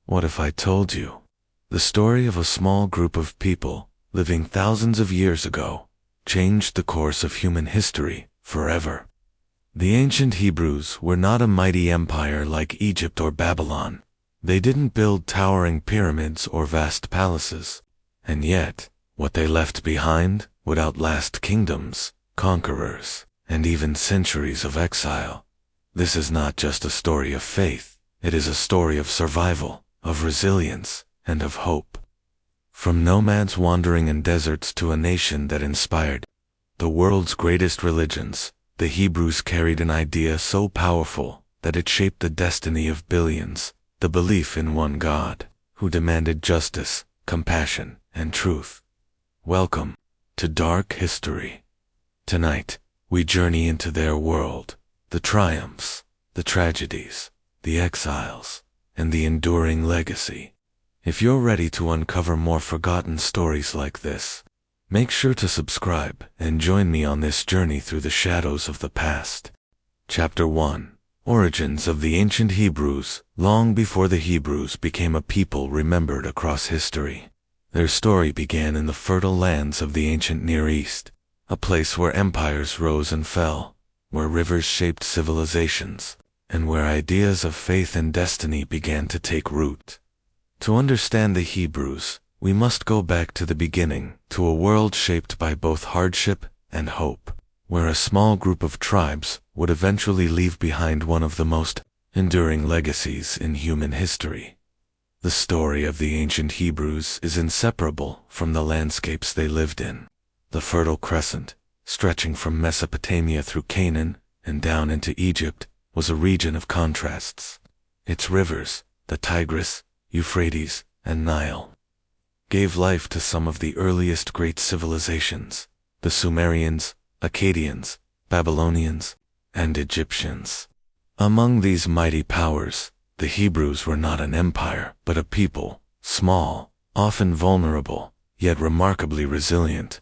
What if I told you the story of a small group of people living thousands of years ago changed the course of human history forever? The ancient Hebrews were not a mighty empire like Egypt or Babylon. They didn't build towering pyramids or vast palaces. And yet, what they left behind would outlast kingdoms, conquerors, and even centuries of exile. This is not just a story of faith. It is a story of survival, of resilience, and of hope. From nomads wandering in deserts to a nation that inspired the world's greatest religions, the Hebrews carried an idea so powerful that it shaped the destiny of billions, the belief in one God, who demanded justice, compassion, and truth. Welcome to Dark History. Tonight, we journey into their world, the triumphs, the tragedies, the exiles, and the enduring legacy. If you're ready to uncover more forgotten stories like this, make sure to subscribe and join me on this journey through the shadows of the past. Chapter 1. Origins of the Ancient Hebrews. Long before the Hebrews became a people remembered across history, their story began in the fertile lands of the ancient Near East, a place where empires rose and fell, where rivers shaped civilizations, and where ideas of faith and destiny began to take root. To understand the Hebrews, we must go back to the beginning, to a world shaped by both hardship and hope, where a small group of tribes would eventually leave behind one of the most enduring legacies in human history. The story of the ancient Hebrews is inseparable from the landscapes they lived in. The Fertile Crescent, stretching from Mesopotamia through Canaan and down into Egypt, was a region of contrasts. Its rivers, the Tigris, Euphrates, and Nile, gave life to some of the earliest great civilizations: the Sumerians, Akkadians, Babylonians, and Egyptians. Among these mighty powers, the Hebrews were not an empire, but a people, small, often vulnerable, yet remarkably resilient.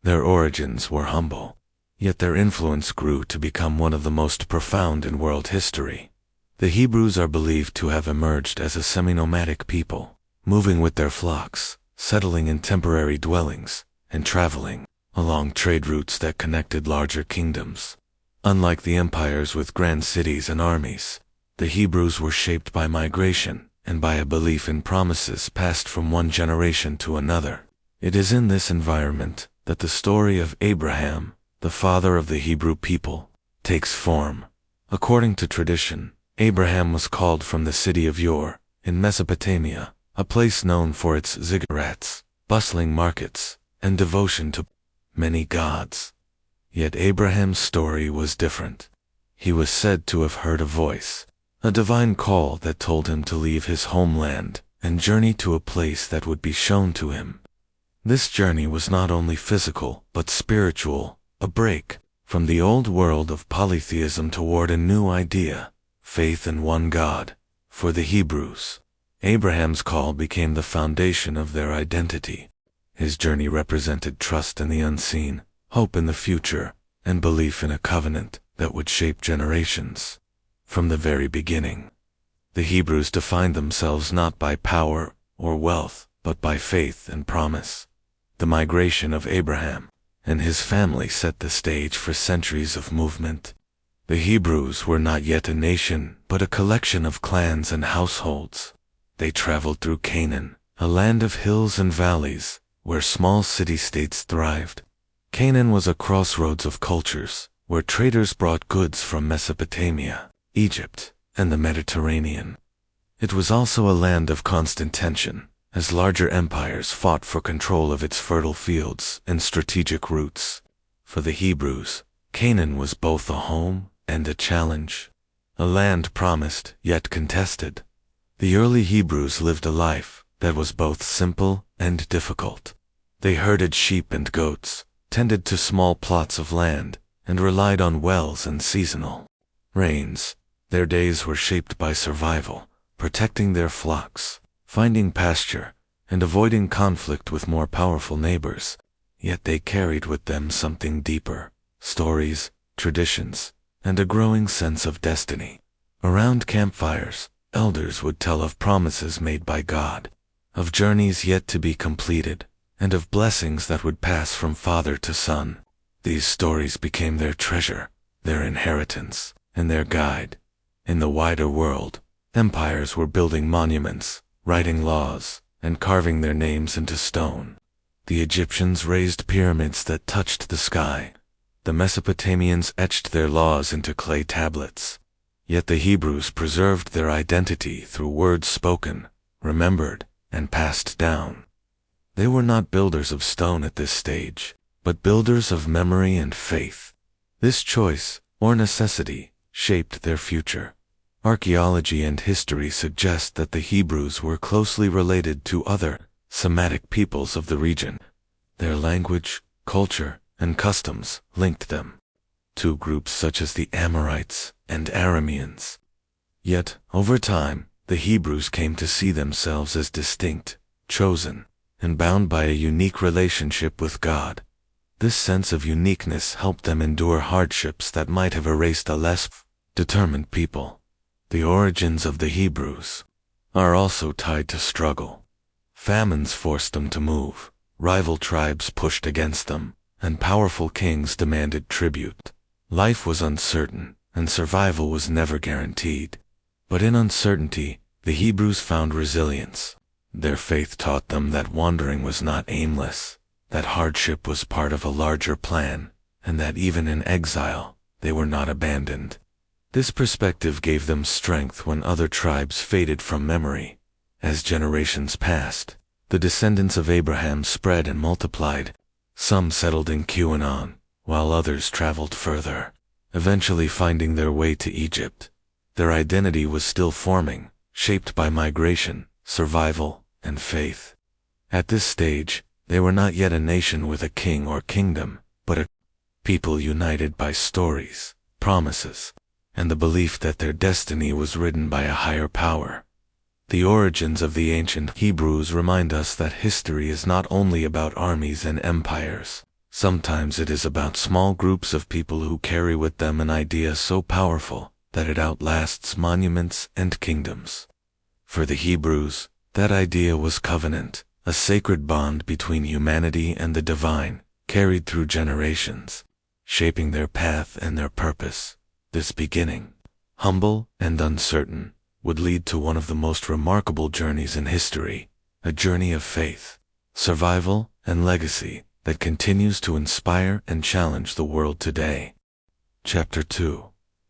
Their origins were humble, yet their influence grew to become one of the most profound in world history. The Hebrews are believed to have emerged as a semi-nomadic people, moving with their flocks, settling in temporary dwellings, and traveling along trade routes that connected larger kingdoms. Unlike the empires with grand cities and armies, the Hebrews were shaped by migration and by a belief in promises passed from one generation to another. It is in this environment that the story of Abraham, the father of the Hebrew people, takes form. According to tradition, Abraham was called from the city of Ur, in Mesopotamia, a place known for its ziggurats, bustling markets, and devotion to many gods. Yet Abraham's story was different. He was said to have heard a voice, a divine call that told him to leave his homeland and journey to a place that would be shown to him. This journey was not only physical, but spiritual, a break from the old world of polytheism toward a new idea, faith in one God. For the Hebrews, Abraham's call became the foundation of their identity. His journey represented trust in the unseen, hope in the future, and belief in a covenant that would shape generations. From the very beginning, the Hebrews defined themselves not by power or wealth, but by faith and promise. The migration of Abraham and his family set the stage for centuries of movement. The Hebrews were not yet a nation, but a collection of clans and households. They traveled through Canaan, a land of hills and valleys, where small city-states thrived. Canaan was a crossroads of cultures, where traders brought goods from Mesopotamia, Egypt, and the Mediterranean. It was also a land of constant tension, as larger empires fought for control of its fertile fields and strategic routes. For the Hebrews, Canaan was both a home and a challenge, a land promised yet contested. The early Hebrews lived a life that was both simple and difficult. They herded sheep and goats, tended to small plots of land, and relied on wells and seasonal rains. Their days were shaped by survival, protecting their flocks, finding pasture, and avoiding conflict with more powerful neighbors. Yet they carried with them something deeper: stories, traditions, and a growing sense of destiny. Around campfires, Elders would tell of promises made by God, of journeys yet to be completed, and of blessings that would pass from father to son. These stories became their treasure, their inheritance, and their guide. In the wider world, empires were building monuments, writing laws, and carving their names into stone. The Egyptians raised pyramids that touched the sky. The Mesopotamians etched their laws into clay tablets. Yet the Hebrews preserved their identity through words spoken, remembered, and passed down. They were not builders of stone at this stage, but builders of memory and faith. This choice, or necessity, shaped their future. Archaeology and history suggest that the Hebrews were closely related to other Semitic peoples of the region. Their language, culture, and customs linked them to groups such as the Amorites and Arameans. Yet, over time, the Hebrews came to see themselves as distinct, chosen, and bound by a unique relationship with God. This sense of uniqueness helped them endure hardships that might have erased a less determined people. The origins of the Hebrews are also tied to struggle. Famines forced them to move, rival tribes pushed against them, and powerful kings demanded tribute. Life was uncertain, and survival was never guaranteed. But in uncertainty, the Hebrews found resilience. Their faith taught them that wandering was not aimless, that hardship was part of a larger plan, and that even in exile, they were not abandoned. This perspective gave them strength when other tribes faded from memory. As generations passed, the descendants of Abraham spread and multiplied. Some settled in Canaan, while others traveled further, eventually finding their way to Egypt. Their identity was still forming, shaped by migration, survival, and faith. At this stage, they were not yet a nation with a king or kingdom, but a people united by stories, promises, and the belief that their destiny was written by a higher power. The origins of the ancient Hebrews remind us that history is not only about armies and empires. Sometimes it is about small groups of people who carry with them an idea so powerful that it outlasts monuments and kingdoms. For the Hebrews, that idea was covenant, a sacred bond between humanity and the divine, carried through generations, shaping their path and their purpose. This beginning, humble and uncertain, would lead to one of the most remarkable journeys in history, a journey of faith, survival, and legacy that continues to inspire and challenge the world today. Chapter 2.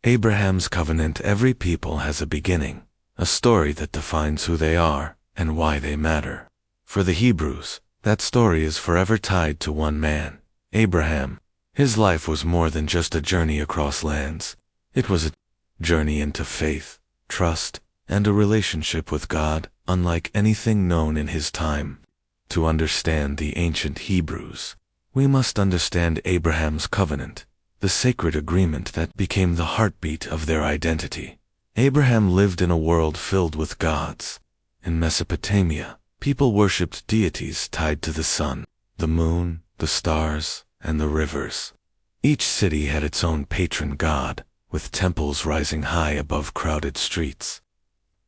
Abraham's Covenant. Every people has a beginning, a story that defines who they are and why they matter. For the Hebrews, that story is forever tied to one man, Abraham. His life was more than just a journey across lands. It was a journey into faith, trust, and a relationship with God unlike anything known in his time. To understand the ancient Hebrews, we must understand Abraham's covenant, the sacred agreement that became the heartbeat of their identity. Abraham lived in a world filled with gods. In Mesopotamia, people worshipped deities tied to the sun, the moon, the stars, and the rivers. Each city had its own patron god, with temples rising high above crowded streets.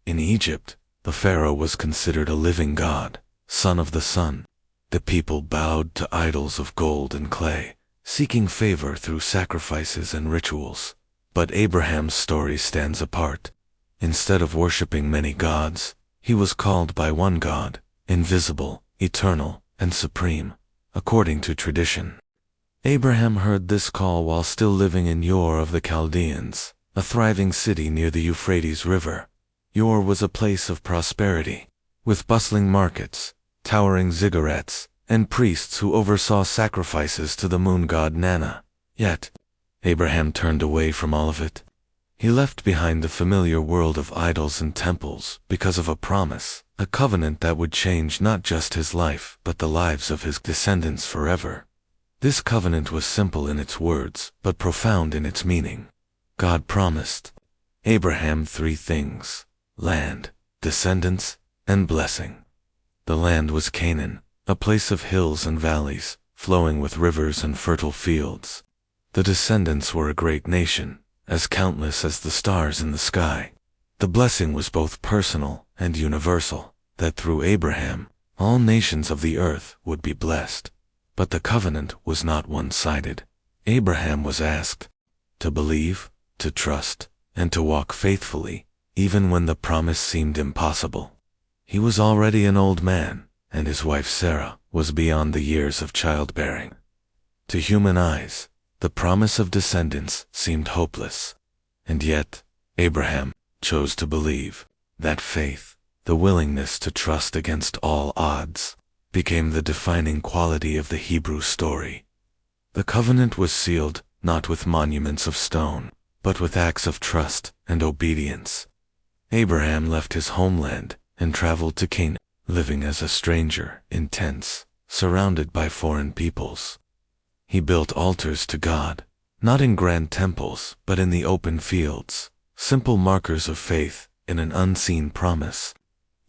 In Egypt, the pharaoh was considered a living god, son of the sun. The people bowed to idols of gold and clay, seeking favor through sacrifices and rituals. But Abraham's story stands apart. Instead of worshiping many gods, he was called by one God, invisible, eternal, and supreme, according to tradition. Abraham heard this call while still living in Ur of the Chaldeans, a thriving city near the Euphrates River. Ur was a place of prosperity, with bustling markets, towering ziggurats, and priests who oversaw sacrifices to the moon god Nana. Yet, Abraham turned away from all of it. He left behind the familiar world of idols and temples because of a promise, a covenant that would change not just his life but the lives of his descendants forever. This covenant was simple in its words, but profound in its meaning. God promised Abraham 3 things: land, descendants, and blessing. The land was Canaan, a place of hills and valleys, flowing with rivers and fertile fields. The descendants were a great nation, as countless as the stars in the sky. The blessing was both personal and universal, that through Abraham, all nations of the earth would be blessed. But the covenant was not one-sided. Abraham was asked to believe, to trust, and to walk faithfully, even when the promise seemed impossible. He was already an old man, and his wife Sarah was beyond the years of childbearing. To human eyes, the promise of descendants seemed hopeless. And yet, Abraham chose to believe. That faith, the willingness to trust against all odds, became the defining quality of the Hebrew story. The covenant was sealed not with monuments of stone, but with acts of trust and obedience. Abraham left his homeland and traveled to Canaan, living as a stranger in tents, surrounded by foreign peoples. He built altars to God, not in grand temples, but in the open fields, simple markers of faith in an unseen promise.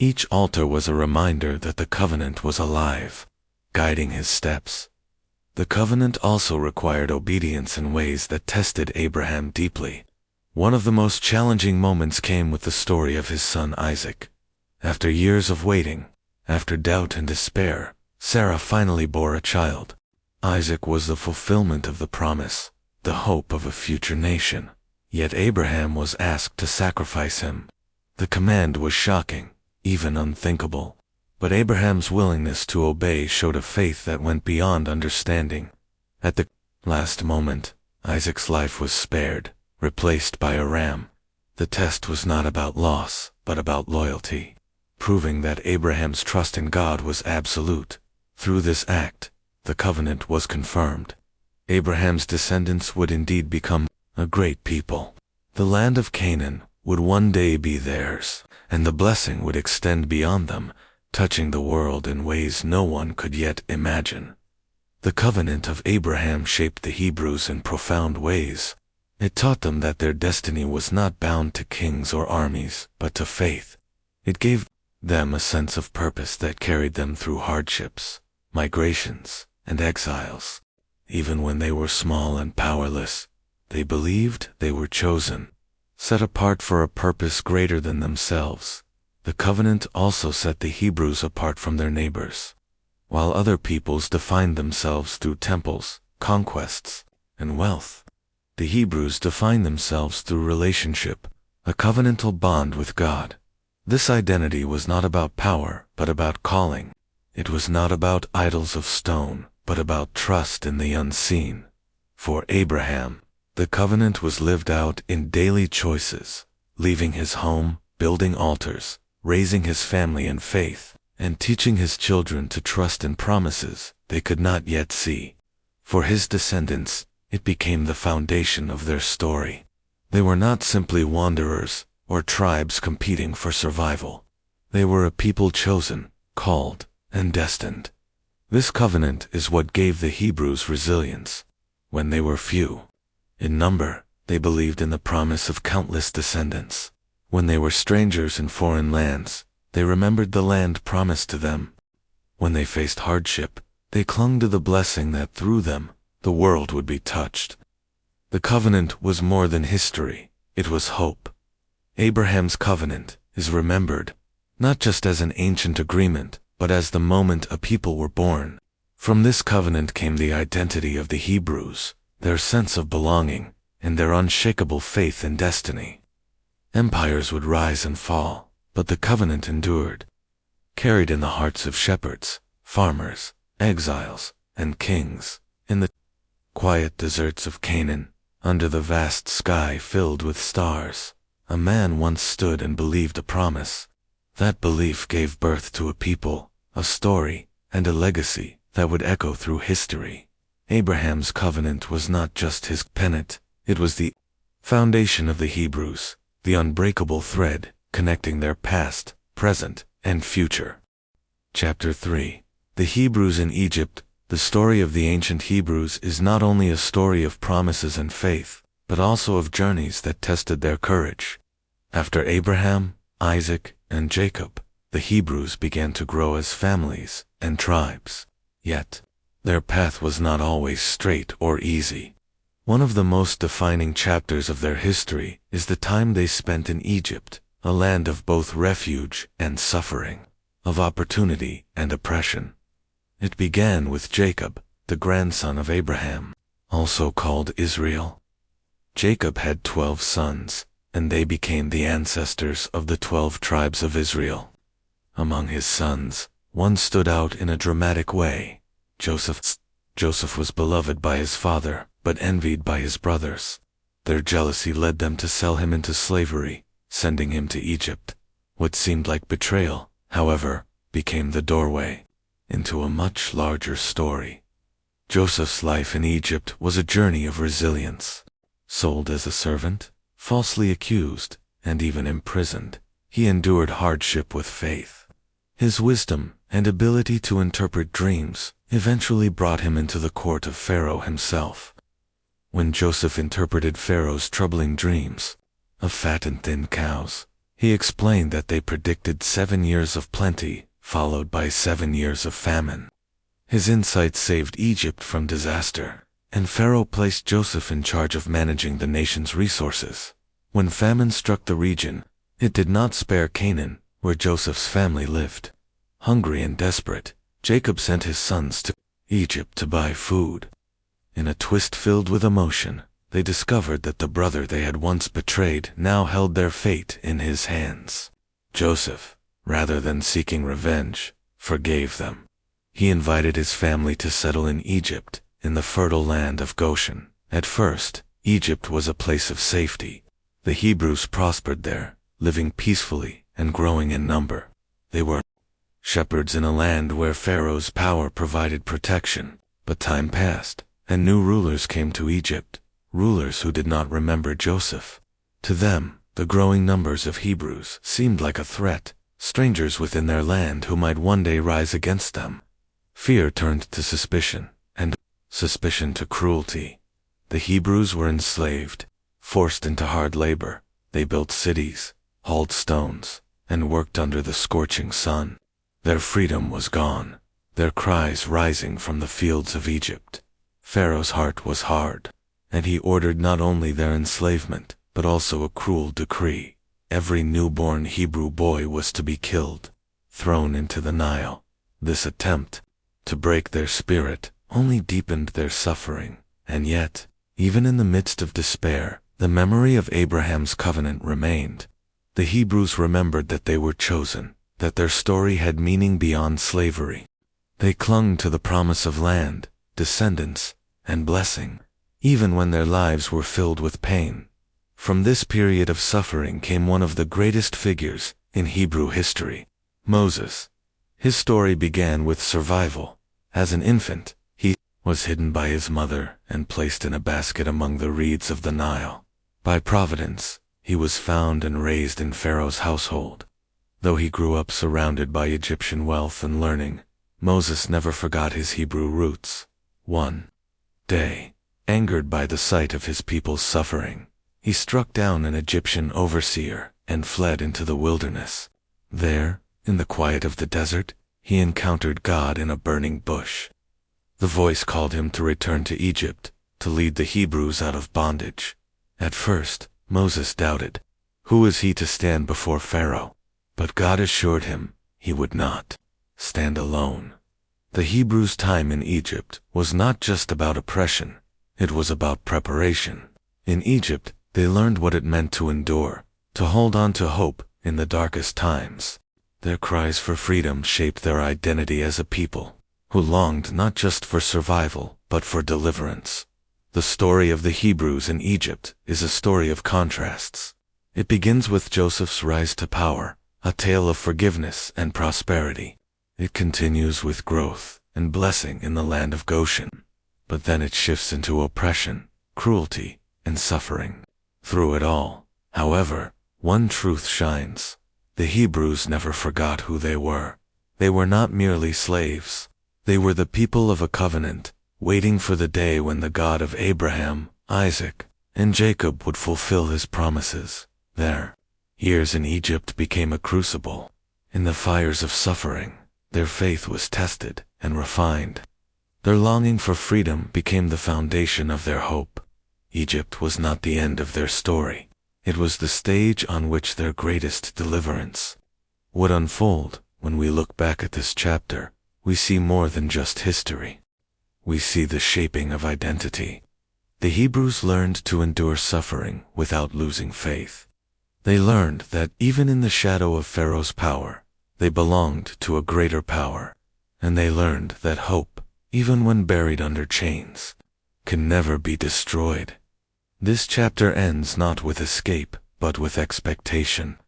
Each altar was a reminder that the covenant was alive, guiding his steps. The covenant also required obedience in ways that tested Abraham deeply. One of the most challenging moments came with the story of his son Isaac. After years of waiting, after doubt and despair, Sarah finally bore a child. Isaac was the fulfillment of the promise, the hope of a future nation. Yet Abraham was asked to sacrifice him. The command was shocking, even unthinkable. But Abraham's willingness to obey showed a faith that went beyond understanding. At the last moment, Isaac's life was spared, replaced by a ram. The test was not about loss, but about loyalty, proving that Abraham's trust in God was absolute. Through this act, the covenant was confirmed. Abraham's descendants would indeed become a great people. The land of Canaan would one day be theirs, and the blessing would extend beyond them, touching the world in ways no one could yet imagine. The covenant of Abraham shaped the Hebrews in profound ways. It taught them that their destiny was not bound to kings or armies, but to faith. It gave them a sense of purpose that carried them through hardships, migrations, and exiles. Even when they were small and powerless, they believed they were chosen, set apart for a purpose greater than themselves. The covenant also set the Hebrews apart from their neighbors. While other peoples defined themselves through temples, conquests, and wealth, the Hebrews defined themselves through relationship, a covenantal bond with God. This identity was not about power, but about calling. It was not about idols of stone, but about trust in the unseen. For Abraham, the covenant was lived out in daily choices, leaving his home, building altars, raising his family in faith, and teaching his children to trust in promises they could not yet see. For his descendants, it became the foundation of their story. They were not simply wanderers or tribes competing for survival. They were a people chosen, called, and destined. This covenant is what gave the Hebrews resilience. When they were few in number, they believed in the promise of countless descendants. When they were strangers in foreign lands, they remembered the land promised to them. When they faced hardship, they clung to the blessing that through them, the world would be touched. The covenant was more than history, it was hope. Abraham's covenant is remembered, not just as an ancient agreement, but as the moment a people were born. From this covenant came the identity of the Hebrews, their sense of belonging, and their unshakable faith in destiny. Empires would rise and fall, but the covenant endured. Carried in the hearts of shepherds, farmers, exiles, and kings, in the quiet deserts of Canaan, under the vast sky filled with stars, a man once stood and believed a promise. That belief gave birth to a people, a story, and a legacy that would echo through history. Abraham's covenant was not just his pennant, it was the foundation of the Hebrews, the unbreakable thread connecting their past, present, and future. Chapter 3. The Hebrews in Egypt. The story of the ancient Hebrews is not only a story of promises and faith, but also of journeys that tested their courage. After Abraham, Isaac, and Jacob, the Hebrews began to grow as families and tribes. Yet, their path was not always straight or easy. One of the most defining chapters of their history is the time they spent in Egypt, a land of both refuge and suffering, of opportunity and oppression. It began with Jacob, the grandson of Abraham, also called Israel. Jacob had 12 sons, and they became the ancestors of the 12 tribes of Israel. Among his sons, one stood out in a dramatic way: Joseph. Joseph was beloved by his father, but envied by his brothers. Their jealousy led them to sell him into slavery, sending him to Egypt. What seemed like betrayal, however, became the doorway into a much larger story. Joseph's life in Egypt was a journey of resilience. Sold as a servant, falsely accused, and even imprisoned, he endured hardship with faith. His wisdom and ability to interpret dreams eventually brought him into the court of Pharaoh himself. When Joseph interpreted Pharaoh's troubling dreams of fat and thin cows, he explained that they predicted 7 years of plenty, followed by 7 years of famine. His insight saved Egypt from disaster, and Pharaoh placed Joseph in charge of managing the nation's resources. When famine struck the region, it did not spare Canaan, where Joseph's family lived. Hungry and desperate, Jacob sent his sons to Egypt to buy food. In a twist filled with emotion, they discovered that the brother they had once betrayed now held their fate in his hands. Joseph, rather than seeking revenge, forgave them. He invited his family to settle in Egypt, in the fertile land of Goshen. At first, Egypt was a place of safety. The Hebrews prospered there, living peacefully and growing in number. They were shepherds in a land where Pharaoh's power provided protection. But time passed, and new rulers came to Egypt, rulers who did not remember Joseph. To them, the growing numbers of Hebrews seemed like a threat, strangers within their land who might one day rise against them. Fear turned to suspicion, and suspicion to cruelty. The Hebrews were enslaved, forced into hard labor. They built cities, hauled stones, and worked under the scorching sun. Their freedom was gone, their cries rising from the fields of Egypt. Pharaoh's heart was hard, and he ordered not only their enslavement, but also a cruel decree. Every newborn Hebrew boy was to be killed, thrown into the Nile. This attempt to break their spirit only deepened their suffering, and yet, even in the midst of despair, the memory of Abraham's covenant remained. The Hebrews remembered that they were chosen, that their story had meaning beyond slavery. They clung to the promise of land, descendants, and blessing, even when their lives were filled with pain. From this period of suffering came one of the greatest figures in Hebrew history, Moses. His story began with survival. As an infant, he was hidden by his mother and placed in a basket among the reeds of the Nile. By providence, he was found and raised in Pharaoh's household. Though he grew up surrounded by Egyptian wealth and learning, Moses never forgot his Hebrew roots. One day, angered by the sight of his people's suffering, he struck down an Egyptian overseer and fled into the wilderness. There, in the quiet of the desert, he encountered God in a burning bush. The voice called him to return to Egypt, to lead the Hebrews out of bondage. At first, Moses doubted. Who is he to stand before Pharaoh? But God assured him he would not stand alone. The Hebrews' time in Egypt was not just about oppression, it was about preparation. In Egypt, they learned what it meant to endure, to hold on to hope in the darkest times. Their cries for freedom shaped their identity as a people, who longed not just for survival, but for deliverance. The story of the Hebrews in Egypt is a story of contrasts. It begins with Joseph's rise to power, a tale of forgiveness and prosperity. It continues with growth and blessing in the land of Goshen. But then it shifts into oppression, cruelty, and suffering. Through it all, however, one truth shines. The Hebrews never forgot who they were. They were not merely slaves. They were the people of a covenant, waiting for the day when the God of Abraham, Isaac, and Jacob would fulfill his promises. Their years in Egypt became a crucible. In the fires of suffering, their faith was tested and refined. Their longing for freedom became the foundation of their hope. Egypt was not the end of their story. It was the stage on which their greatest deliverance would unfold. When we look back at this chapter, we see more than just history. We see the shaping of identity. The Hebrews learned to endure suffering without losing faith. They learned that even in the shadow of Pharaoh's power, they belonged to a greater power. And they learned that hope, even when buried under chains, can never be destroyed. This chapter ends not with escape, but with expectation.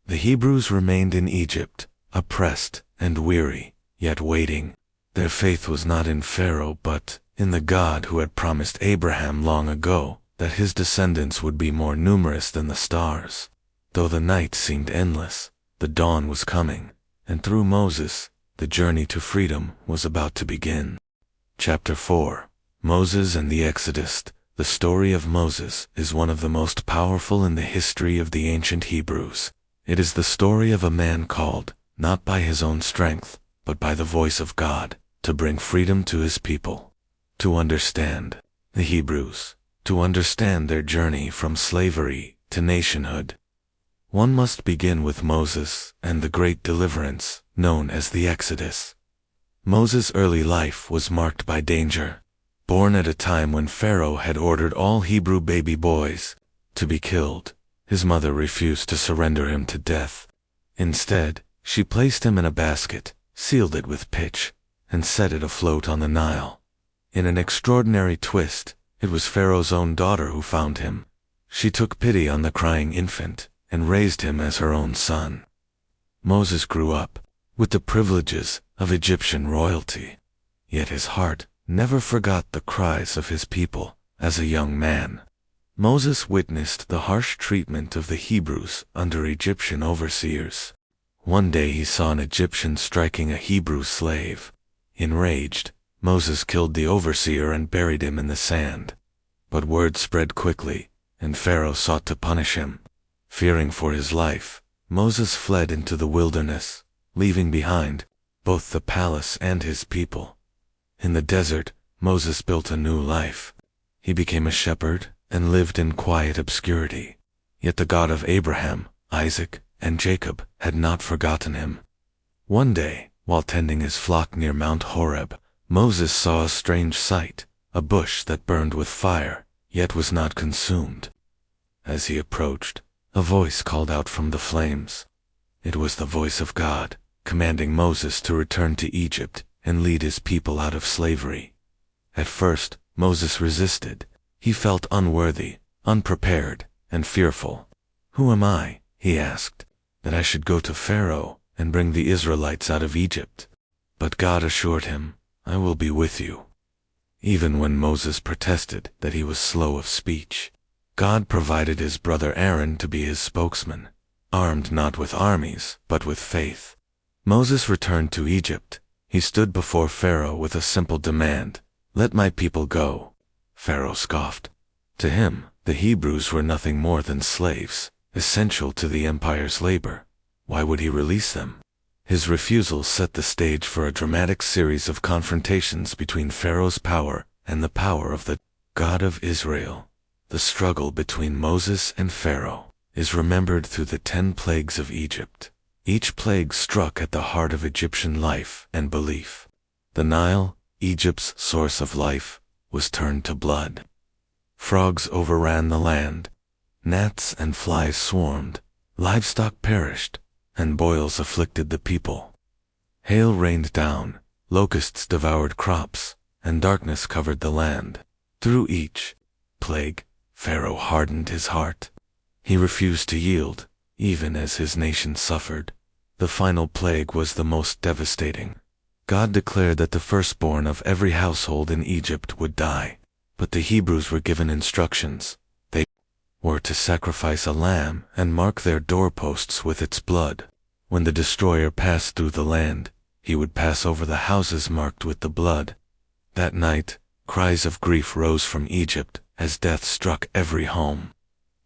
The Hebrews remained in Egypt, oppressed and weary, yet waiting. Their faith was not in Pharaoh, but in the God who had promised Abraham long ago that his descendants would be more numerous than the stars. Though the night seemed endless, the dawn was coming, and through Moses, the journey to freedom was about to begin. Chapter 4. Moses and the Exodus. The story of Moses is one of the most powerful in the history of the ancient Hebrews. It is the story of a man called, not by his own strength, but by the voice of God, to bring freedom to his people. To understand the Hebrews, to understand their journey from slavery to nationhood, one must begin with Moses and the great deliverance known as the Exodus. Moses' early life was marked by danger. Born at a time when Pharaoh had ordered all Hebrew baby boys to be killed, his mother refused to surrender him to death. Instead, she placed him in a basket, sealed it with pitch, and set it afloat on the Nile. In an extraordinary twist, it was Pharaoh's own daughter who found him. She took pity on the crying infant and raised him as her own son. Moses grew up with the privileges of Egyptian royalty, yet his heart never forgot the cries of his people. As a young man, Moses witnessed the harsh treatment of the Hebrews under Egyptian overseers. One day he saw an Egyptian striking a Hebrew slave. Enraged, Moses killed the overseer and buried him in the sand. But word spread quickly, and Pharaoh sought to punish him. Fearing for his life, Moses fled into the wilderness, leaving behind both the palace and his people. In the desert, Moses built a new life. He became a shepherd and lived in quiet obscurity. Yet the God of Abraham, Isaac, and Jacob had not forgotten him. One day, while tending his flock near Mount Horeb, Moses saw a strange sight, a bush that burned with fire, yet was not consumed. As he approached, a voice called out from the flames. It was the voice of God, commanding Moses to return to Egypt and lead his people out of slavery. At first, Moses resisted. He felt unworthy, unprepared, and fearful. "Who am I," he asked, "that I should go to Pharaoh and bring the Israelites out of Egypt?" But God assured him, "I will be with you." Even when Moses protested that he was slow of speech, God provided his brother Aaron to be his spokesman, armed not with armies, but with faith. Moses returned to Egypt. He stood before Pharaoh with a simple demand, "Let my people go." Pharaoh scoffed. To him, the Hebrews were nothing more than slaves, essential to the empire's labor. Why would he release them? His refusal set the stage for a dramatic series of confrontations between Pharaoh's power and the power of the God of Israel. The struggle between Moses and Pharaoh is remembered through the 10 plagues of Egypt. Each plague struck at the heart of Egyptian life and belief. The Nile, Egypt's source of life, was turned to blood. Frogs overran the land. Gnats and flies swarmed. Livestock perished, and boils afflicted the people. Hail rained down, locusts devoured crops, and darkness covered the land. Through each plague, Pharaoh hardened his heart. He refused to yield, even as his nation suffered. The final plague was the most devastating. God declared that the firstborn of every household in Egypt would die. But the Hebrews were given instructions. They were to sacrifice a lamb and mark their doorposts with its blood. When the destroyer passed through the land, he would pass over the houses marked with the blood. That night, cries of grief rose from Egypt as death struck every home.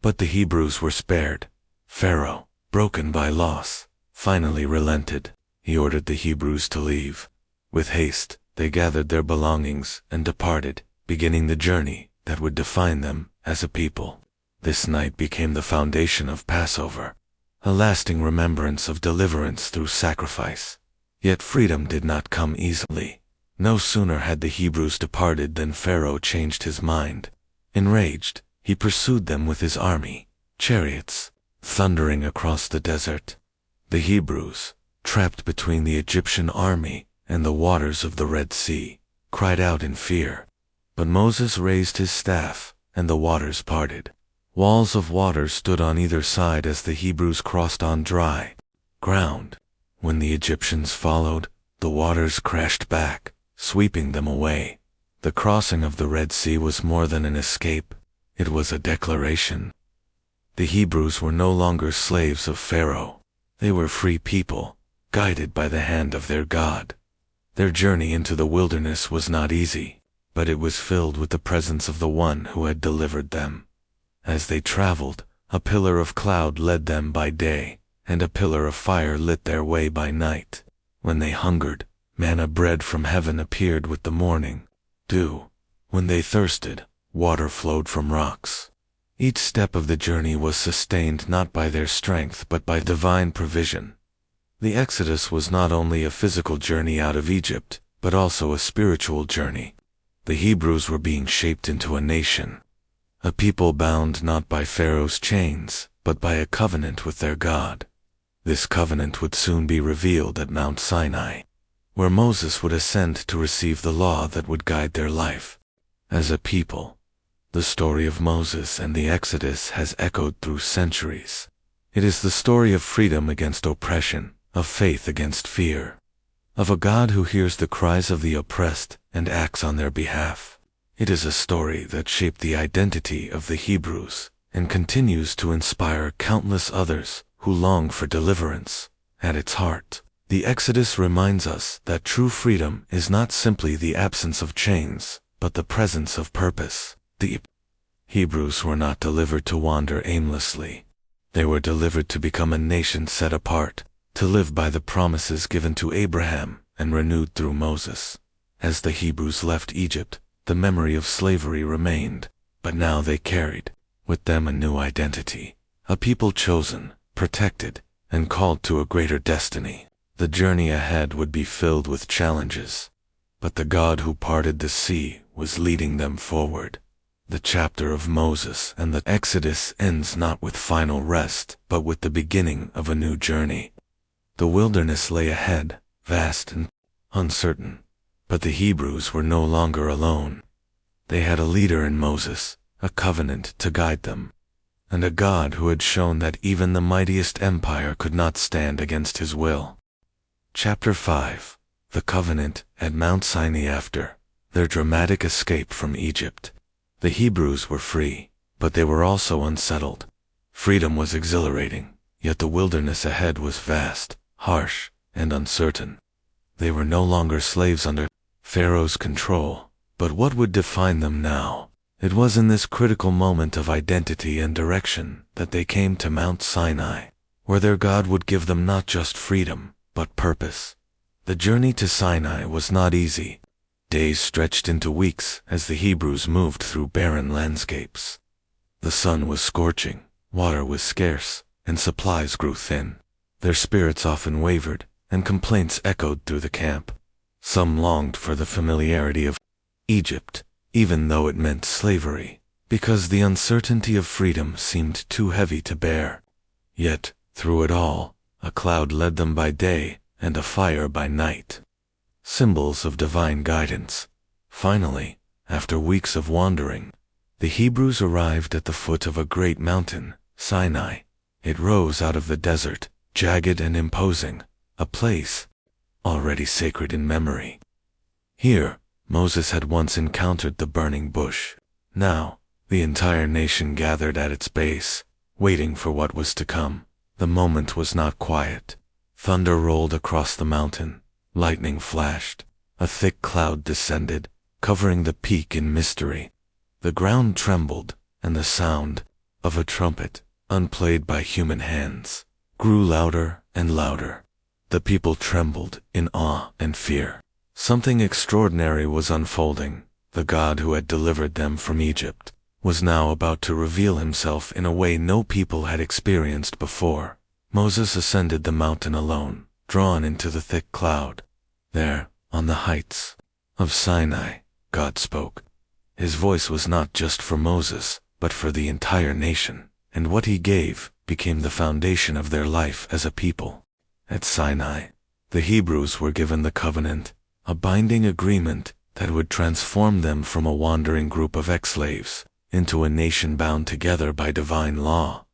But the Hebrews were spared. Pharaoh, broken by loss, finally relented. He ordered the Hebrews to leave. With haste, they gathered their belongings and departed, beginning the journey that would define them as a people. This night became the foundation of Passover, a lasting remembrance of deliverance through sacrifice. Yet freedom did not come easily. No sooner had the Hebrews departed than Pharaoh changed his mind. Enraged, he pursued them with his army, chariots, thundering across the desert. The Hebrews, trapped between the Egyptian army and the waters of the Red Sea, cried out in fear. But Moses raised his staff, and the waters parted. Walls of water stood on either side as the Hebrews crossed on dry ground. When the Egyptians followed, the waters crashed back, sweeping them away. The crossing of the Red Sea was more than an escape. It was a declaration. The Hebrews were no longer slaves of Pharaoh. They were free people, guided by the hand of their God. Their journey into the wilderness was not easy, but it was filled with the presence of the One who had delivered them. As they traveled, a pillar of cloud led them by day, and a pillar of fire lit their way by night. When they hungered, manna bread from heaven appeared with the morning dew. When they thirsted, water flowed from rocks. Each step of the journey was sustained not by their strength but by divine provision. The Exodus was not only a physical journey out of Egypt, but also a spiritual journey. The Hebrews were being shaped into a nation, a people bound not by Pharaoh's chains, but by a covenant with their God. This covenant would soon be revealed at Mount Sinai, where Moses would ascend to receive the law that would guide their life. As a people, the story of Moses and the Exodus has echoed through centuries. It is the story of freedom against oppression, of faith against fear, of a God who hears the cries of the oppressed and acts on their behalf. It is a story that shaped the identity of the Hebrews and continues to inspire countless others who long for deliverance. At its heart, the Exodus reminds us that true freedom is not simply the absence of chains, but the presence of purpose. The Hebrews were not delivered to wander aimlessly. They were delivered to become a nation set apart, to live by the promises given to Abraham and renewed through Moses. As the Hebrews left Egypt, the memory of slavery remained, but now they carried with them a new identity, a people chosen, protected, and called to a greater destiny. The journey ahead would be filled with challenges, but the God who parted the sea was leading them forward. The chapter of Moses and the Exodus ends not with final rest, but with the beginning of a new journey. The wilderness lay ahead, vast and uncertain, but the Hebrews were no longer alone. They had a leader in Moses, a covenant to guide them, and a God who had shown that even the mightiest empire could not stand against his will. Chapter 5. The Covenant at Mount Sinai. After their dramatic escape from Egypt, the Hebrews were free, but they were also unsettled. Freedom was exhilarating, yet the wilderness ahead was vast, harsh, and uncertain. They were no longer slaves under Pharaoh's control, but what would define them now? It was in this critical moment of identity and direction that they came to Mount Sinai, where their God would give them not just freedom, but purpose. The journey to Sinai was not easy. Days stretched into weeks as the Hebrews moved through barren landscapes. The sun was scorching, water was scarce, and supplies grew thin. Their spirits often wavered, and complaints echoed through the camp. Some longed for the familiarity of Egypt, even though it meant slavery, because the uncertainty of freedom seemed too heavy to bear. Yet, through it all, a cloud led them by day and a fire by night, symbols of divine guidance. Finally, after weeks of wandering, the Hebrews arrived at the foot of a great mountain, Sinai. It rose out of the desert, jagged and imposing, a place already sacred in memory. Here, Moses had once encountered the burning bush. Now, the entire nation gathered at its base, waiting for what was to come. The moment was not quiet. Thunder rolled across the mountain, lightning flashed, a thick cloud descended, covering the peak in mystery. The ground trembled, and the sound of a trumpet, unplayed by human hands, grew louder and louder. The people trembled in awe and fear. Something extraordinary was unfolding. The God who had delivered them from Egypt was now about to reveal himself in a way no people had experienced before. Moses ascended the mountain alone, drawn into the thick cloud. There, on the heights of Sinai, God spoke. His voice was not just for Moses, but for the entire nation, and what he gave became the foundation of their life as a people. At Sinai, the Hebrews were given the covenant, a binding agreement that would transform them from a wandering group of ex-slaves into a nation bound together by divine law.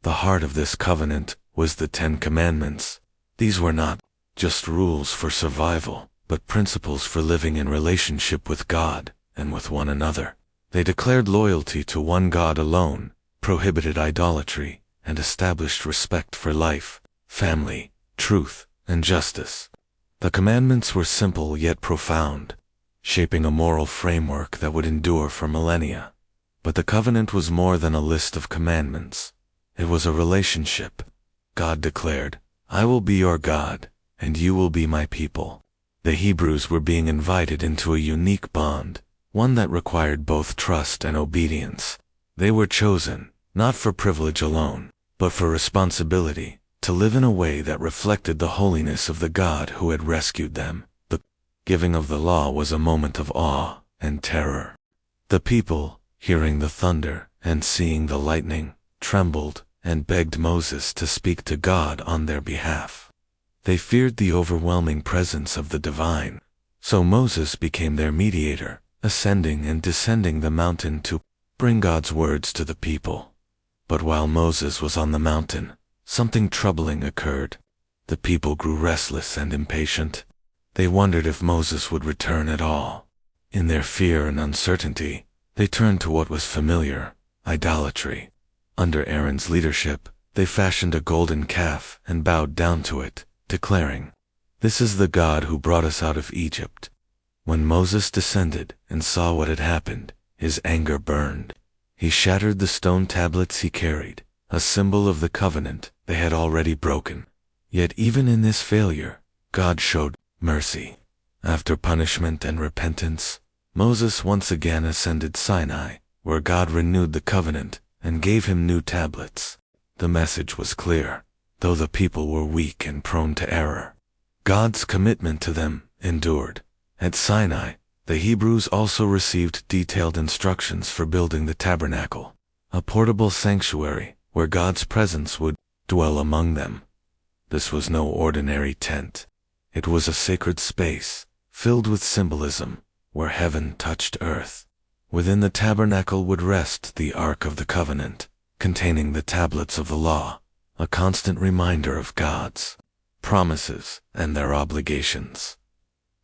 The heart of this covenant was the 10 Commandments. These were not just rules for survival, but principles for living in relationship with God and with one another. They declared loyalty to one God alone, prohibited idolatry, and established respect for life, family, truth, and justice. The commandments were simple yet profound, shaping a moral framework that would endure for millennia. But the covenant was more than a list of commandments. It was a relationship. God declared, "I will be your God, and you will be my people." The Hebrews were being invited into a unique bond, one that required both trust and obedience. They were chosen, not for privilege alone, but for responsibility, to live in a way that reflected the holiness of the God who had rescued them. The giving of the law was a moment of awe and terror. The people, hearing the thunder and seeing the lightning, trembled and begged Moses to speak to God on their behalf. They feared the overwhelming presence of the divine, so Moses became their mediator, ascending and descending the mountain to bring God's words to the people. But while Moses was on the mountain, something troubling occurred. The people grew restless and impatient. They wondered if Moses would return at all. In their fear and uncertainty, they turned to what was familiar, idolatry. Under Aaron's leadership, they fashioned a golden calf and bowed down to it, declaring, "This is the God who brought us out of Egypt." When Moses descended and saw what had happened, his anger burned. He shattered the stone tablets he carried, a symbol of the covenant they had already broken. Yet even in this failure, God showed mercy. After punishment and repentance, Moses once again ascended Sinai, where God renewed the covenant and gave him new tablets. The message was clear, though the people were weak and prone to error. God's commitment to them endured. At Sinai, the Hebrews also received detailed instructions for building the tabernacle, a portable sanctuary where God's presence would dwell among them. This was no ordinary tent. It was a sacred space, filled with symbolism, where heaven touched earth. Within the tabernacle would rest the Ark of the Covenant, containing the tablets of the law, a constant reminder of God's promises and their obligations.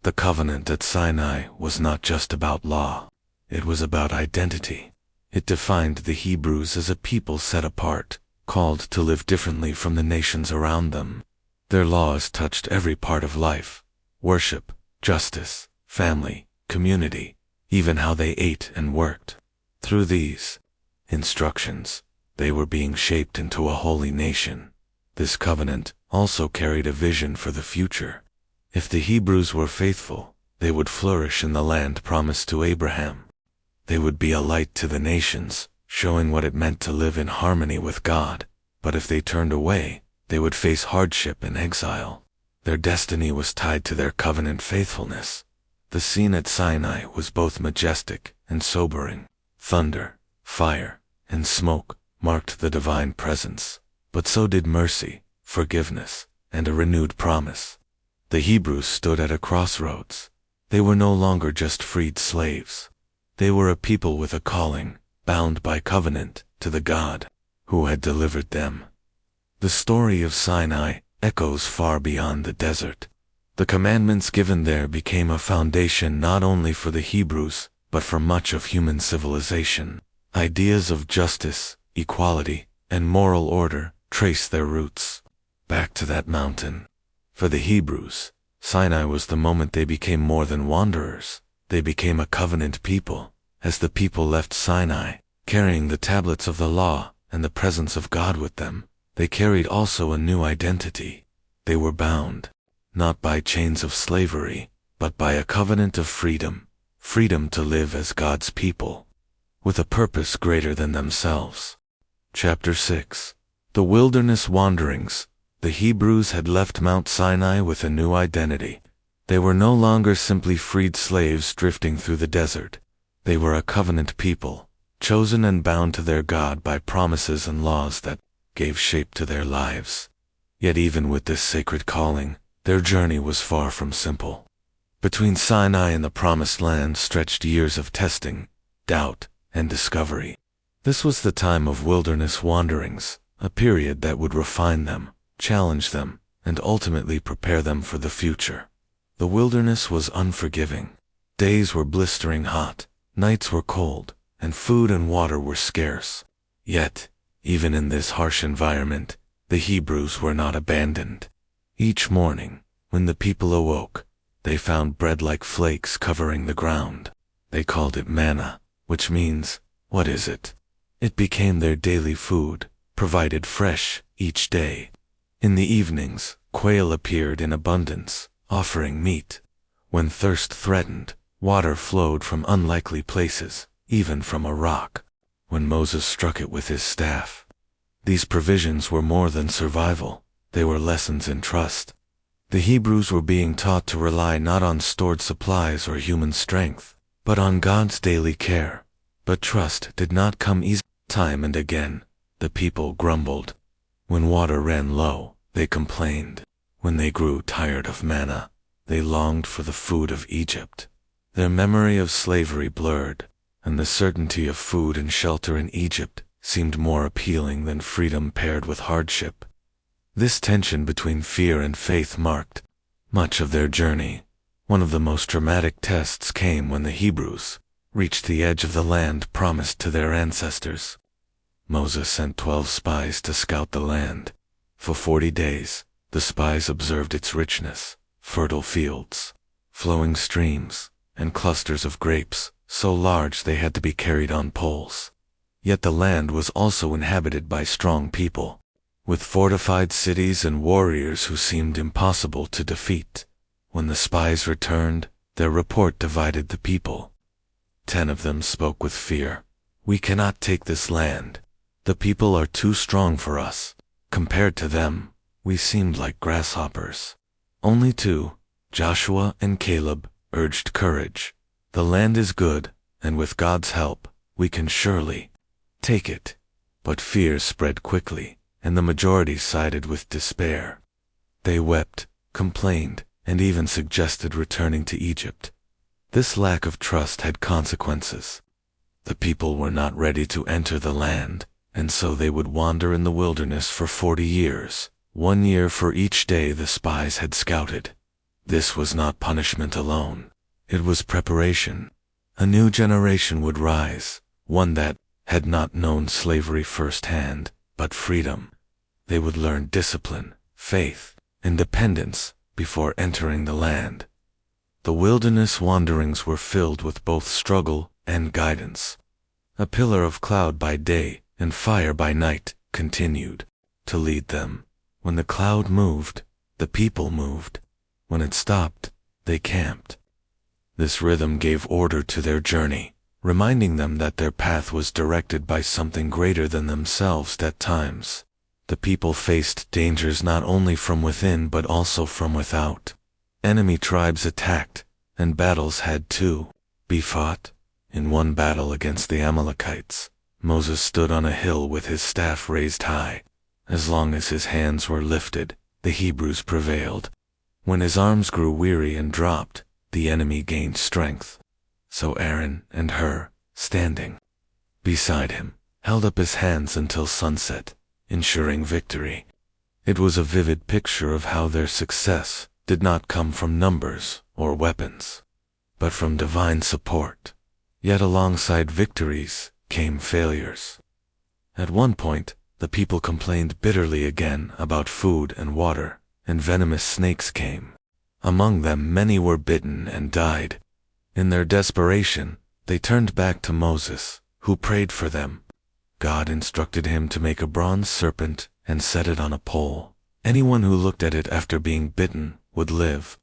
The covenant at Sinai was not just about law. It was about identity. It defined the Hebrews as a people set apart, called to live differently from the nations around them. Their laws touched every part of life: worship, justice, family, community, even how they ate and worked. Through these instructions, they were being shaped into a holy nation. This covenant also carried a vision for the future. If the Hebrews were faithful, they would flourish in the land promised to Abraham. They would be a light to the nations, showing what it meant to live in harmony with God. But if they turned away, they would face hardship and exile. Their destiny was tied to their covenant faithfulness. The scene at Sinai was both majestic and sobering. Thunder, fire, and smoke marked the divine presence, but so did mercy, forgiveness, and a renewed promise. The Hebrews stood at a crossroads. They were no longer just freed slaves. They were a people with a calling, bound by covenant to the God who had delivered them. The story of Sinai echoes far beyond the desert. The commandments given there became a foundation not only for the Hebrews, but for much of human civilization. Ideas of justice, equality, and moral order trace their roots back to that mountain. For the Hebrews, Sinai was the moment they became more than wanderers. They became a covenant people. As the people left Sinai, carrying the tablets of the law and the presence of God with them, they carried also a new identity. They were bound, not by chains of slavery, but by a covenant of freedom, freedom to live as God's people. with a purpose greater than themselves. Chapter 6. The Wilderness Wanderings. The Hebrews had left Mount Sinai with a new identity. They were no longer simply freed slaves drifting through the desert. They were a covenant people, chosen and bound to their God by promises and laws that gave shape to their lives. Yet even with this sacred calling, their journey was far from simple. Between Sinai and the Promised Land stretched years of testing, doubt, and discovery. This was the time of wilderness wanderings, a period that would refine them, challenge them, and ultimately prepare them for the future. The wilderness was unforgiving. Days were blistering hot, nights were cold, and food and water were scarce. Yet, even in this harsh environment, the Hebrews were not abandoned. Each morning, when the people awoke, they found bread like flakes covering the ground. They called it manna, which means, "What is it?" It became their daily food, provided fresh each day. In the evenings, quail appeared in abundance, offering meat. When thirst threatened, water flowed from unlikely places, even from a rock, when Moses struck it with his staff. These provisions were more than survival, they were lessons in trust. The Hebrews were being taught to rely not on stored supplies or human strength, but on God's daily care. But trust did not come easily. Time and again, the people grumbled. When water ran low, they complained. When they grew tired of manna, they longed for the food of Egypt. Their memory of slavery blurred, and the certainty of food and shelter in Egypt seemed more appealing than freedom paired with hardship. This tension between fear and faith marked much of their journey. One of the most dramatic tests came when the Hebrews reached the edge of the land promised to their ancestors. Moses sent 12 spies to scout the land. For 40 days, the spies observed its richness, fertile fields, flowing streams, and clusters of grapes, so large they had to be carried on poles. Yet the land was also inhabited by strong people, with fortified cities and warriors who seemed impossible to defeat. When the spies returned, their report divided the people. 10 of them spoke with fear. "We cannot take this land. The people are too strong for us. Compared to them, we seemed like grasshoppers." Only 2, Joshua and Caleb, urged courage. "The land is good, and with God's help, we can surely take it." But fear spread quickly, and the majority sided with despair. They wept, complained, and even suggested returning to Egypt. This lack of trust had consequences. The people were not ready to enter the land, and so they would wander in the wilderness for 40 years, 1 year for each day the spies had scouted. This was not punishment alone. It was preparation. A new generation would rise, one that had not known slavery firsthand, but freedom. They would learn discipline, faith, independence before entering the land. The wilderness wanderings were filled with both struggle and guidance. A pillar of cloud by day and fire by night continued to lead them. When the cloud moved, the people moved. When it stopped, they camped. This rhythm gave order to their journey, reminding them that their path was directed by something greater than themselves. At times, the people faced dangers not only from within but also from without. Enemy tribes attacked, and battles had to be fought. In one battle against the Amalekites, Moses stood on a hill with his staff raised high. As long as his hands were lifted, the Hebrews prevailed. When his arms grew weary and dropped, the enemy gained strength. So Aaron and Hur, standing beside him, held up his hands until sunset, ensuring victory. It was a vivid picture of how their success did not come from numbers or weapons, but from divine support. Yet alongside victories came failures. At one point, the people complained bitterly again about food and water, and venomous snakes came. Among them many were bitten and died. In their desperation, they turned back to Moses, who prayed for them. God instructed him to make a bronze serpent and set it on a pole. Anyone who looked at it after being bitten would live.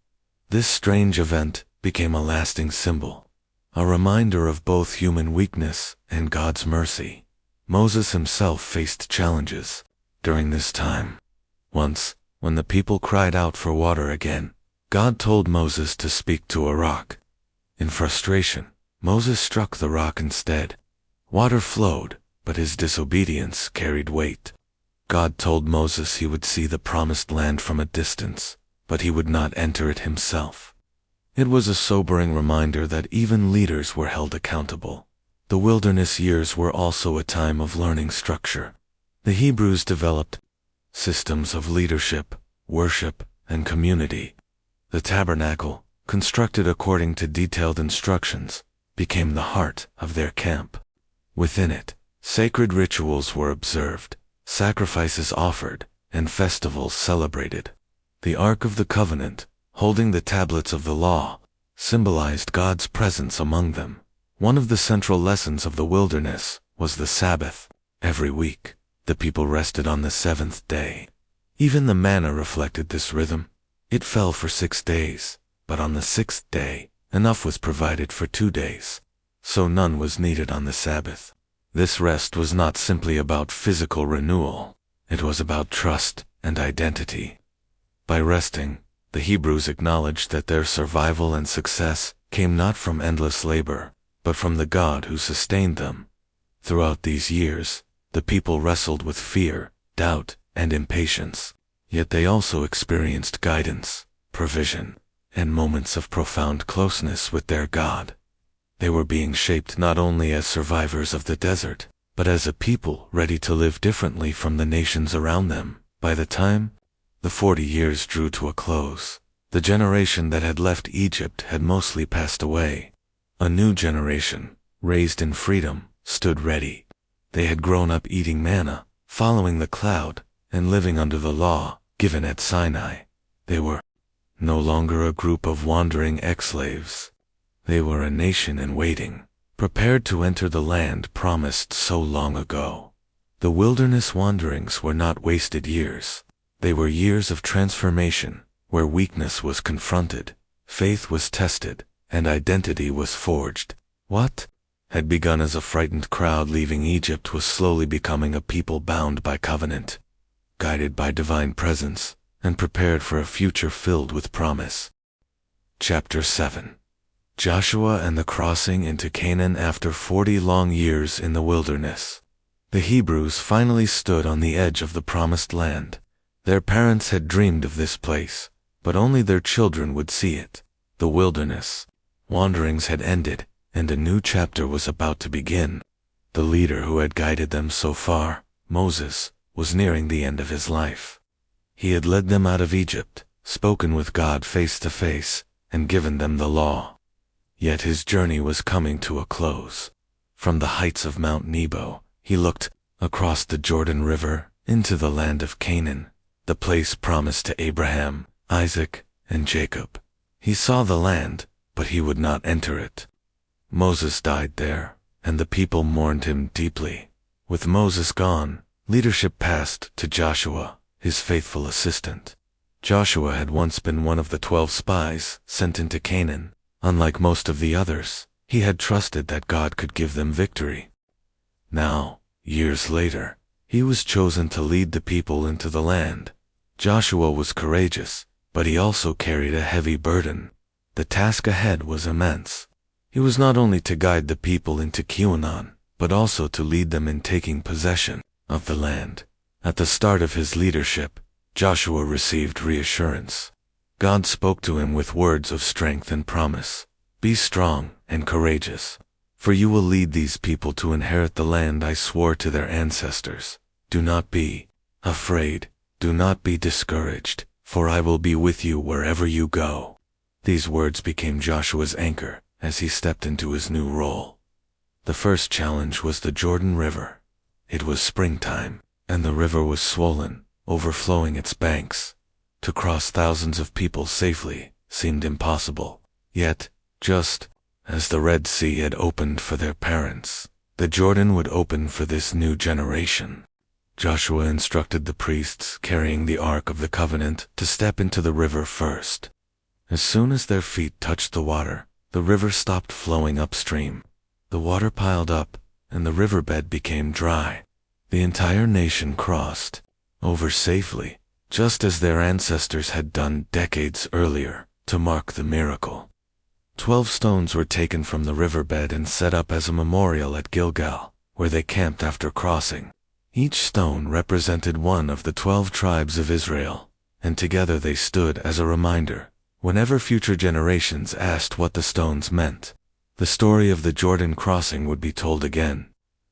This strange event became a lasting symbol. a reminder of both human weakness and God's mercy. Moses himself faced challenges during this time. Once, when the people cried out for water again, God told Moses to speak to a rock. In frustration, Moses struck the rock instead. Water flowed, but his disobedience carried weight. God told Moses he would see the promised land from a distance, but he would not enter it himself. It was a sobering reminder that even leaders were held accountable. The wilderness years were also a time of learning structure. The Hebrews developed systems of leadership, worship, and community. The tabernacle, constructed according to detailed instructions, became the heart of their camp. Within it, sacred rituals were observed, sacrifices offered, and festivals celebrated. The Ark of the Covenant, holding the tablets of the law, symbolized God's presence among them. One of the central lessons of the wilderness was the Sabbath. Every week, the people rested on the seventh day. Even the manna reflected this rhythm. It fell for 6 days, but on the sixth day, enough was provided for 2 days. So none was needed on the Sabbath. This rest was not simply about physical renewal. It was about trust and identity. By resting, the Hebrews acknowledged that their survival and success came not from endless labor, but from the God who sustained them. Throughout these years, the people wrestled with fear, doubt, and impatience. Yet they also experienced guidance, provision, and moments of profound closeness with their God. They were being shaped not only as survivors of the desert, but as a people ready to live differently from the nations around them. By the time the 40 years drew to a close, the generation that had left Egypt had mostly passed away. A new generation, raised in freedom, stood ready. They had grown up eating manna, following the cloud, and living under the law given at Sinai. They were no longer a group of wandering ex-slaves. They were a nation in waiting, prepared to enter the land promised so long ago. The wilderness wanderings were not wasted years. They were years of transformation, where weakness was confronted, faith was tested, and identity was forged. What had begun as a frightened crowd leaving Egypt was slowly becoming a people bound by covenant, guided by divine presence, and prepared for a future filled with promise. Chapter 7. Joshua and the crossing into Canaan. After 40 long years in the wilderness, the Hebrews finally stood on the edge of the promised land. Their parents had dreamed of this place, but only their children would see it. The wilderness wanderings had ended, and a new chapter was about to begin. The leader who had guided them so far, Moses, was nearing the end of his life. He had led them out of Egypt, spoken with God face to face, and given them the law. Yet his journey was coming to a close. From the heights of Mount Nebo, he looked across the Jordan River into the land of Canaan, the place promised to Abraham, Isaac, and Jacob. He saw the land, but he would not enter it. Moses died there, and the people mourned him deeply. With Moses gone, leadership passed to Joshua, his faithful assistant. Joshua had once been one of the 12 spies sent into Canaan. Unlike most of the others, he had trusted that God could give them victory. Now, years later, he was chosen to lead the people into the land. Joshua was courageous, but he also carried a heavy burden. The task ahead was immense. He was not only to guide the people into Canaan, but also to lead them in taking possession of the land. At the start of his leadership, Joshua received reassurance. God spoke to him with words of strength and promise. Be strong and courageous, for you will lead these people to inherit the land I swore to their ancestors. Do not be afraid, do not be discouraged, for I will be with you wherever you go. These words became Joshua's anchor as he stepped into his new role. The first challenge was the Jordan River. It was springtime, and the river was swollen, overflowing its banks. To cross thousands of people safely seemed impossible. Yet, just as the Red Sea had opened for their parents, the Jordan would open for this new generation. Joshua instructed the priests carrying the Ark of the Covenant to step into the river first. As soon as their feet touched the water, the river stopped flowing upstream. The water piled up, and the riverbed became dry. The entire nation crossed over safely, just as their ancestors had done decades earlier, to mark the miracle. 12 stones were taken from the riverbed and set up as a memorial at Gilgal, where they camped after crossing. Each stone represented one of the 12 tribes of Israel, and together they stood as a reminder. Whenever future generations asked what the stones meant, the story of the Jordan crossing would be told again.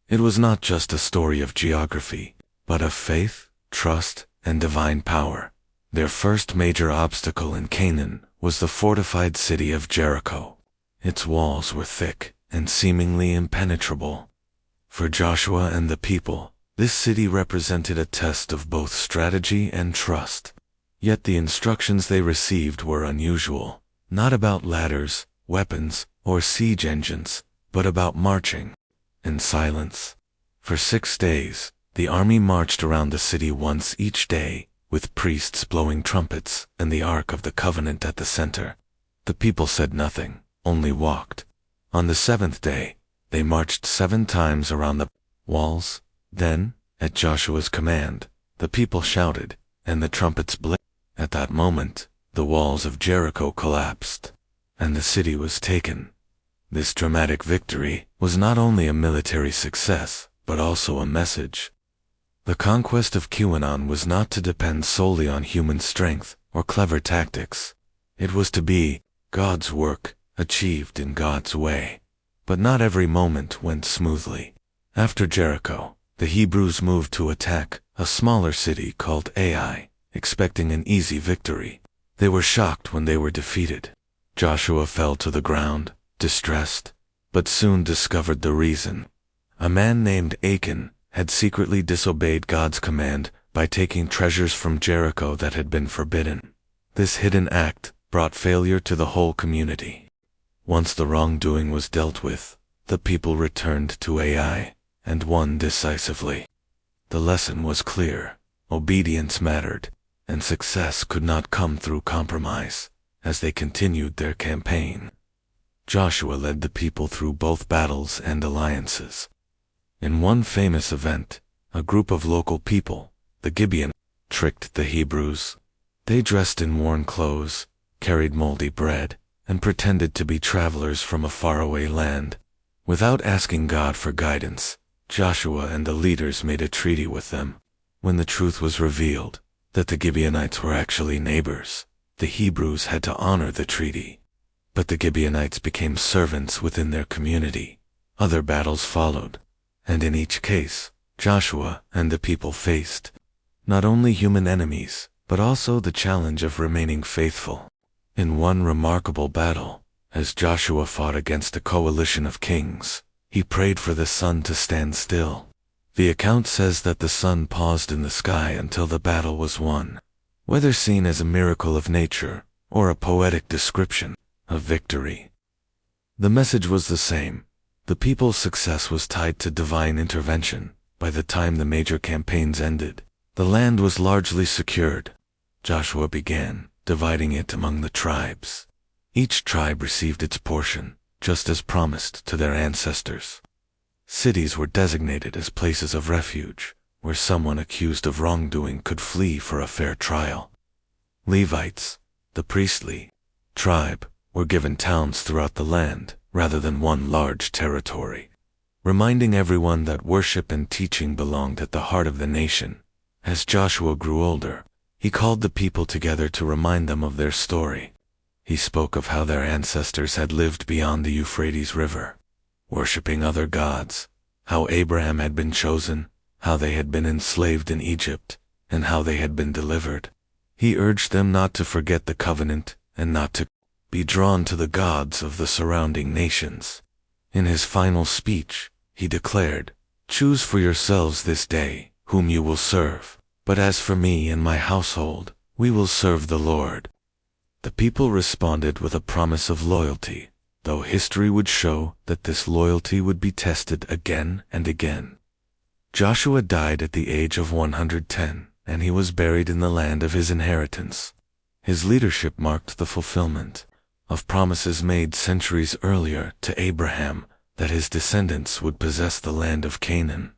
It was not just a story of geography, but of faith, trust, and divine power. Their first major obstacle in Canaan was the fortified city of Jericho. Its walls were thick and seemingly impenetrable. For Joshua and the people, this city represented a test of both strategy and trust. Yet the instructions they received were unusual, not about ladders, weapons, or siege engines, but about marching in silence. For 6 days, the army marched around the city once each day, with priests blowing trumpets and the Ark of the Covenant at the center. The people said nothing, only walked. On the 7th day, they marched 7 times around the walls. Then, at Joshua's command, the people shouted, and the trumpets blew. At that moment, the walls of Jericho collapsed, and the city was taken. This dramatic victory was not only a military success, but also a message. The conquest of Canaan was not to depend solely on human strength or clever tactics. It was to be God's work, achieved in God's way. But not every moment went smoothly. After Jericho, the Hebrews moved to attack a smaller city called Ai, expecting an easy victory. They were shocked when they were defeated. Joshua fell to the ground, distressed, but soon discovered the reason. A man named Achan had secretly disobeyed God's command by taking treasures from Jericho that had been forbidden. This hidden act brought failure to the whole community. Once the wrongdoing was dealt with, the people returned to Ai and won decisively. The lesson was clear: obedience mattered, and success could not come through compromise. As they continued their campaign, Joshua led the people through both battles and alliances. In one famous event, a group of local people, the Gibeonites, tricked the Hebrews. They dressed in worn clothes, carried moldy bread, and pretended to be travelers from a faraway land. Without asking God for guidance, Joshua and the leaders made a treaty with them. When the truth was revealed, that the Gibeonites were actually neighbors, the Hebrews had to honor the treaty. But the Gibeonites became servants within their community. Other battles followed, and in each case, Joshua and the people faced not only human enemies, but also the challenge of remaining faithful. In one remarkable battle, as Joshua fought against a coalition of kings, he prayed for the sun to stand still. The account says that the sun paused in the sky until the battle was won. Whether seen as a miracle of nature or a poetic description of victory, the message was the same. The people's success was tied to divine intervention. By the time the major campaigns ended, the land was largely secured. Joshua began dividing it among the tribes. Each tribe received its portion, just as promised to their ancestors. Cities were designated as places of refuge, where someone accused of wrongdoing could flee for a fair trial. Levites, the priestly tribe, were given towns throughout the land, rather than one large territory, reminding everyone that worship and teaching belonged at the heart of the nation. As Joshua grew older, he called the people together to remind them of their story. He spoke of how their ancestors had lived beyond the Euphrates River, worshipping other gods, how Abraham had been chosen, how they had been enslaved in Egypt, and how they had been delivered. He urged them not to forget the covenant and not to be drawn to the gods of the surrounding nations. In his final speech, he declared, "Choose for yourselves this day whom you will serve, but as for me and my household, we will serve the Lord." The people responded with a promise of loyalty, though history would show that this loyalty would be tested again and again. Joshua died at the age of 110, and he was buried in the land of his inheritance. His leadership marked the fulfillment of promises made centuries earlier to Abraham that his descendants would possess the land of Canaan.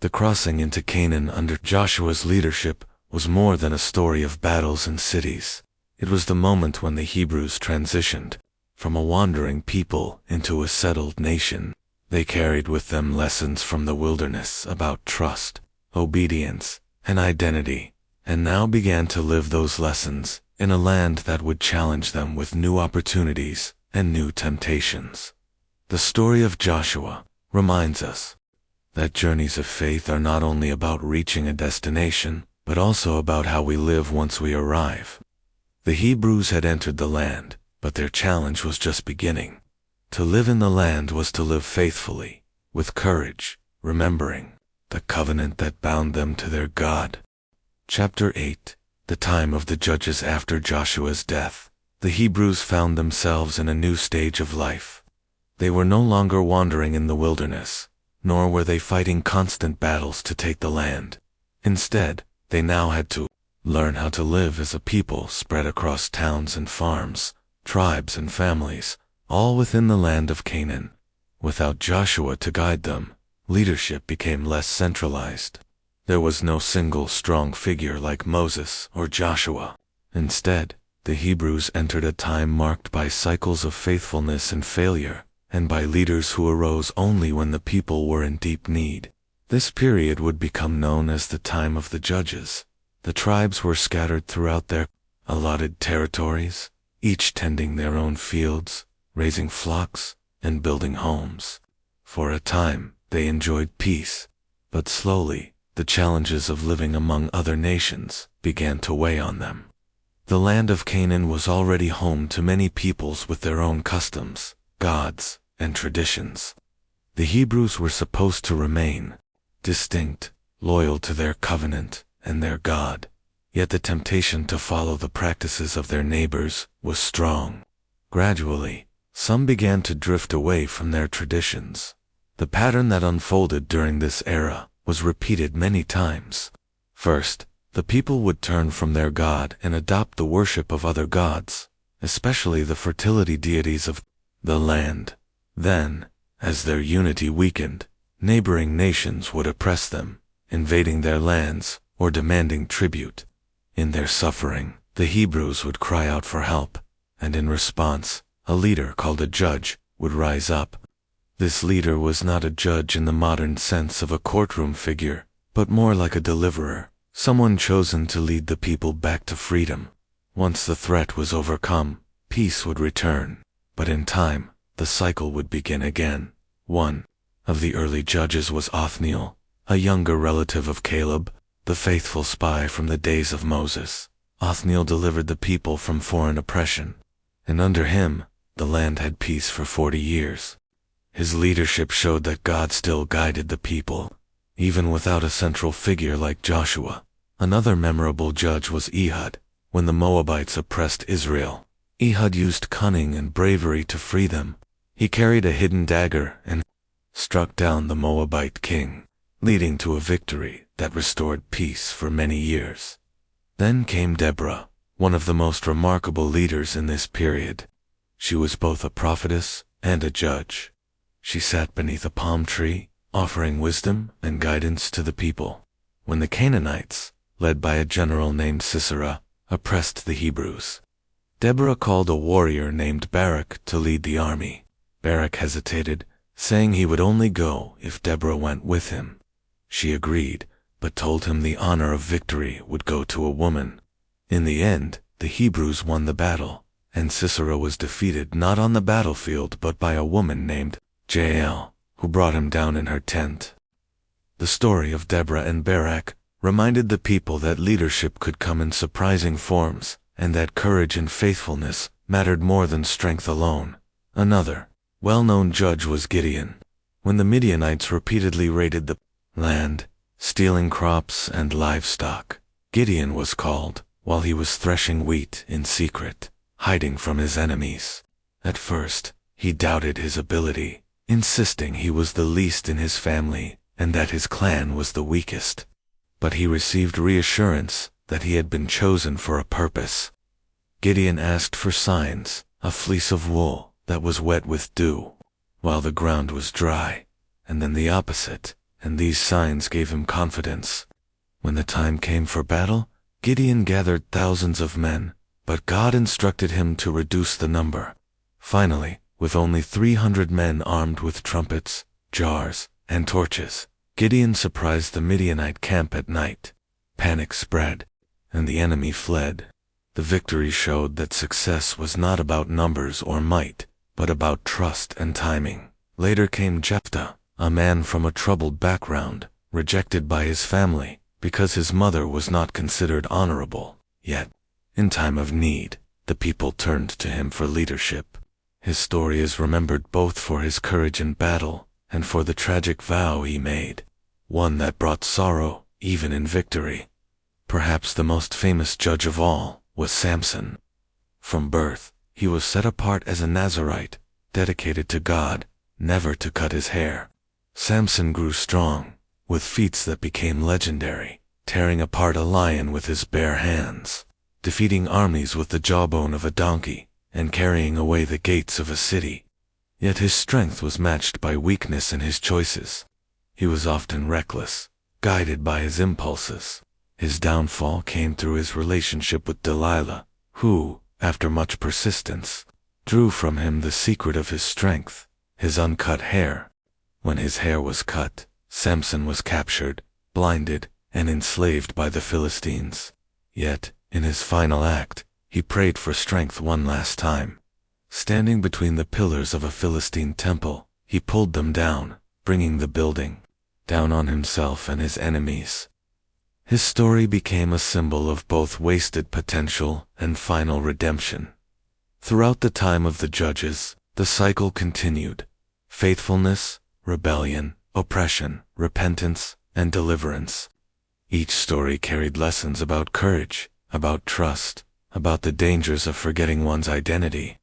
The crossing into Canaan under Joshua's leadership was more than a story of battles and cities. It was the moment when the Hebrews transitioned from a wandering people into a settled nation. They carried with them lessons from the wilderness about trust, obedience, and identity, and now began to live those lessons in a land that would challenge them with new opportunities and new temptations. The story of Joshua reminds us that journeys of faith are not only about reaching a destination, but also about how we live once we arrive. The Hebrews had entered the land, but their challenge was just beginning. To live in the land was to live faithfully, with courage, remembering the covenant that bound them to their God. Chapter 8. The time of the judges after Joshua's death. The Hebrews found themselves in a new stage of life. They were no longer wandering in the wilderness, nor were they fighting constant battles to take the land. Instead, they now had to learn how to live as a people spread across towns and farms, tribes and families, all within the land of Canaan. Without Joshua to guide them, leadership became less centralized. There was no single strong figure like Moses or Joshua. Instead, the Hebrews entered a time marked by cycles of faithfulness and failure, and by leaders who arose only when the people were in deep need. This period would become known as the time of the judges. The tribes were scattered throughout their allotted territories, each tending their own fields, raising flocks, and building homes. For a time, they enjoyed peace, but slowly, the challenges of living among other nations began to weigh on them. The land of Canaan was already home to many peoples with their own customs, gods, and traditions. The Hebrews were supposed to remain distinct, loyal to their covenant and their God. Yet the temptation to follow the practices of their neighbors was strong. Gradually, some began to drift away from their traditions. The pattern that unfolded during this era was repeated many times. First, the people would turn from their God and adopt the worship of other gods, especially the fertility deities of the land. Then, as their unity weakened, neighboring nations would oppress them, invading their lands or demanding tribute. In their suffering, the Hebrews would cry out for help, and in response, a leader called a judge would rise up. This leader was not a judge in the modern sense of a courtroom figure, but more like a deliverer, someone chosen to lead the people back to freedom. Once the threat was overcome, peace would return, but in time, the cycle would begin again. One of the early judges was Othniel, a younger relative of Caleb, the faithful spy from the days of Moses. Othniel delivered the people from foreign oppression, and under him, the land had peace for 40 years. His leadership showed that God still guided the people, even without a central figure like Joshua. Another memorable judge was Ehud. When the Moabites oppressed Israel, Ehud used cunning and bravery to free them. He carried a hidden dagger and struck down the Moabite king, leading to a victory that restored peace for many years. Then came Deborah, one of the most remarkable leaders in this period. She was both a prophetess and a judge. She sat beneath a palm tree, offering wisdom and guidance to the people. When the Canaanites, led by a general named Sisera, oppressed the Hebrews, Deborah called a warrior named Barak to lead the army. Barak hesitated, saying he would only go if Deborah went with him. She agreed, but told him the honor of victory would go to a woman. In the end, the Hebrews won the battle, and Sisera was defeated not on the battlefield but by a woman named Jael, who brought him down in her tent. The story of Deborah and Barak reminded the people that leadership could come in surprising forms, and that courage and faithfulness mattered more than strength alone. Another well-known judge was Gideon. When the Midianites repeatedly raided the land, stealing crops and livestock, Gideon was called while he was threshing wheat in secret, hiding from his enemies. At first, he doubted his ability, insisting he was the least in his family and that his clan was the weakest. But he received reassurance that he had been chosen for a purpose. Gideon asked for signs, a fleece of wool that was wet with dew, while the ground was dry, and then the opposite, and these signs gave him confidence. When the time came for battle, Gideon gathered thousands of men, but God instructed him to reduce the number. Finally, with only 300 men armed with trumpets, jars, and torches, Gideon surprised the Midianite camp at night. Panic spread, and the enemy fled. The victory showed that success was not about numbers or might, but about trust and timing. Later came Jephthah, a man from a troubled background, rejected by his family because his mother was not considered honorable. Yet, in time of need, the people turned to him for leadership. His story is remembered both for his courage in battle and for the tragic vow he made, one that brought sorrow even in victory. Perhaps the most famous judge of all was Samson. From birth, he was set apart as a Nazarite, dedicated to God, never to cut his hair. Samson grew strong, with feats that became legendary, tearing apart a lion with his bare hands, defeating armies with the jawbone of a donkey, and carrying away the gates of a city. Yet his strength was matched by weakness in his choices. He was often reckless, guided by his impulses. His downfall came through his relationship with Delilah, who, after much persistence, drew from him the secret of his strength, his uncut hair. When his hair was cut, Samson was captured, blinded, and enslaved by the Philistines. Yet, in his final act, he prayed for strength one last time. Standing between the pillars of a Philistine temple, he pulled them down, bringing the building down on himself and his enemies. His story became a symbol of both wasted potential and final redemption. Throughout the time of the judges, the cycle continued: faithfulness, rebellion, oppression, repentance, and deliverance. Each story carried lessons about courage, about trust, about the dangers of forgetting one's identity.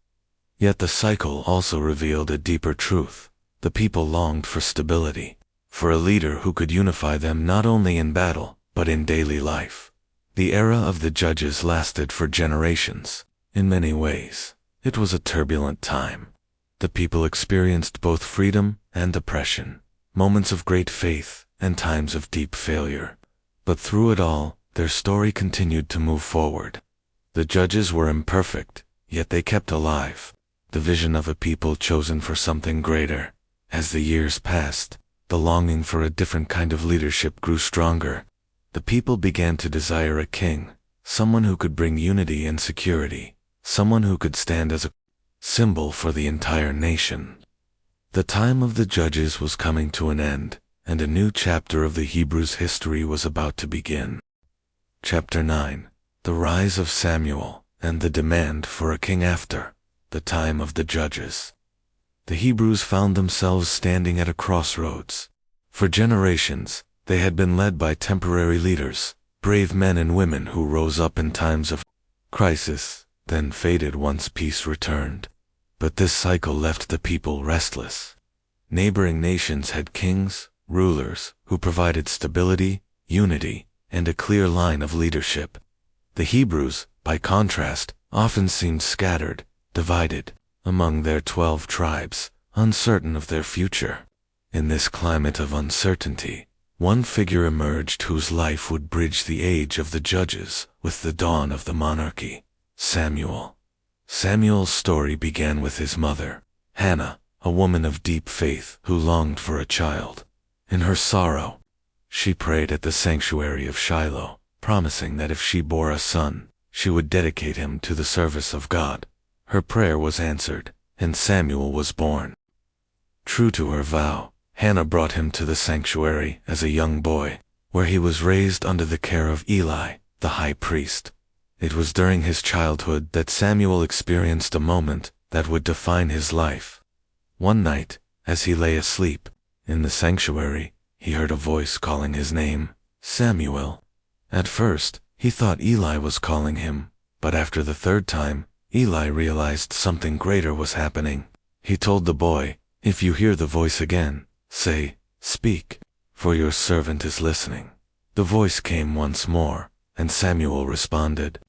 Yet the cycle also revealed a deeper truth. The people longed for stability, for a leader who could unify them not only in battle, but in daily life. The era of the judges lasted for generations. In many ways, it was a turbulent time. The people experienced both freedom and oppression, moments of great faith and times of deep failure. But through it all, their story continued to move forward. The judges were imperfect, yet they kept alive the vision of a people chosen for something greater. As the years passed, the longing for a different kind of leadership grew stronger. The people began to desire a king, someone who could bring unity and security, someone who could stand as a symbol for the entire nation. The time of the judges was coming to an end, and a new chapter of the Hebrews' history was about to begin. Chapter 9: The Rise of Samuel and the Demand for a King After the Time of the Judges. The Hebrews found themselves standing at a crossroads. For generations, they had been led by temporary leaders, brave men and women who rose up in times of crisis, then faded once peace returned. But this cycle left the people restless. Neighboring nations had kings, rulers, who provided stability, unity, and a clear line of leadership. The Hebrews, by contrast, often seemed scattered, divided, among their 12 tribes, uncertain of their future. In this climate of uncertainty, one figure emerged whose life would bridge the age of the judges with the dawn of the monarchy: Samuel. Samuel's story began with his mother, Hannah, a woman of deep faith who longed for a child. In her sorrow, she prayed at the sanctuary of Shiloh, promising that if she bore a son, she would dedicate him to the service of God. Her prayer was answered, and Samuel was born. True to her vow, Hannah brought him to the sanctuary as a young boy, where he was raised under the care of Eli, the high priest. It was during his childhood that Samuel experienced a moment that would define his life. One night, as he lay asleep in the sanctuary, he heard a voice calling his name, Samuel. At first, he thought Eli was calling him, but after the third time, Eli realized something greater was happening. He told the boy, "If you hear the voice again, say, 'Speak, for your servant is listening.'" The voice came once more, and Samuel responded.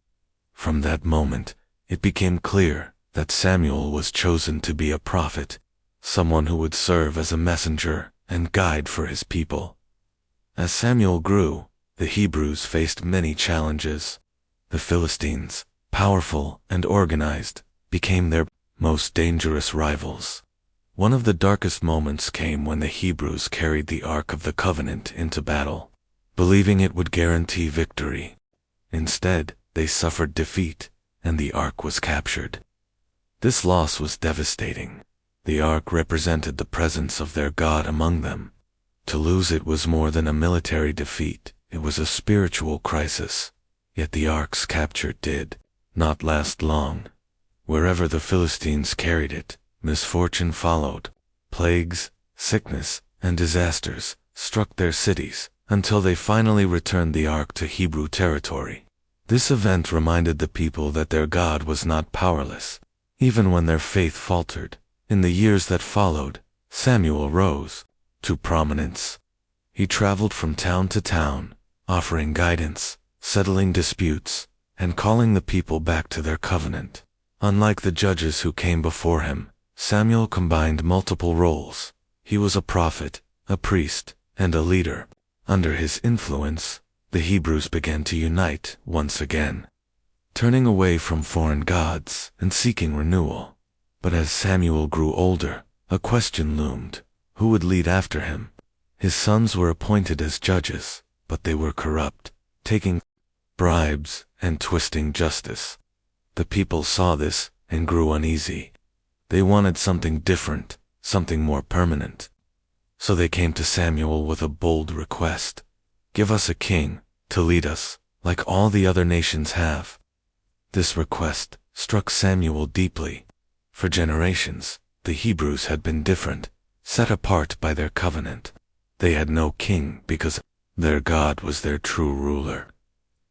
From that moment, it became clear that Samuel was chosen to be a prophet, someone who would serve as a messenger and guide for his people. As Samuel grew, the Hebrews faced many challenges. The Philistines, powerful and organized, became their most dangerous rivals. One of the darkest moments came when the Hebrews carried the Ark of the Covenant into battle, believing it would guarantee victory. Instead, they suffered defeat, and the Ark was captured. This loss was devastating. The Ark represented the presence of their God among them. To lose it was more than a military defeat, it was a spiritual crisis. Yet the Ark's capture did not last long. Wherever the Philistines carried it, misfortune followed. Plagues, sickness, and disasters struck their cities until they finally returned the Ark to Hebrew territory. This event reminded the people that their God was not powerless, even when their faith faltered. In the years that followed, Samuel rose to prominence. He traveled from town to town, offering guidance, settling disputes, and calling the people back to their covenant. Unlike the judges who came before him, Samuel combined multiple roles. He was a prophet, a priest, and a leader. Under his influence, the Hebrews began to unite once again, turning away from foreign gods and seeking renewal. But as Samuel grew older, a question loomed: who would lead after him? His sons were appointed as judges, but they were corrupt, taking bribes and twisting justice. The people saw this and grew uneasy. They wanted something different, something more permanent. So they came to Samuel with a bold request: give us a king to lead us, like all the other nations have. This request struck Samuel deeply. For generations, the Hebrews had been different, set apart by their covenant. They had no king because their God was their true ruler.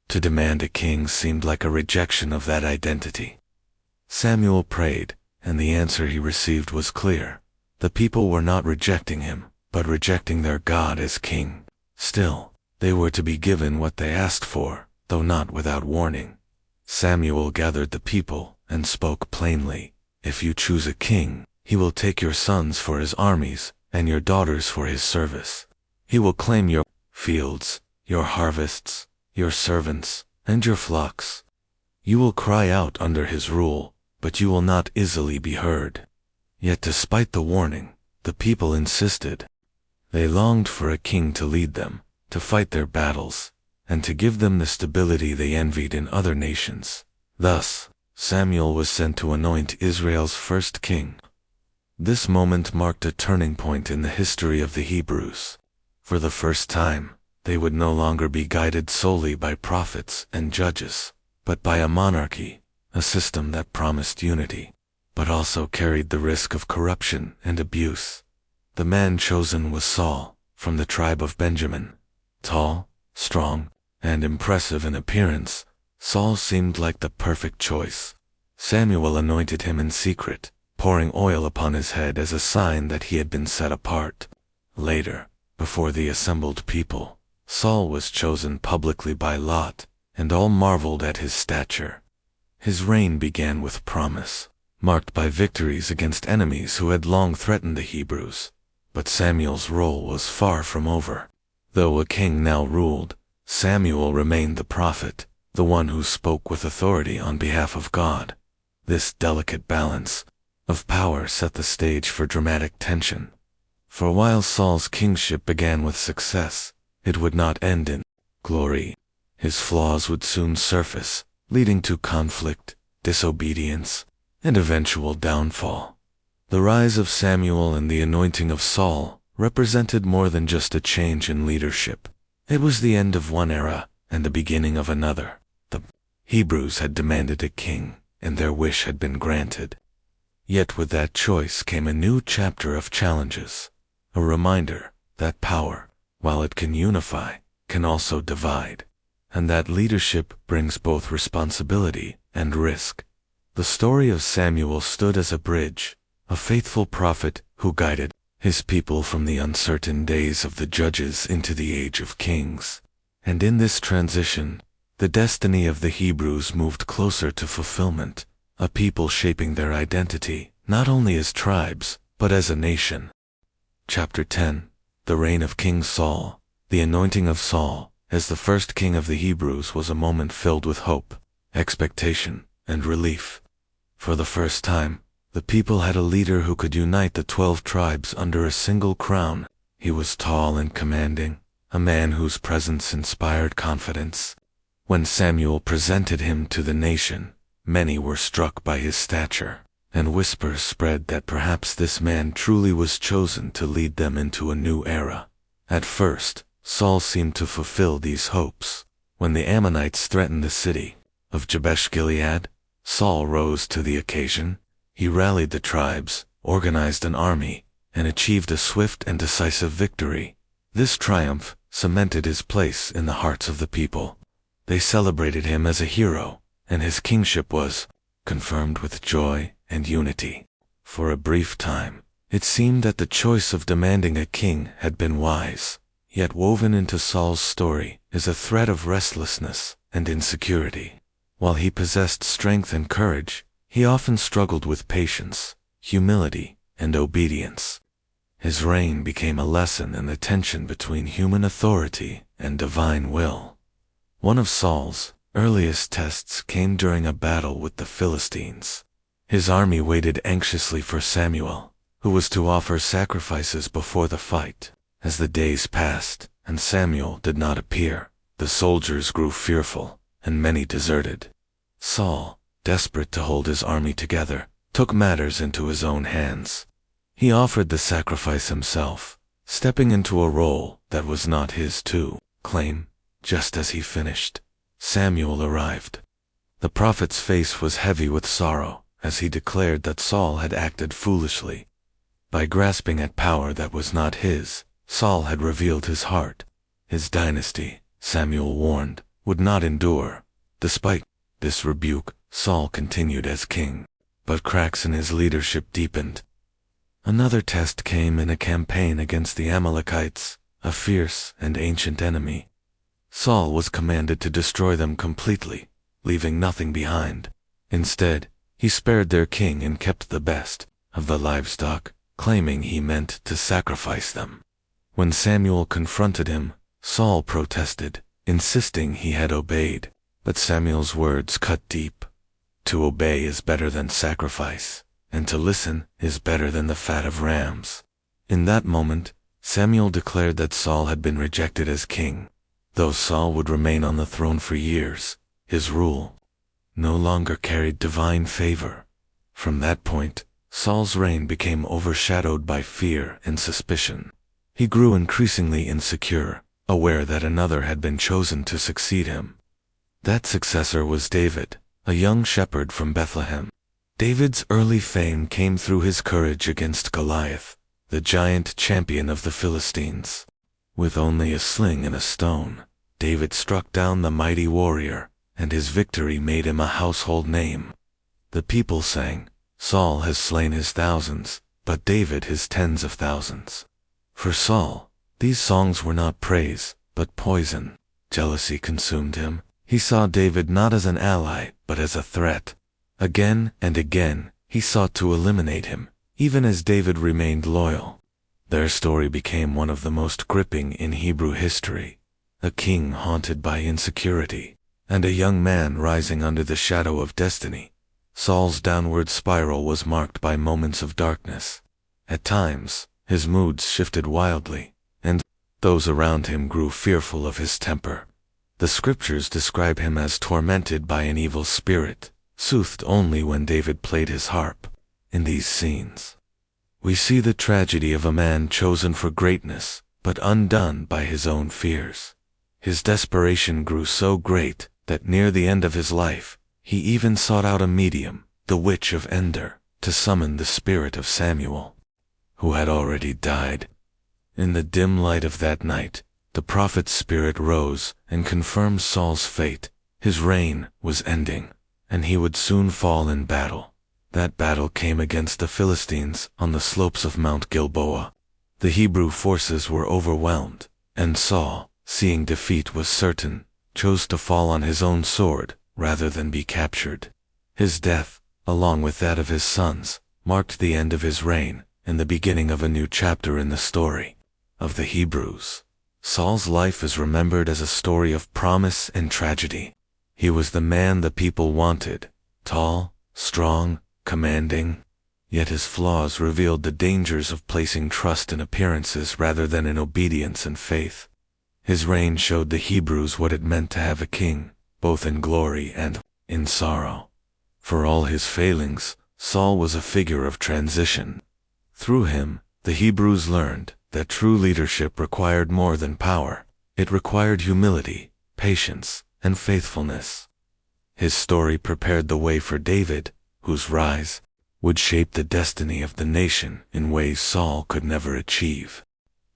To demand a king seemed like a rejection of that identity. Samuel prayed, and the answer he received was clear. The people were not rejecting him, but rejecting their God as king. Still, they were to be given what they asked for, though not without warning. Samuel gathered the people and spoke plainly: if you choose a king, he will take your sons for his armies and your daughters for his service. He will claim your fields, your harvests, your servants, and your flocks. You will cry out under his rule, but you will not easily be heard. Yet despite the warning, the people insisted. They longed for a king to lead them, to fight their battles, and to give them the stability they envied in other nations. Thus, Samuel was sent to anoint Israel's first king. This moment marked a turning point in the history of the Hebrews. For the first time, they would no longer be guided solely by prophets and judges, but by a monarchy, a system that promised unity, but also carried the risk of corruption and abuse. The man chosen was Saul, from the tribe of Benjamin. Tall, strong, and impressive in appearance, Saul seemed like the perfect choice. Samuel anointed him in secret, pouring oil upon his head as a sign that he had been set apart. Later, before the assembled people, Saul was chosen publicly by lot, and all marveled at his stature. His reign began with promise, marked by victories against enemies who had long threatened the Hebrews. But Samuel's role was far from over. Though a king now ruled, Samuel remained the prophet, the one who spoke with authority on behalf of God. This delicate balance of power set the stage for dramatic tension. For while Saul's kingship began with success, it would not end in glory. His flaws would soon surface, leading to conflict, disobedience, and eventual downfall. The rise of Samuel and the anointing of Saul represented more than just a change in leadership. It was the end of one era and the beginning of another. The Hebrews had demanded a king, and their wish had been granted. Yet with that choice came a new chapter of challenges, a reminder that power, while it can unify, can also divide, and that leadership brings both responsibility and risk. The story of Samuel stood as a bridge, a faithful prophet who guided his people from the uncertain days of the judges into the age of kings. And in this transition, the destiny of the Hebrews moved closer to fulfillment, a people shaping their identity, not only as tribes, but as a nation. Chapter 10. The Reign of King Saul. The anointing of Saul as the first king of the Hebrews was a moment filled with hope, expectation, and relief. For the first time, the people had a leader who could unite the 12 tribes under a single crown. He was tall and commanding, a man whose presence inspired confidence. When Samuel presented him to the nation, many were struck by his stature, and whispers spread that perhaps this man truly was chosen to lead them into a new era. At first, Saul seemed to fulfill these hopes. When the Ammonites threatened the city of Jabesh-Gilead, Saul rose to the occasion. He rallied the tribes, organized an army, and achieved a swift and decisive victory. This triumph cemented his place in the hearts of the people. They celebrated him as a hero, and his kingship was confirmed with joy and unity. For a brief time, it seemed that the choice of demanding a king had been wise. Yet woven into Saul's story is a thread of restlessness and insecurity. While he possessed strength and courage, he often struggled with patience, humility, and obedience. His reign became a lesson in the tension between human authority and divine will. One of Saul's earliest tests came during a battle with the Philistines. His army waited anxiously for Samuel, who was to offer sacrifices before the fight. As the days passed and Samuel did not appear, the soldiers grew fearful, and many deserted. Saul, desperate to hold his army together, took matters into his own hands. He offered the sacrifice himself, stepping into a role that was not his to claim. Just as he finished, Samuel arrived. The prophet's face was heavy with sorrow as he declared that Saul had acted foolishly. By grasping at power that was not his, Saul had revealed his heart. His dynasty, Samuel warned, would not endure. Despite this rebuke, Saul continued as king, but cracks in his leadership deepened. Another test came in a campaign against the Amalekites, a fierce and ancient enemy. Saul was commanded to destroy them completely, leaving nothing behind. Instead, he spared their king and kept the best of the livestock, claiming he meant to sacrifice them. When Samuel confronted him, Saul protested, insisting he had obeyed. But Samuel's words cut deep. To obey is better than sacrifice, and to listen is better than the fat of rams. In that moment, Samuel declared that Saul had been rejected as king. Though Saul would remain on the throne for years, his rule no longer carried divine favor. From that point, Saul's reign became overshadowed by fear and suspicion. He grew increasingly insecure, aware that another had been chosen to succeed him. That successor was David, a young shepherd from Bethlehem. David's early fame came through his courage against Goliath, the giant champion of the Philistines. With only a sling and a stone, David struck down the mighty warrior, and his victory made him a household name. The people sang, "Saul has slain his thousands, but David his tens of thousands." For Saul, these songs were not praise, but poison. Jealousy consumed him. He saw David not as an ally, but as a threat. Again and again, he sought to eliminate him, even as David remained loyal. Their story became one of the most gripping in Hebrew history. A king haunted by insecurity, and a young man rising under the shadow of destiny. Saul's downward spiral was marked by moments of darkness. At times, his moods shifted wildly, and those around him grew fearful of his temper. The scriptures describe him as tormented by an evil spirit, soothed only when David played his harp. In these scenes, we see the tragedy of a man chosen for greatness, but undone by his own fears. His desperation grew so great that near the end of his life, he even sought out a medium, the witch of Endor, to summon the spirit of Samuel, who had already died. In the dim light of that night, the prophet's spirit rose and confirmed Saul's fate. His reign was ending, and he would soon fall in battle. That battle came against the Philistines on the slopes of Mount Gilboa. The Hebrew forces were overwhelmed, and Saul, seeing defeat was certain, chose to fall on his own sword rather than be captured. His death, along with that of his sons, marked the end of his reign and the beginning of a new chapter in the story of the Hebrews. Saul's life is remembered as a story of promise and tragedy. He was the man the people wanted, tall, strong, commanding. Yet his flaws revealed the dangers of placing trust in appearances rather than in obedience and faith. His reign showed the Hebrews what it meant to have a king, both in glory and in sorrow. For all his failings, Saul was a figure of transition. Through him, the Hebrews learned that true leadership required more than power. It required humility, patience, and faithfulness. His story prepared the way for David, whose rise would shape the destiny of the nation in ways Saul could never achieve.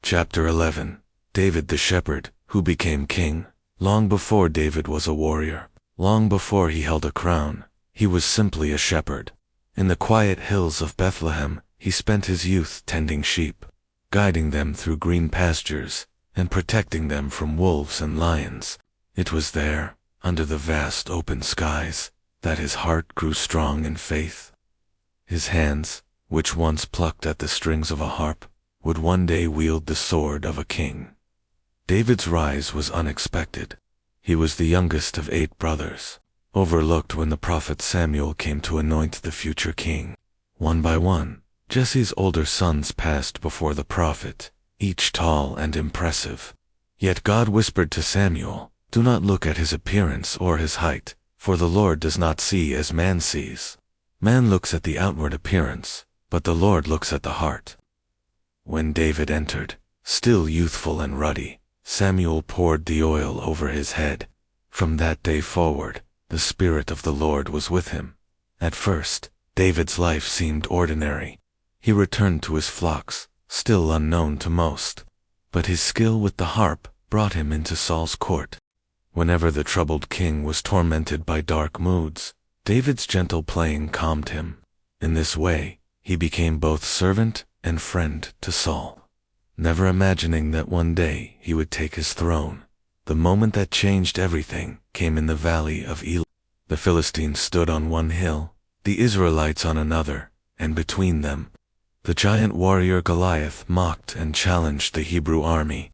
Chapter 11. David the Shepherd, who became king. Long before David was a warrior, long before he held a crown, he was simply a shepherd. In the quiet hills of Bethlehem, he spent his youth tending sheep, guiding them through green pastures and protecting them from wolves and lions. It was there, under the vast open skies, that his heart grew strong in faith. His hands, which once plucked at the strings of a harp, would one day wield the sword of a king. David's rise was unexpected. He was the youngest of 8 brothers, overlooked when the prophet Samuel came to anoint the future king. One by one, Jesse's older sons passed before the prophet, each tall and impressive. Yet God whispered to Samuel, "Do not look at his appearance or his height, for the Lord does not see as man sees. Man looks at the outward appearance, but the Lord looks at the heart." When David entered, still youthful and ruddy, Samuel poured the oil over his head. From that day forward, the Spirit of the Lord was with him. At first, David's life seemed ordinary. He returned to his flocks, still unknown to most. But his skill with the harp brought him into Saul's court. Whenever the troubled king was tormented by dark moods, David's gentle playing calmed him. In this way, he became both servant and friend to Saul. Never imagining that one day he would take his throne, the moment that changed everything came in the valley of Elah. The Philistines stood on one hill, the Israelites on another, and between them, the giant warrior Goliath mocked and challenged the Hebrew army.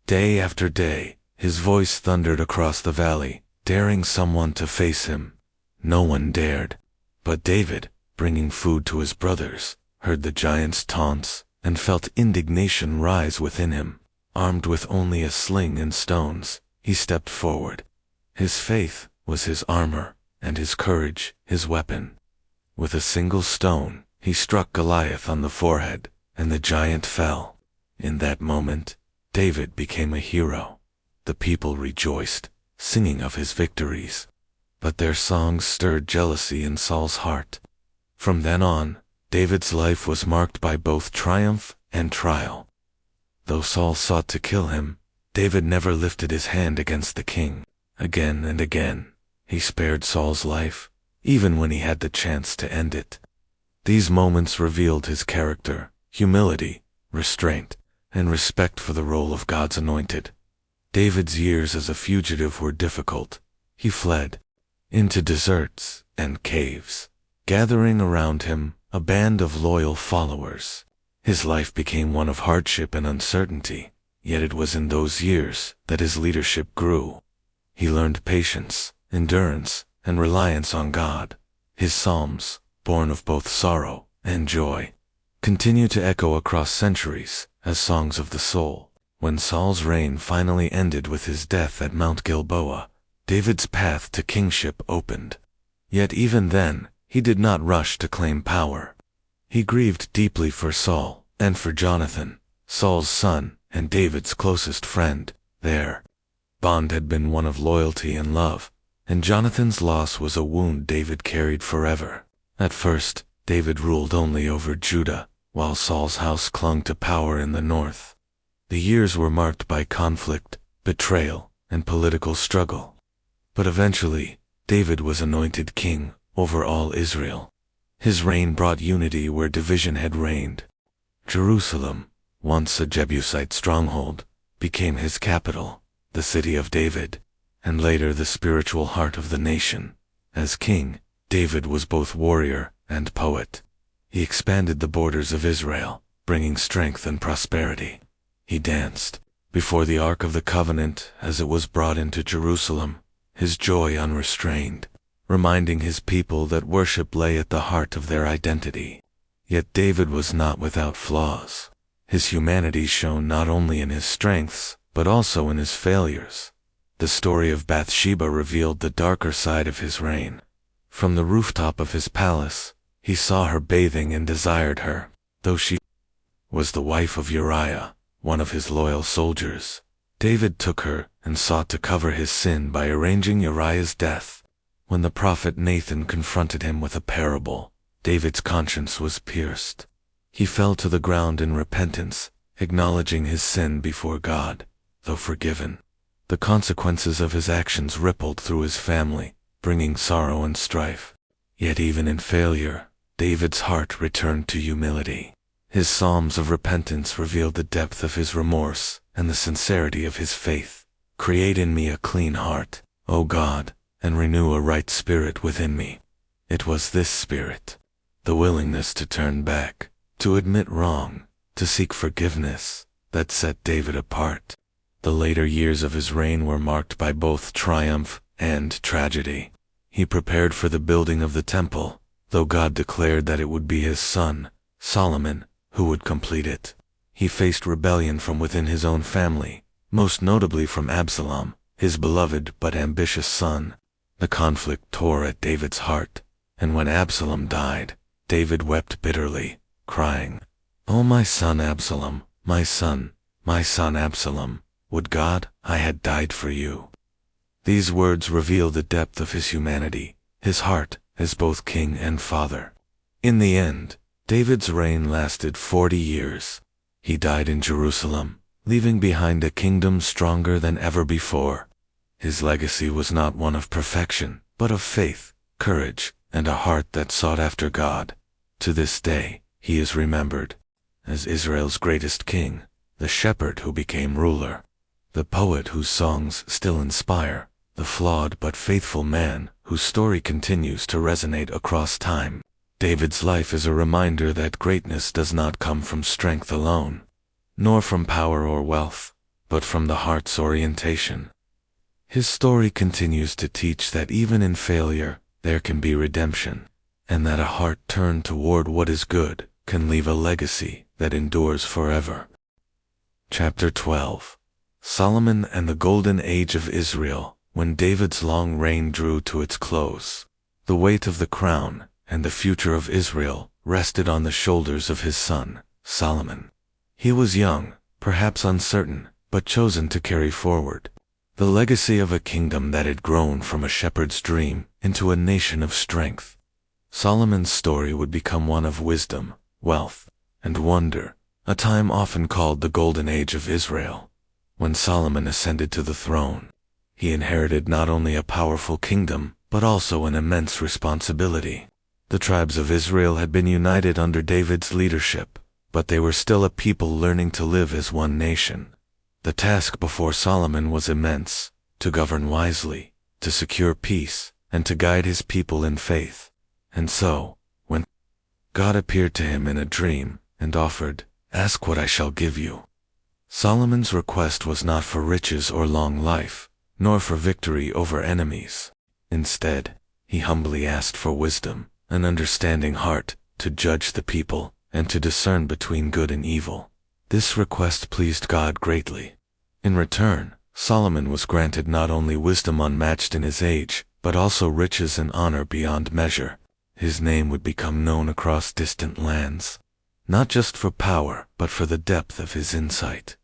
Day after day, his voice thundered across the valley, daring someone to face him. No one dared. But David, bringing food to his brothers, heard the giant's taunts and felt indignation rise within him. Armed with only a sling and stones, he stepped forward. His faith was his armor, and his courage his weapon. With a single stone, he struck Goliath on the forehead, and the giant fell. In that moment, David became a hero. The people rejoiced, singing of his victories. But their songs stirred jealousy in Saul's heart. From then on, David's life was marked by both triumph and trial. Though Saul sought to kill him, David never lifted his hand against the king. Again and again, he spared Saul's life, even when he had the chance to end it. These moments revealed his character, humility, restraint, and respect for the role of God's anointed. David's years as a fugitive were difficult. He fled into deserts and caves, gathering around him a band of loyal followers. His life became one of hardship and uncertainty, yet it was in those years that his leadership grew. He learned patience, endurance, and reliance on God. His psalms, born of both sorrow and joy, continue to echo across centuries as songs of the soul. When Saul's reign finally ended with his death at Mount Gilboa, David's path to kingship opened. Yet even then, he did not rush to claim power. He grieved deeply for Saul and for Jonathan, Saul's son and David's closest friend. Their bond had been one of loyalty and love, and Jonathan's loss was a wound David carried forever. At first, David ruled only over Judah, while Saul's house clung to power in the north. The years were marked by conflict, betrayal, and political struggle. But eventually, David was anointed king over all Israel. His reign brought unity where division had reigned. Jerusalem, once a Jebusite stronghold, became his capital, the city of David, and later the spiritual heart of the nation. As king, David was both warrior and poet. He expanded the borders of Israel, bringing strength and prosperity. He danced before the Ark of the Covenant as it was brought into Jerusalem, his joy unrestrained, reminding his people that worship lay at the heart of their identity. Yet David was not without flaws. His humanity shone not only in his strengths, but also in his failures. The story of Bathsheba revealed the darker side of his reign. From the rooftop of his palace, he saw her bathing and desired her, though she was the wife of Uriah, one of his loyal soldiers. David took her and sought to cover his sin by arranging Uriah's death. When the prophet Nathan confronted him with a parable, David's conscience was pierced. He fell to the ground in repentance, acknowledging his sin before God. Though forgiven, the consequences of his actions rippled through his family, bringing sorrow and strife. Yet even in failure, David's heart returned to humility. His psalms of repentance revealed the depth of his remorse and the sincerity of his faith. Create in me a clean heart, O God, and renew a right spirit within me. It was this spirit, the willingness to turn back, to admit wrong, to seek forgiveness, that set David apart. The later years of his reign were marked by both triumph and tragedy. He prepared for the building of the temple, though God declared that it would be his son, Solomon, who would complete it. He faced rebellion from within his own family, most notably from Absalom, his beloved but ambitious son. The conflict tore at David's heart, and when Absalom died, David wept bitterly, crying, "O my son Absalom, my son Absalom, would God I had died for you." These words reveal the depth of his humanity, his heart as both king and father. In the end, David's reign lasted 40 years. He died in Jerusalem, leaving behind a kingdom stronger than ever before. His legacy was not one of perfection, but of faith, courage, and a heart that sought after God. To this day, he is remembered as Israel's greatest king, the shepherd who became ruler, the poet whose songs still inspire, the flawed but faithful man whose story continues to resonate across time. David's life is a reminder that greatness does not come from strength alone, nor from power or wealth, but from the heart's orientation. His story continues to teach that even in failure, there can be redemption, and that a heart turned toward what is good can leave a legacy that endures forever. Chapter 12. Solomon and the Golden Age of Israel. When David's long reign drew to its close, the weight of the crown and the future of Israel rested on the shoulders of his son, Solomon. He was young, perhaps uncertain, but chosen to carry forward the legacy of a kingdom that had grown from a shepherd's dream into a nation of strength. Solomon's story would become one of wisdom, wealth, and wonder, a time often called the Golden Age of Israel. When Solomon ascended to the throne, he inherited not only a powerful kingdom, but also an immense responsibility. The tribes of Israel had been united under David's leadership, but they were still a people learning to live as one nation. The task before Solomon was immense: to govern wisely, to secure peace, and to guide his people in faith. And so, when God appeared to him in a dream and offered, "Ask what I shall give you," Solomon's request was not for riches or long life, nor for victory over enemies. Instead, he humbly asked for wisdom, an understanding heart, to judge the people, and to discern between good and evil. This request pleased God greatly. In return, Solomon was granted not only wisdom unmatched in his age, but also riches and honor beyond measure. His name would become known across distant lands, not just for power, but for the depth of his insight.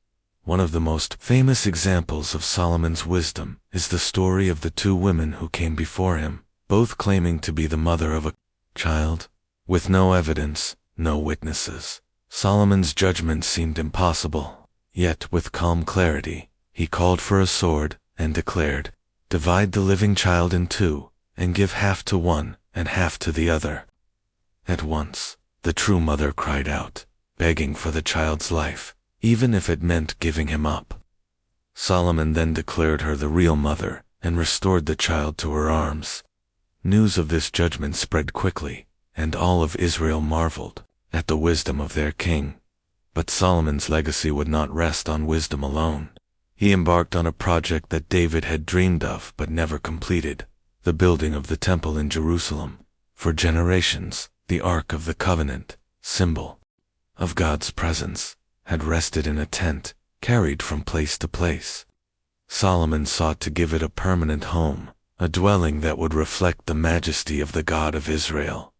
One of the most famous examples of Solomon's wisdom is the story of the two women who came before him, both claiming to be the mother of a child. With no evidence, no witnesses, Solomon's judgment seemed impossible. Yet with calm clarity, he called for a sword and declared, "Divide the living child in two, and give half to one and half to the other." At once, the true mother cried out, begging for the child's life, even if it meant giving him up. Solomon then declared her the real mother and restored the child to her arms. News of this judgment spread quickly, and all of Israel marveled at the wisdom of their king. But Solomon's legacy would not rest on wisdom alone. He embarked on a project that David had dreamed of but never completed, the building of the temple in Jerusalem. For generations, the Ark of the Covenant, symbol of God's presence, had rested in a tent, carried from place to place. Solomon sought to give it a permanent home, a dwelling that would reflect the majesty of the God of Israel.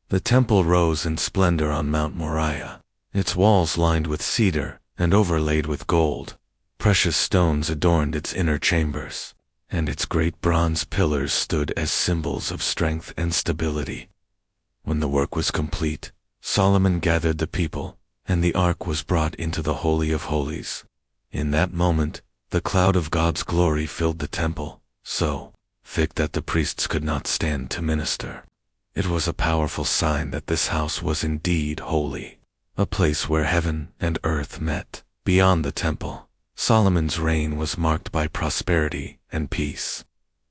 The temple rose in splendor on Mount Moriah, its walls lined with cedar and overlaid with gold. Precious stones adorned its inner chambers, and its great bronze pillars stood as symbols of strength and stability. When the work was complete, Solomon gathered the people, and the ark was brought into the Holy of Holies. In that moment, the cloud of God's glory filled the temple, so thick that the priests could not stand to minister. It was a powerful sign that this house was indeed holy, a place where heaven and earth met. Beyond the temple, Solomon's reign was marked by prosperity and peace.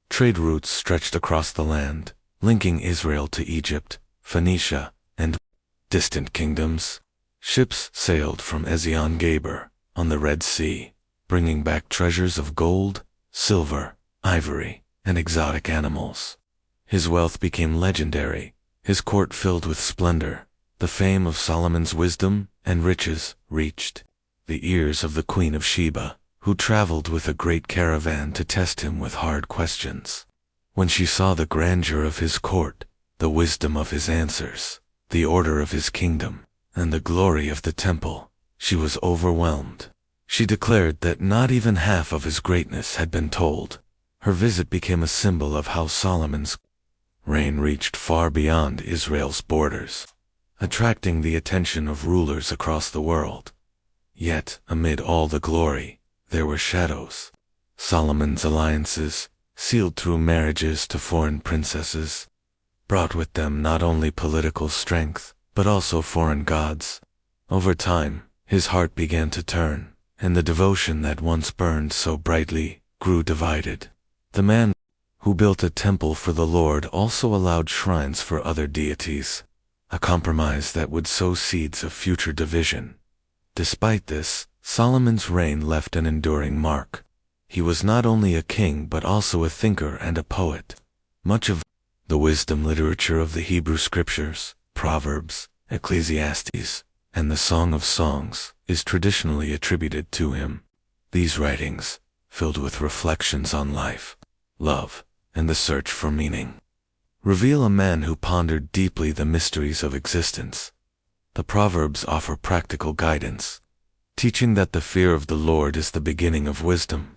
Trade routes stretched across the land, linking Israel to Egypt, Phoenicia, and distant kingdoms. Ships sailed from Ezion-Geber on the Red Sea, bringing back treasures of gold, silver, ivory, and exotic animals. His wealth became legendary, his court filled with splendor. The fame of Solomon's wisdom and riches reached the ears of the Queen of Sheba, who traveled with a great caravan to test him with hard questions. When she saw the grandeur of his court, the wisdom of his answers, the order of his kingdom, and the glory of the temple, she was overwhelmed. She declared that not even half of his greatness had been told. Her visit became a symbol of how Solomon's reign reached far beyond Israel's borders, attracting the attention of rulers across the world. Yet, amid all the glory, there were shadows. Solomon's alliances, sealed through marriages to foreign princesses, brought with them not only political strength, but also foreign gods. Over time, his heart began to turn, and the devotion that once burned so brightly grew divided. The man who built a temple for the Lord also allowed shrines for other deities, a compromise that would sow seeds of future division. Despite this, Solomon's reign left an enduring mark. He was not only a king but also a thinker and a poet. Much of the wisdom literature of the Hebrew Scriptures, Proverbs, Ecclesiastes, and the Song of Songs, is traditionally attributed to him. These writings, filled with reflections on life, love, and the search for meaning, reveal a man who pondered deeply the mysteries of existence. The Proverbs offer practical guidance, teaching that the fear of the Lord is the beginning of wisdom.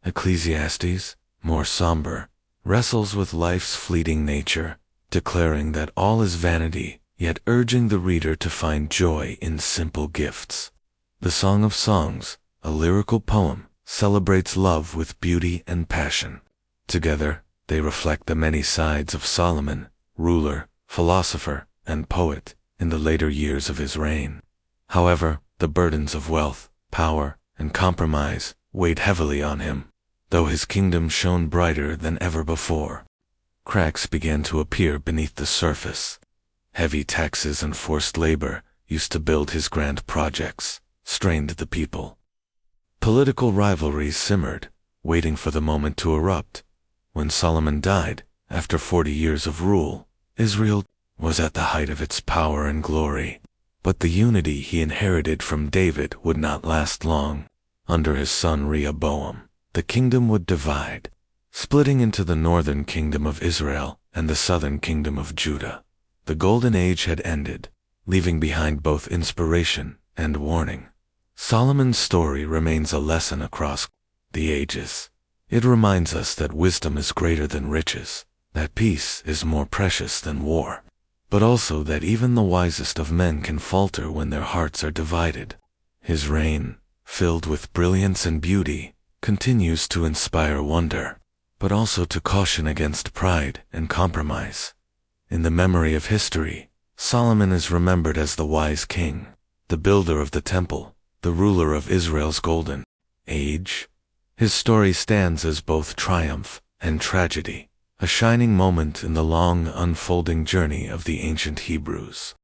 Ecclesiastes, more somber, wrestles with life's fleeting nature, declaring that all is vanity, yet urging the reader to find joy in simple gifts. The Song of Songs, a lyrical poem, celebrates love with beauty and passion. Together, they reflect the many sides of Solomon, ruler, philosopher, and poet, in the later years of his reign. However, the burdens of wealth, power, and compromise weighed heavily on him. Though his kingdom shone brighter than ever before, cracks began to appear beneath the surface. Heavy taxes and forced labor, used to build his grand projects, strained the people. Political rivalries simmered, waiting for the moment to erupt. When Solomon died, after 40 years of rule, Israel was at the height of its power and glory. But the unity he inherited from David would not last long. Under his son Rehoboam, the kingdom would divide, splitting into the northern kingdom of Israel and the southern kingdom of Judah. The golden age had ended, leaving behind both inspiration and warning. Solomon's story remains a lesson across the ages. It reminds us that wisdom is greater than riches, that peace is more precious than war, but also that even the wisest of men can falter when their hearts are divided. His reign, filled with brilliance and beauty, continues to inspire wonder, but also to caution against pride and compromise. In the memory of history, Solomon is remembered as the wise king, the builder of the temple, the ruler of Israel's golden age. His story stands as both triumph and tragedy, a shining moment in the long, unfolding journey of the ancient Hebrews.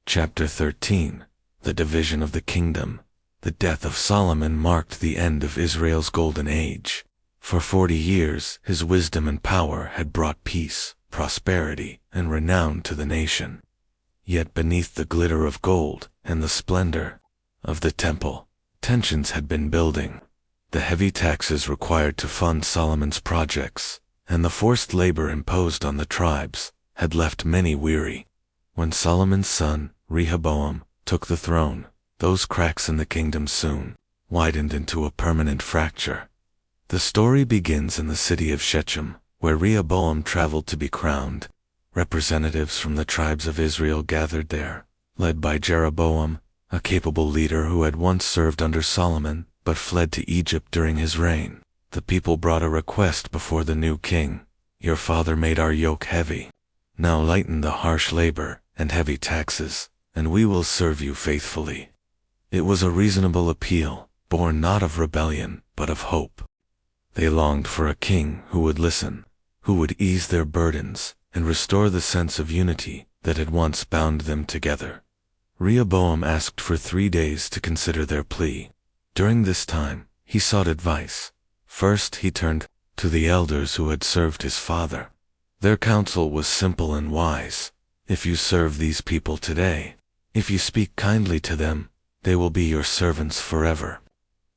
Chapter 13. The Division of the Kingdom. The death of Solomon marked the end of Israel's golden age. For 40 years, his wisdom and power had brought peace, prosperity, and renown to the nation. Yet beneath the glitter of gold and the splendor of the temple, tensions had been building. The heavy taxes required to fund Solomon's projects, and the forced labor imposed on the tribes, had left many weary. When Solomon's son, Rehoboam, took the throne, those cracks in the kingdom soon widened into a permanent fracture. The story begins in the city of Shechem, where Rehoboam traveled to be crowned. Representatives from the tribes of Israel gathered there, led by Jeroboam, a capable leader who had once served under Solomon, but fled to Egypt during his reign. The people brought a request before the new king. "Your father made our yoke heavy. Now lighten the harsh labor and heavy taxes, and we will serve you faithfully." It was a reasonable appeal, born not of rebellion, but of hope. They longed for a king who would listen, who would ease their burdens, and restore the sense of unity that had once bound them together. Rehoboam asked for 3 days to consider their plea. During this time, he sought advice. First, he turned to the elders who had served his father. Their counsel was simple and wise. "If you serve these people today, if you speak kindly to them, they will be your servants forever."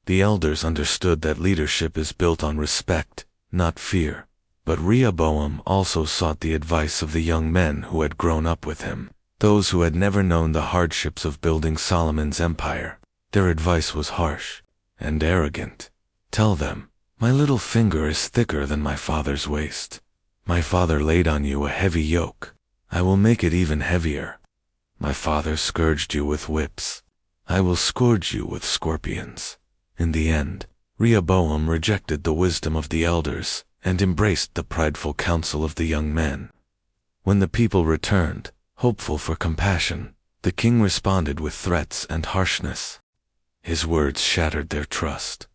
The elders understood that leadership is built on respect, not fear. But Rehoboam also sought the advice of the young men who had grown up with him, those who had never known the hardships of building Solomon's empire. Their advice was harsh and arrogant. "Tell them, my little finger is thicker than my father's waist. My father laid on you a heavy yoke. I will make it even heavier. My father scourged you with whips. I will scourge you with scorpions." In the end, Rehoboam rejected the wisdom of the elders and embraced the prideful counsel of the young men. When the people returned, hopeful for compassion, the king responded with threats and harshness. His words shattered their trust.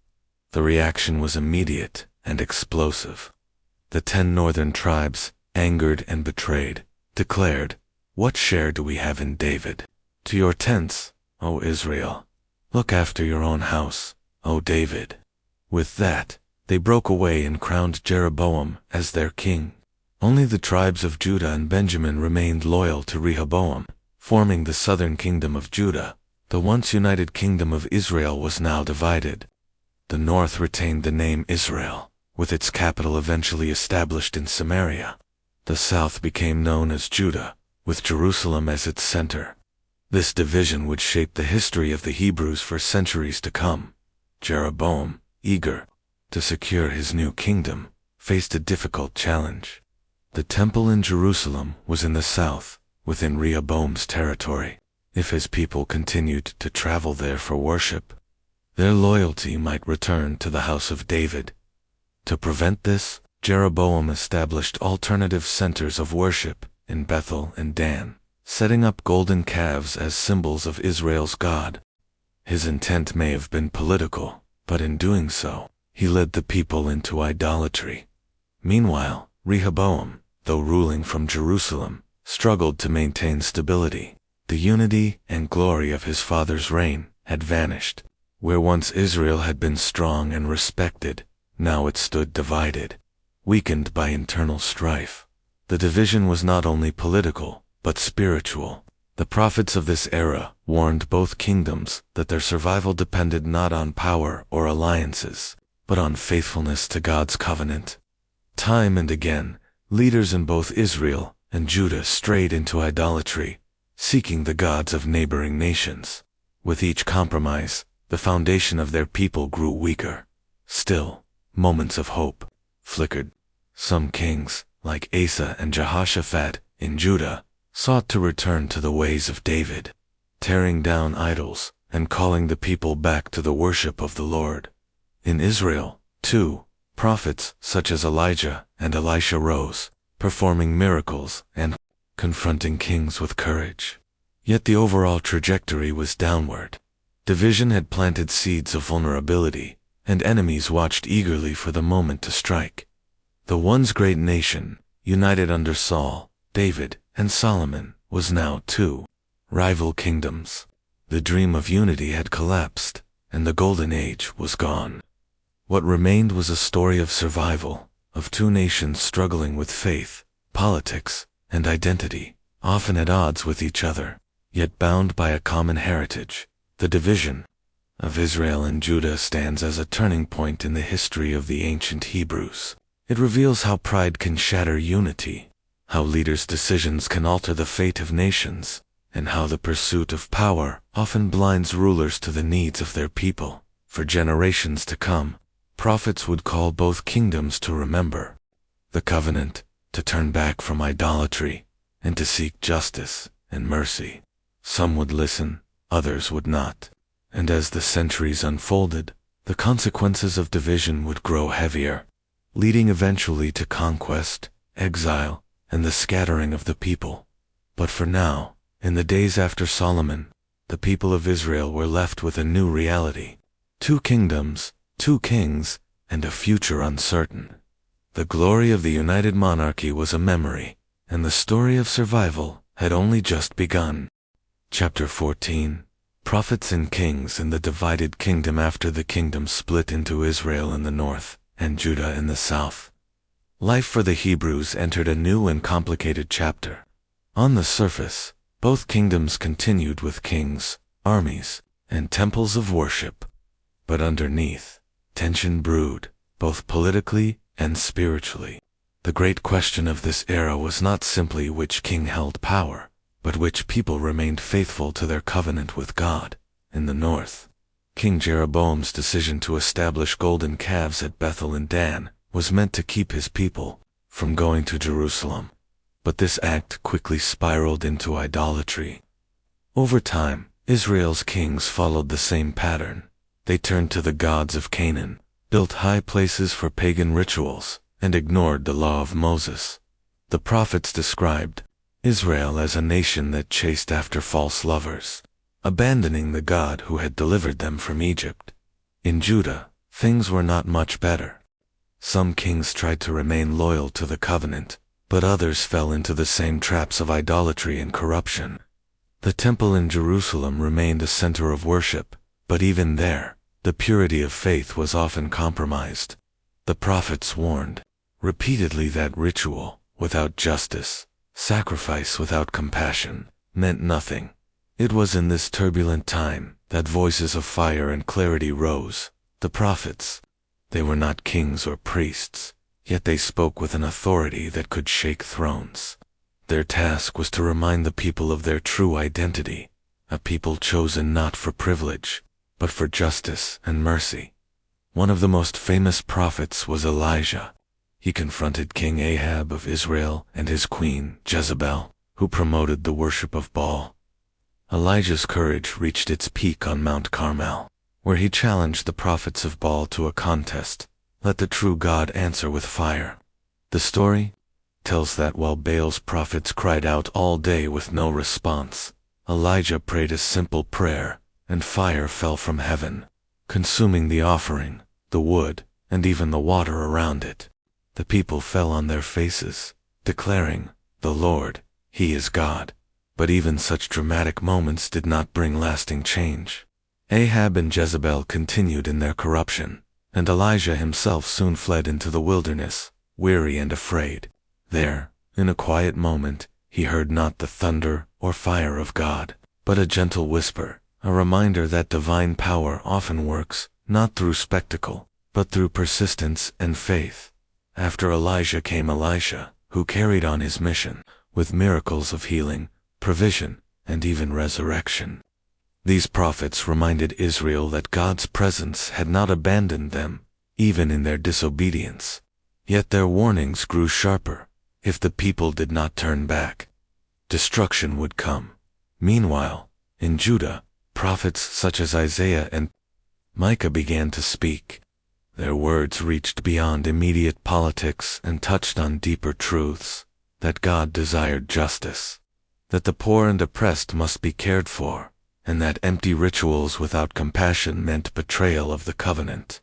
The reaction was immediate and explosive. The 10 northern tribes, angered and betrayed, declared, "What share do we have in David? To your tents, O Israel! Look after your own house, O David." With that, they broke away and crowned Jeroboam as their king. Only the tribes of Judah and Benjamin remained loyal to Rehoboam, forming the southern kingdom of Judah. The once united kingdom of Israel was now divided. The north retained the name Israel, with its capital eventually established in Samaria. The south became known as Judah, with Jerusalem as its center. This division would shape the history of the Hebrews for centuries to come. Jeroboam, eager to secure his new kingdom, faced a difficult challenge. The temple in Jerusalem was in the south, within Rehoboam's territory. If his people continued to travel there for worship, their loyalty might return to the house of David. To prevent this, Jeroboam established alternative centers of worship in Bethel and Dan, setting up golden calves as symbols of Israel's God. His intent may have been political, but in doing so, he led the people into idolatry. Meanwhile, Rehoboam, though ruling from Jerusalem, struggled to maintain stability. The unity and glory of his father's reign had vanished. Where once Israel had been strong and respected, now it stood divided, weakened by internal strife. The division was not only political, but spiritual. The prophets of this era warned both kingdoms that their survival depended not on power or alliances, but on faithfulness to God's covenant. Time and again, leaders in both Israel and Judah strayed into idolatry, seeking the gods of neighboring nations. With each compromise, the foundation of their people grew weaker. Still, moments of hope flickered. Some kings, like Asa and Jehoshaphat in Judah, sought to return to the ways of David, tearing down idols and calling the people back to the worship of the Lord. In Israel, too, prophets such as Elijah and Elisha rose, performing miracles and confronting kings with courage. Yet the overall trajectory was downward. Division had planted seeds of vulnerability, and enemies watched eagerly for the moment to strike. The once great nation, united under Saul, David, and Solomon, was now two rival kingdoms. The dream of unity had collapsed, and the golden age was gone. What remained was a story of survival, of two nations struggling with faith, politics, and identity, often at odds with each other, yet bound by a common heritage. The division of Israel and Judah stands as a turning point in the history of the ancient Hebrews. It reveals how pride can shatter unity, how leaders' decisions can alter the fate of nations, and how the pursuit of power often blinds rulers to the needs of their people. For generations to come, prophets would call both kingdoms to remember the covenant, to turn back from idolatry, and to seek justice and mercy. Some would listen, others would not. And as the centuries unfolded, the consequences of division would grow heavier, leading eventually to conquest, exile, and the scattering of the people. But for now, in the days after Solomon, the people of Israel were left with a new reality. Two kingdoms, two kings, and a future uncertain. The glory of the united monarchy was a memory, and the story of survival had only just begun. Chapter 14. Prophets and Kings in the divided kingdom. After the kingdom split into Israel in the north and Judah in the south, life for the Hebrews entered a new and complicated chapter. On the surface, both kingdoms continued with kings, armies, and temples of worship. But underneath, tension brewed, both politically and spiritually. The great question of this era was not simply which king held power, but which people remained faithful to their covenant with God. In the north, King Jeroboam's decision to establish golden calves at Bethel and Dan was meant to keep his people from going to Jerusalem. But this act quickly spiraled into idolatry. Over time, Israel's kings followed the same pattern. They turned to the gods of Canaan, built high places for pagan rituals, and ignored the law of Moses. The prophets described Israel as a nation that chased after false lovers, abandoning the God who had delivered them from Egypt. In Judah, things were not much better. Some kings tried to remain loyal to the covenant, but others fell into the same traps of idolatry and corruption. The temple in Jerusalem remained a center of worship, but even there, the purity of faith was often compromised. The prophets warned repeatedly that ritual without justice, sacrifice without compassion, meant nothing. It was in this turbulent time that voices of fire and clarity rose. The prophets. They were not kings or priests, yet they spoke with an authority that could shake thrones. Their task was to remind the people of their true identity, a people chosen not for privilege, but for justice and mercy. One of the most famous prophets was Elijah. He confronted King Ahab of Israel and his queen, Jezebel, who promoted the worship of Baal. Elijah's courage reached its peak on Mount Carmel, where he challenged the prophets of Baal to a contest. Let the true God answer with fire. The story tells that while Baal's prophets cried out all day with no response, Elijah prayed a simple prayer, and fire fell from heaven, consuming the offering, the wood, and even the water around it. The people fell on their faces, declaring, "The Lord, He is God." But even such dramatic moments did not bring lasting change. Ahab and Jezebel continued in their corruption, and Elijah himself soon fled into the wilderness, weary and afraid. There, in a quiet moment, he heard not the thunder or fire of God, but a gentle whisper, a reminder that divine power often works, not through spectacle, but through persistence and faith. After Elijah came Elisha, who carried on his mission, with miracles of healing, provision, and even resurrection. These prophets reminded Israel that God's presence had not abandoned them, even in their disobedience. Yet their warnings grew sharper. If the people did not turn back, destruction would come. Meanwhile, in Judah, prophets such as Isaiah and Micah began to speak. Their words reached beyond immediate politics and touched on deeper truths, that God desired justice, that the poor and oppressed must be cared for, and that empty rituals without compassion meant betrayal of the covenant.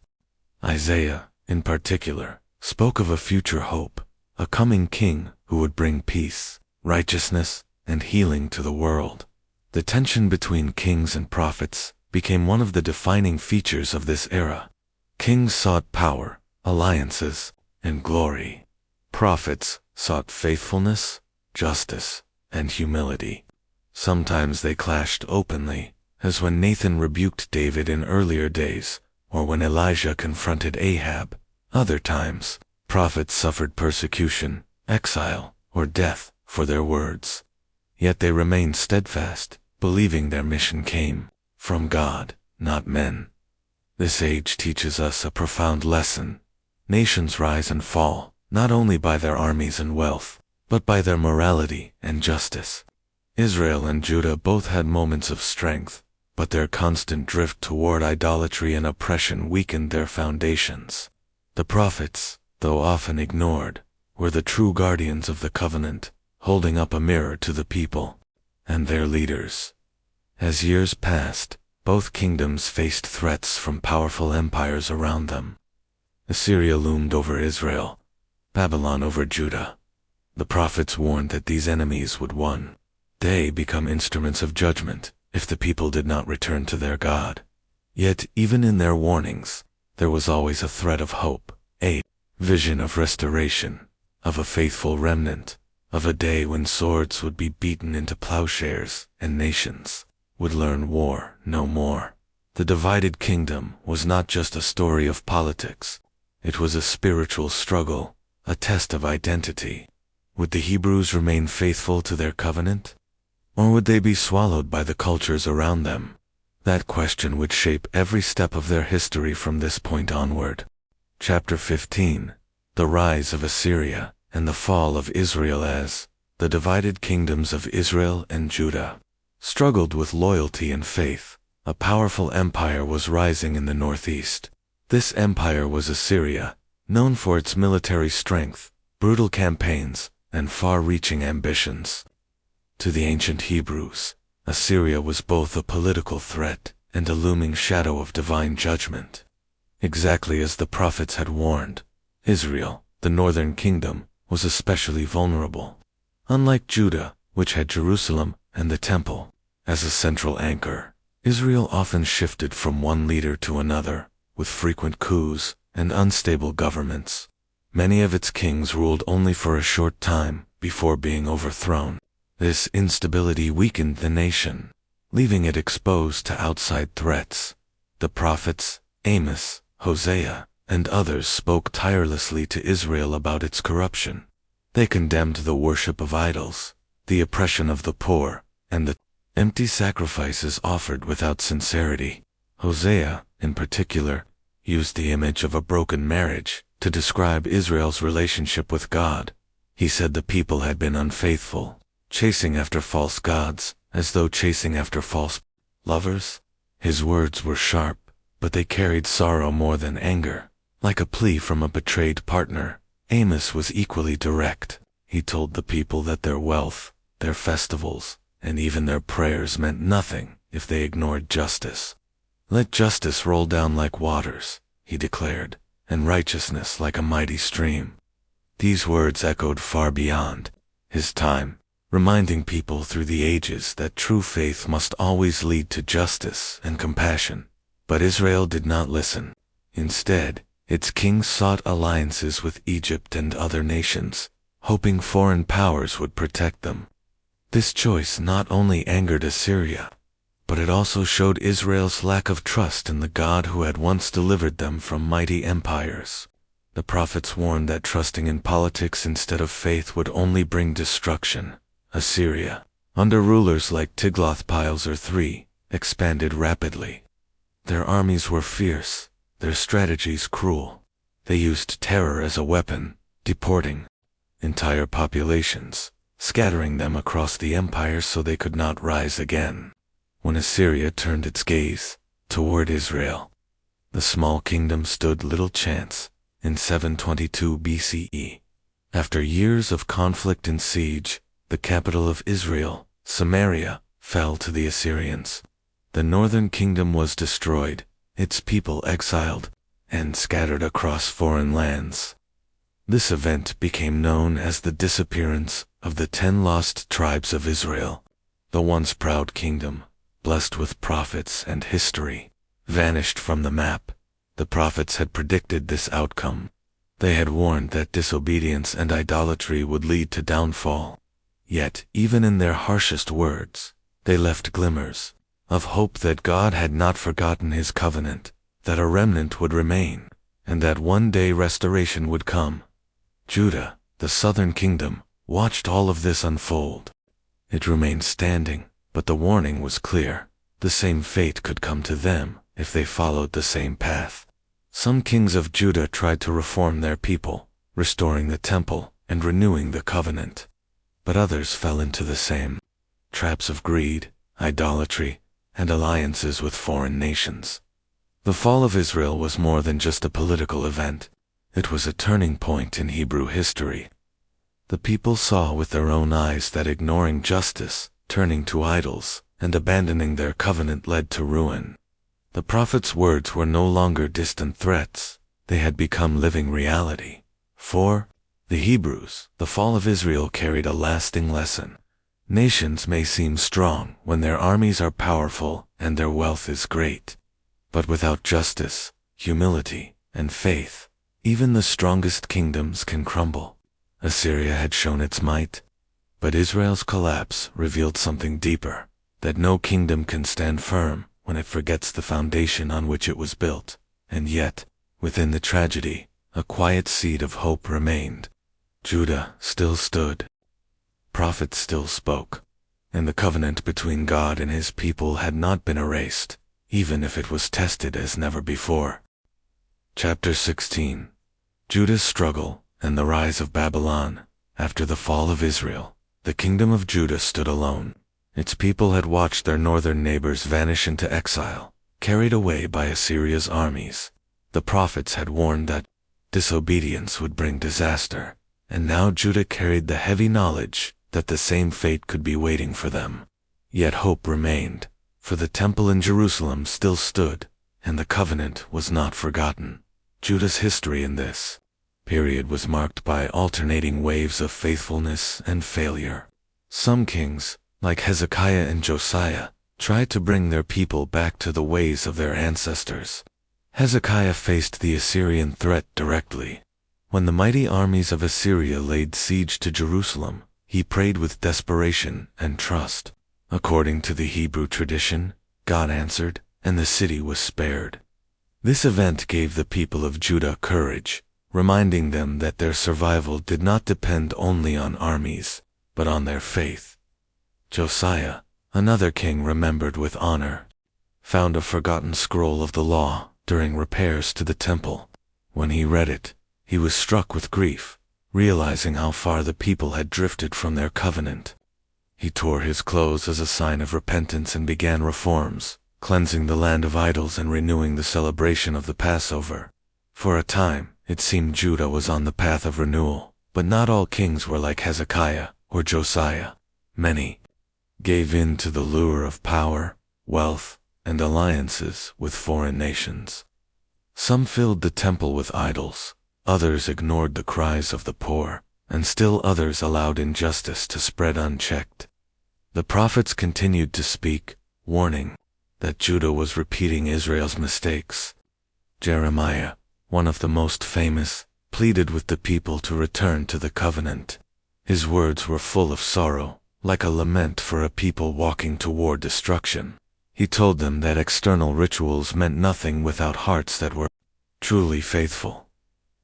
Isaiah, in particular, spoke of a future hope, a coming king who would bring peace, righteousness, and healing to the world. The tension between kings and prophets became one of the defining features of this era. Kings sought power, alliances, and glory. Prophets sought faithfulness, justice, and humility. Sometimes they clashed openly, as when Nathan rebuked David in earlier days, or when Elijah confronted Ahab. Other times, prophets suffered persecution, exile, or death for their words. Yet they remained steadfast, believing their mission came from God, not men. This age teaches us a profound lesson. Nations rise and fall, not only by their armies and wealth, but by their morality and justice. Israel and Judah both had moments of strength, but their constant drift toward idolatry and oppression weakened their foundations. The prophets, though often ignored, were the true guardians of the covenant, holding up a mirror to the people and their leaders. As years passed, both kingdoms faced threats from powerful empires around them. Assyria loomed over Israel, Babylon over Judah. The prophets warned that these enemies would one day become instruments of judgment if the people did not return to their God. Yet even in their warnings, there was always a thread of hope, a vision of restoration, of a faithful remnant, of a day when swords would be beaten into plowshares and nations would learn war no more. The divided kingdom was not just a story of politics. It was a spiritual struggle, a test of identity. Would the Hebrews remain faithful to their covenant? Or would they be swallowed by the cultures around them? That question would shape every step of their history from this point onward. Chapter 15. The Rise of Assyria and the Fall of Israel. As the divided kingdoms of Israel and Judah struggled with loyalty and faith, a powerful empire was rising in the northeast. This empire was Assyria, known for its military strength, brutal campaigns, and far-reaching ambitions. To the ancient Hebrews, Assyria was both a political threat and a looming shadow of divine judgment. Exactly as the prophets had warned, Israel, the northern kingdom, was especially vulnerable. Unlike Judah, which had Jerusalem and the temple as a central anchor, Israel often shifted from one leader to another, with frequent coups and unstable governments. Many of its kings ruled only for a short time before being overthrown. This instability weakened the nation, leaving it exposed to outside threats. The prophets, Amos, Hosea, and others spoke tirelessly to Israel about its corruption. They condemned the worship of idols, the oppression of the poor, and the empty sacrifices offered without sincerity. Hosea, in particular, used the image of a broken marriage to describe Israel's relationship with God. He said the people had been unfaithful, chasing after false gods, as though chasing after false lovers. His words were sharp, but they carried sorrow more than anger. Like a plea from a betrayed partner, Amos was equally direct. He told the people that their wealth, their festivals, and even their prayers meant nothing if they ignored justice. "Let justice roll down like waters," he declared, "and righteousness like a mighty stream." These words echoed far beyond his time, reminding people through the ages that true faith must always lead to justice and compassion. But Israel did not listen. Instead, its kings sought alliances with Egypt and other nations, hoping foreign powers would protect them. This choice not only angered Assyria, but it also showed Israel's lack of trust in the God who had once delivered them from mighty empires. The prophets warned that trusting in politics instead of faith would only bring destruction. Assyria, under rulers like Tiglath-Pileser III, expanded rapidly. Their armies were fierce, their strategies cruel. They used terror as a weapon, deporting entire populations, scattering them across the empire so they could not rise again. When Assyria turned its gaze toward Israel, the small kingdom stood little chance. In 722 BCE, after years of conflict and siege, the capital of Israel, Samaria, fell to the Assyrians. The northern kingdom was destroyed, its people exiled, and scattered across foreign lands. This event became known as the disappearance of the 10 lost tribes of Israel. The once proud kingdom, blessed with prophets and history, vanished from the map. The prophets had predicted this outcome. They had warned that disobedience and idolatry would lead to downfall. Yet, even in their harshest words, they left glimmers of hope that God had not forgotten his covenant, that a remnant would remain, and that one day restoration would come. Judah, the southern kingdom, watched all of this unfold. It remained standing, but the warning was clear. The same fate could come to them if they followed the same path. Some kings of Judah tried to reform their people, restoring the temple and renewing the covenant. But others fell into the same traps of greed, idolatry, and alliances with foreign nations. The fall of Israel was more than just a political event. It was a turning point in Hebrew history. The people saw with their own eyes that ignoring justice, turning to idols, and abandoning their covenant led to ruin. The prophet's words were no longer distant threats. They had become living reality. For the Hebrews, the fall of Israel carried a lasting lesson. Nations may seem strong when their armies are powerful and their wealth is great. But without justice, humility, and faith, even the strongest kingdoms can crumble. Assyria had shown its might, but Israel's collapse revealed something deeper, that no kingdom can stand firm when it forgets the foundation on which it was built. And yet, within the tragedy, a quiet seed of hope remained. Judah still stood. Prophets still spoke, and the covenant between God and his people had not been erased, even if it was tested as never before. Chapter 16. Judah's struggle and the rise of Babylon. After the fall of Israel, the kingdom of Judah stood alone. Its people had watched their northern neighbors vanish into exile, carried away by Assyria's armies. The prophets had warned that disobedience would bring disaster, and now Judah carried the heavy knowledge that the same fate could be waiting for them. Yet hope remained, for the temple in Jerusalem still stood, and the covenant was not forgotten. Judah's history in this period was marked by alternating waves of faithfulness and failure. Some kings, like Hezekiah and Josiah, tried to bring their people back to the ways of their ancestors. Hezekiah faced the Assyrian threat directly. When the mighty armies of Assyria laid siege to Jerusalem, he prayed with desperation and trust. According to the Hebrew tradition, God answered, and the city was spared. This event gave the people of Judah courage, reminding them that their survival did not depend only on armies, but on their faith. Josiah, another king remembered with honor, found a forgotten scroll of the law during repairs to the temple. When he read it, he was struck with grief, realizing how far the people had drifted from their covenant. He tore his clothes as a sign of repentance and began reforms, cleansing the land of idols and renewing the celebration of the Passover. For a time, it seemed Judah was on the path of renewal, but not all kings were like Hezekiah or Josiah. Many gave in to the lure of power, wealth, and alliances with foreign nations. Some filled the temple with idols, others ignored the cries of the poor, and still others allowed injustice to spread unchecked. The prophets continued to speak, warning that Judah was repeating Israel's mistakes. Jeremiah, one of the most famous, pleaded with the people to return to the covenant. His words were full of sorrow, like a lament for a people walking toward destruction. He told them that external rituals meant nothing without hearts that were truly faithful.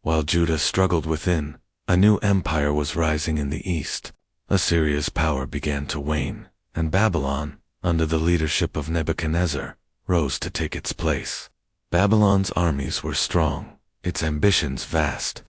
While Judah struggled within, a new empire was rising in the east. Assyria's power began to wane, and Babylon, under the leadership of Nebuchadnezzar, rose to take its place. Babylon's armies were strong, its ambitions vast.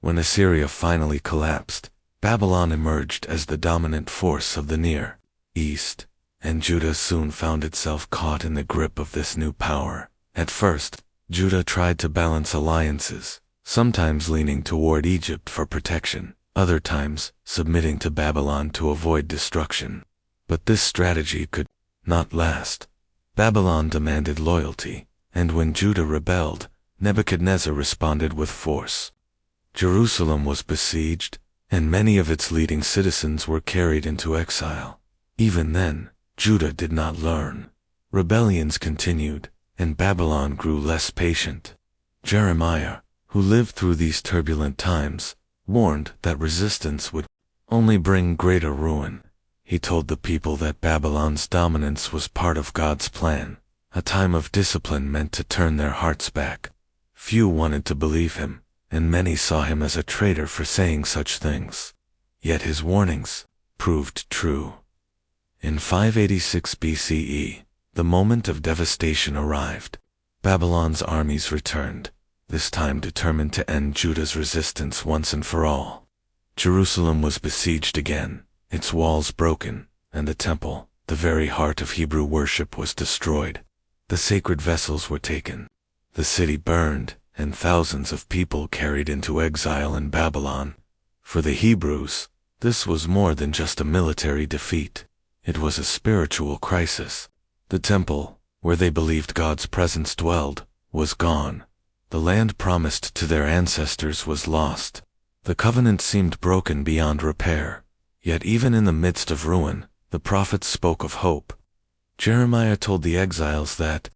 When Assyria finally collapsed, Babylon emerged as the dominant force of the Near East, and Judah soon found itself caught in the grip of this new power. At first, Judah tried to balance alliances, sometimes leaning toward Egypt for protection, other times submitting to Babylon to avoid destruction. But this strategy could not last. Babylon demanded loyalty, and when Judah rebelled, Nebuchadnezzar responded with force. Jerusalem was besieged, and many of its leading citizens were carried into exile. Even then, Judah did not learn. Rebellions continued, and Babylon grew less patient. Jeremiah, who lived through these turbulent times, warned that resistance would only bring greater ruin. He told the people that Babylon's dominance was part of God's plan, a time of discipline meant to turn their hearts back. Few wanted to believe him, and many saw him as a traitor for saying such things. Yet his warnings proved true. In 586 BCE, the moment of devastation arrived. Babylon's armies returned, this time determined to end Judah's resistance once and for all. Jerusalem was besieged again, its walls broken, and the temple, the very heart of Hebrew worship, was destroyed. The sacred vessels were taken. The city burned, and thousands of people carried into exile in Babylon. For the Hebrews, this was more than just a military defeat. It was a spiritual crisis. The temple, where they believed God's presence dwelled, was gone. The land promised to their ancestors was lost. The covenant seemed broken beyond repair. Yet even in the midst of ruin, the prophets spoke of hope. Jeremiah told the exiles that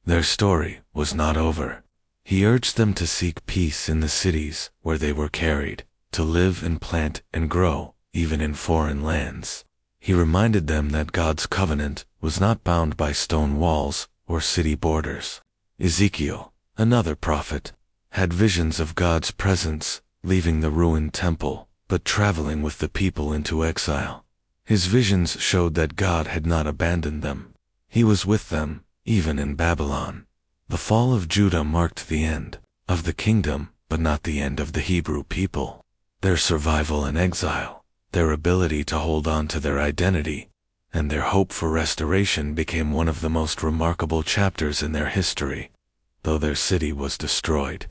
their story was not over. He urged them to seek peace in the cities where they were carried, to live and plant and grow, even in foreign lands. He reminded them that God's covenant was not bound by stone walls or city borders. Ezekiel, another prophet, had visions of God's presence, leaving the ruined temple, but traveling with the people into exile. His visions showed that God had not abandoned them. He was with them, even in Babylon. The fall of Judah marked the end of the kingdom, but not the end of the Hebrew people. Their survival in exile, their ability to hold on to their identity, and their hope for restoration became one of the most remarkable chapters in their history. Though their city was destroyed,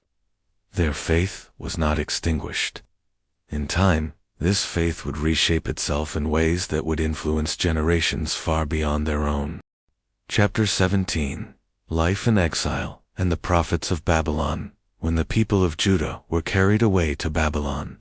their faith was not extinguished. In time, this faith would reshape itself in ways that would influence generations far beyond their own. Chapter 17. Life in Exile and the Prophets of Babylon. When the people of Judah were carried away to Babylon,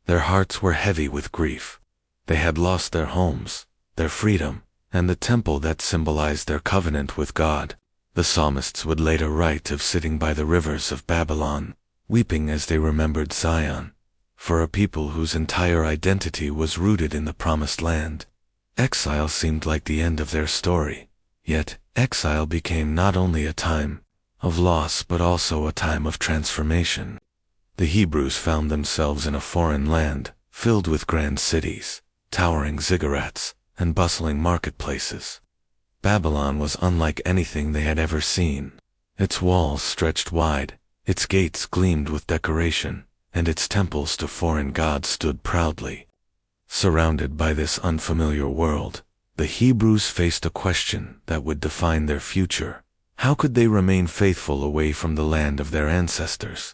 their hearts were heavy with grief. They had lost their homes, their freedom, and the temple that symbolized their covenant with God. The psalmists would later write of sitting by the rivers of Babylon, weeping as they remembered Zion. For a people whose entire identity was rooted in the promised land, exile seemed like the end of their story. Yet, exile became not only a time of loss but also a time of transformation. The Hebrews found themselves in a foreign land, filled with grand cities, towering ziggurats, and bustling marketplaces. Babylon was unlike anything they had ever seen. Its walls stretched wide, its gates gleamed with decoration, and its temples to foreign gods stood proudly. Surrounded by this unfamiliar world, the Hebrews faced a question that would define their future. How could they remain faithful away from the land of their ancestors?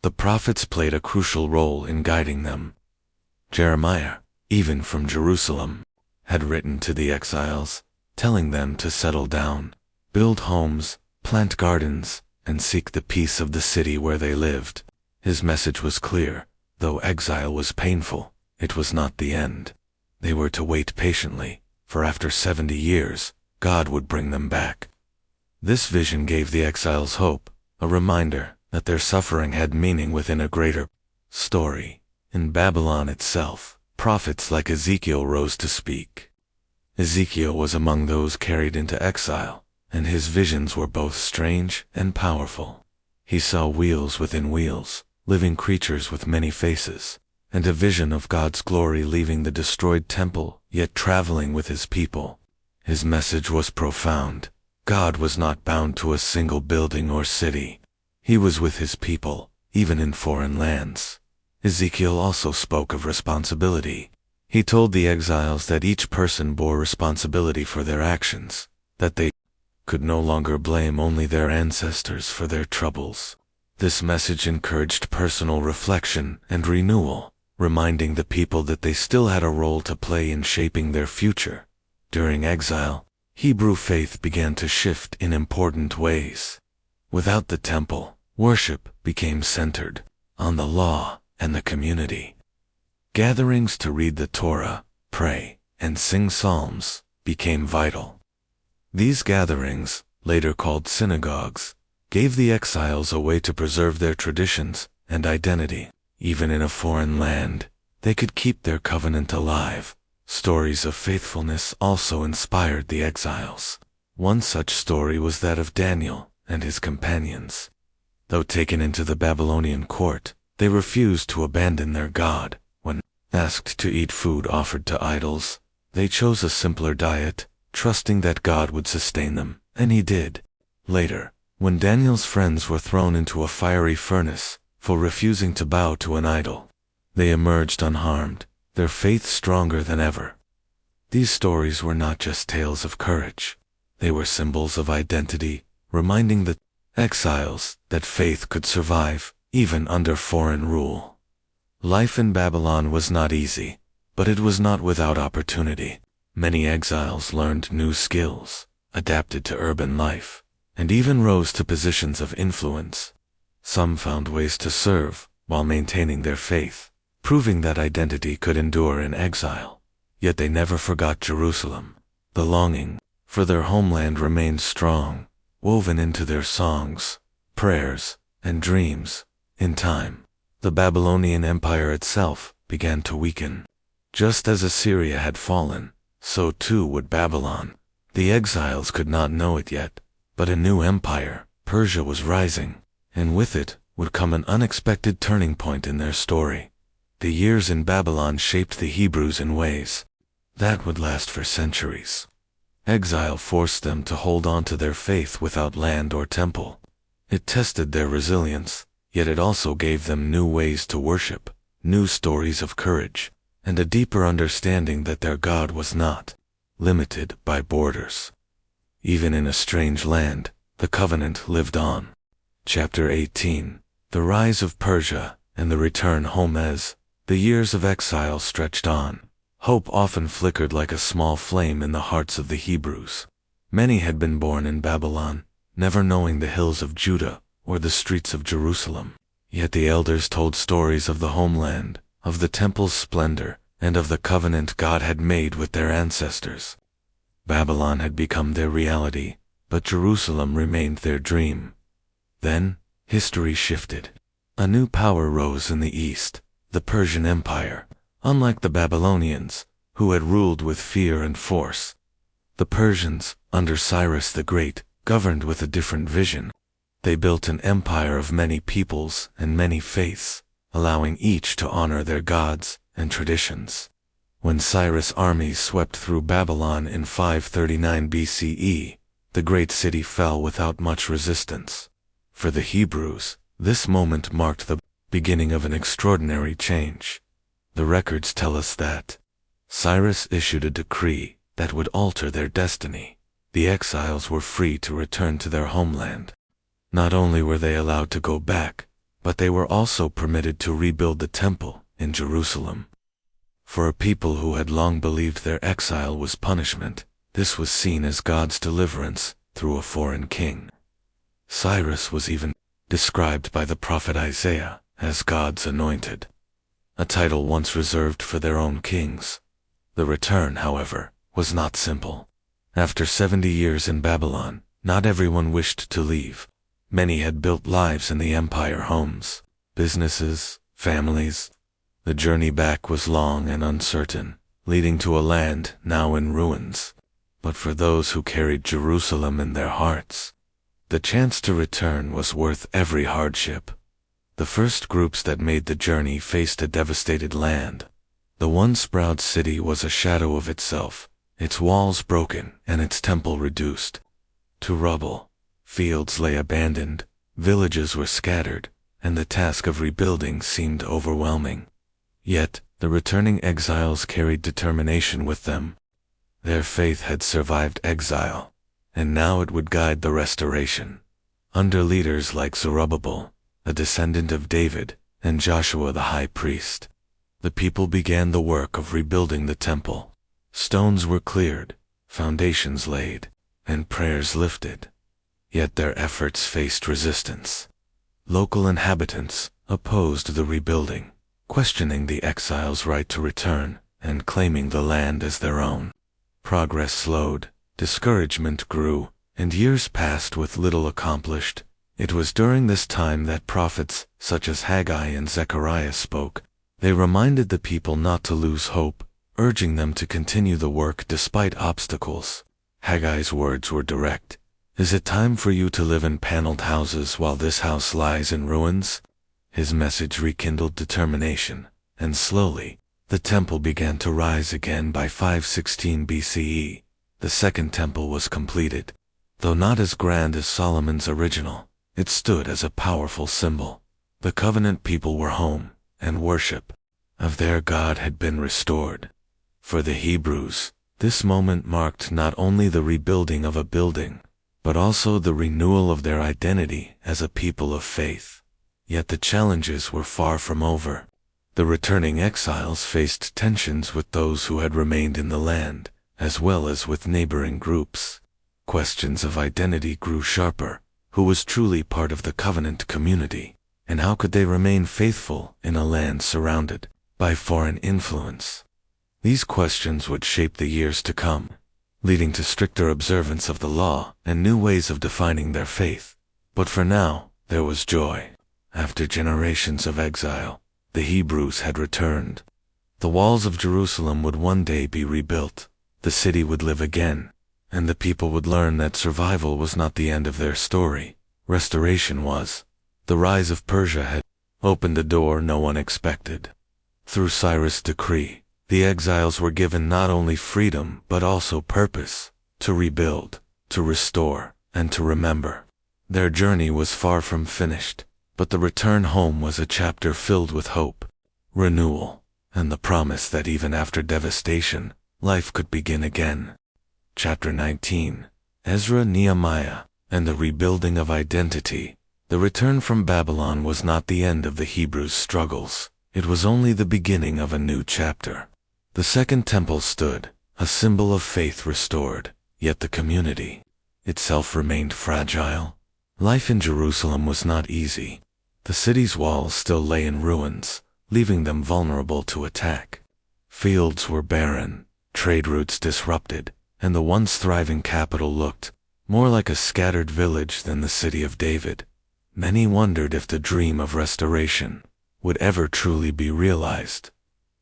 The prophets played a crucial role in guiding them. Jeremiah, even from Jerusalem, had written to the exiles, telling them to settle down, build homes, plant gardens, and seek the peace of the city where they lived. His message was clear. Though exile was painful, it was not the end. They were to wait patiently, for after 70 years, God would bring them back. This vision gave the exiles hope, a reminder that their suffering had meaning within a greater story. In Babylon itself, prophets like Ezekiel rose to speak. Ezekiel was among those carried into exile, and his visions were both strange and powerful. He saw wheels within wheels, living creatures with many faces, and a vision of God's glory leaving the destroyed temple, yet traveling with his people. His message was profound. God was not bound to a single building or city. He was with his people, even in foreign lands. Ezekiel also spoke of responsibility. He told the exiles that each person bore responsibility for their actions, that they could no longer blame only their ancestors for their troubles. This message encouraged personal reflection and renewal, reminding the people that they still had a role to play in shaping their future. During exile, Hebrew faith began to shift in important ways. Without the temple, worship became centered on the law, and the community. Gatherings to read the Torah, pray, and sing psalms became vital. These gatherings, later called synagogues, gave the exiles a way to preserve their traditions and identity. Even in a foreign land, they could keep their covenant alive. Stories of faithfulness also inspired the exiles. One such story was that of Daniel and his companions. Though taken into the Babylonian court, they refused to abandon their God. When asked to eat food offered to idols, they chose a simpler diet, trusting that God would sustain them, and he did. Later, when Daniel's friends were thrown into a fiery furnace for refusing to bow to an idol, they emerged unharmed, their faith stronger than ever. These stories were not just tales of courage. They were symbols of identity, reminding the exiles that faith could survive even under foreign rule. Life in Babylon was not easy, but it was not without opportunity. Many exiles learned new skills, adapted to urban life, and even rose to positions of influence. Some found ways to serve while maintaining their faith, proving that identity could endure in exile. Yet they never forgot Jerusalem. The longing for their homeland remained strong, woven into their songs, prayers, and dreams. In time, the Babylonian Empire itself began to weaken. Just as Assyria had fallen, so too would Babylon. The exiles could not know it yet, but a new empire, Persia, was rising, and with it would come an unexpected turning point in their story. The years in Babylon shaped the Hebrews in ways that would last for centuries. Exile forced them to hold on to their faith without land or temple. It tested their resilience, yet it also gave them new ways to worship, new stories of courage, and a deeper understanding that their God was not limited by borders. Even in a strange land, the covenant lived on. Chapter 18. The Rise of Persia and the Return Home. As the years of exile stretched on, hope often flickered like a small flame in the hearts of the Hebrews. Many had been born in Babylon, never knowing the hills of Judah or the streets of Jerusalem. Yet the elders told stories of the homeland, of the temple's splendor, and of the covenant God had made with their ancestors. Babylon had become their reality, but Jerusalem remained their dream. Then, history shifted. A new power rose in the east, the Persian Empire. Unlike the Babylonians, who had ruled with fear and force, the Persians, under Cyrus the Great, governed with a different vision. They built an empire of many peoples and many faiths, allowing each to honor their gods and traditions. When Cyrus' armies swept through Babylon in 539 BCE, the great city fell without much resistance. For the Hebrews, this moment marked the beginning of an extraordinary change. The records tell us that Cyrus issued a decree that would alter their destiny. The exiles were free to return to their homeland. Not only were they allowed to go back, but they were also permitted to rebuild the temple in Jerusalem. For a people who had long believed their exile was punishment, this was seen as God's deliverance through a foreign king. Cyrus was even described by the prophet Isaiah as God's anointed, a title once reserved for their own kings. The return, however, was not simple. After 70 years in Babylon, not everyone wished to leave. Many had built lives in the empire, homes, businesses, families. The journey back was long and uncertain, leading to a land now in ruins. But for those who carried Jerusalem in their hearts, the chance to return was worth every hardship. The first groups that made the journey faced a devastated land. The once proud city was a shadow of itself, its walls broken and its temple reduced to rubble. Fields lay abandoned, villages were scattered, and the task of rebuilding seemed overwhelming. Yet, the returning exiles carried determination with them. Their faith had survived exile, and now it would guide the restoration. Under leaders like Zerubbabel, a descendant of David, and Joshua the high priest, the people began the work of rebuilding the temple. Stones were cleared, foundations laid, and prayers lifted. Yet their efforts faced resistance. Local inhabitants opposed the rebuilding. questioning the exiles' right to return and claiming the land as their own. Progress slowed, discouragement grew, and years passed with little accomplished. It was during this time that prophets, such as Haggai and Zechariah, spoke. They reminded the people not to lose hope, urging them to continue the work despite obstacles. Haggai's words were direct. "Is it time for you to live in paneled houses while this house lies in ruins?" His message rekindled determination, and slowly, the temple began to rise again. By 516 BCE. The second temple was completed. Though not as grand as Solomon's original, it stood as a powerful symbol. The covenant people were home, and worship of their God had been restored. For the Hebrews, this moment marked not only the rebuilding of a building, but also the renewal of their identity as a people of faith. Yet the challenges were far from over. The returning exiles faced tensions with those who had remained in the land, as well as with neighboring groups. Questions of identity grew sharper. Who was truly part of the covenant community, and how could they remain faithful in a land surrounded by foreign influence? These questions would shape the years to come, leading to stricter observance of the law and new ways of defining their faith. But for now, there was joy. After generations of exile, the Hebrews had returned. The walls of Jerusalem would one day be rebuilt, the city would live again, and the people would learn that survival was not the end of their story. Restoration was. The rise of Persia had opened a door no one expected. Through Cyrus' decree, the exiles were given not only freedom but also purpose, to rebuild, to restore, and to remember. Their journey was far from finished, but the return home was a chapter filled with hope, renewal, and the promise that even after devastation, life could begin again. Chapter 19. Ezra, Nehemiah, and the rebuilding of identity. The return from Babylon was not the end of the Hebrews' struggles. It was only the beginning of a new chapter. The second temple stood, a symbol of faith restored, yet the community itself remained fragile. Life in Jerusalem was not easy. The city's walls still lay in ruins, leaving them vulnerable to attack. Fields were barren, trade routes disrupted, and the once thriving capital looked more like a scattered village than the city of David. Many wondered if the dream of restoration would ever truly be realized.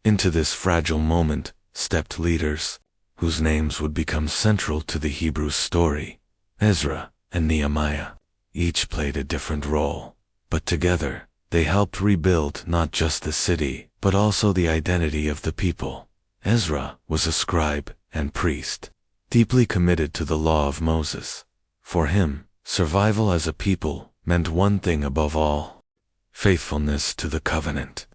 Into this fragile moment stepped leaders, whose names would become central to the Hebrew story. Ezra and Nehemiah. Each played a different role, but together, they helped rebuild not just the city, but also the identity of the people. Ezra was a scribe and priest, deeply committed to the law of Moses. For him, survival as a people meant one thing above all: faithfulness to the covenant.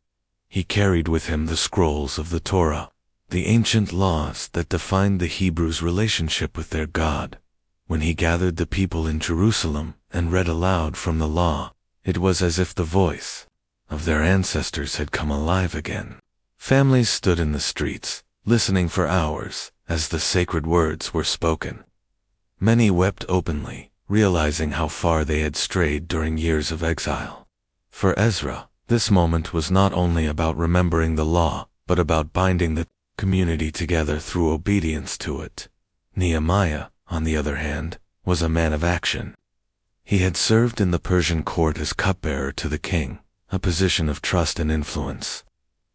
He carried with him the scrolls of the Torah, the ancient laws that defined the Hebrews' relationship with their God. When he gathered the people in Jerusalem and read aloud from the law, it was as if the voice of their ancestors had come alive again. Families stood in the streets, listening for hours as the sacred words were spoken. Many wept openly, realizing how far they had strayed during years of exile. For Ezra, this moment was not only about remembering the law, but about binding the community together through obedience to it. Nehemiah, on the other hand, was a man of action. He had served in the Persian court as cupbearer to the king, a position of trust and influence.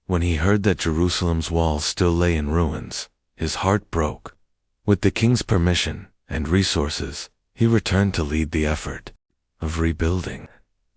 When he heard that Jerusalem's walls still lay in ruins, his heart broke. With the king's permission and resources, he returned to lead the effort of rebuilding.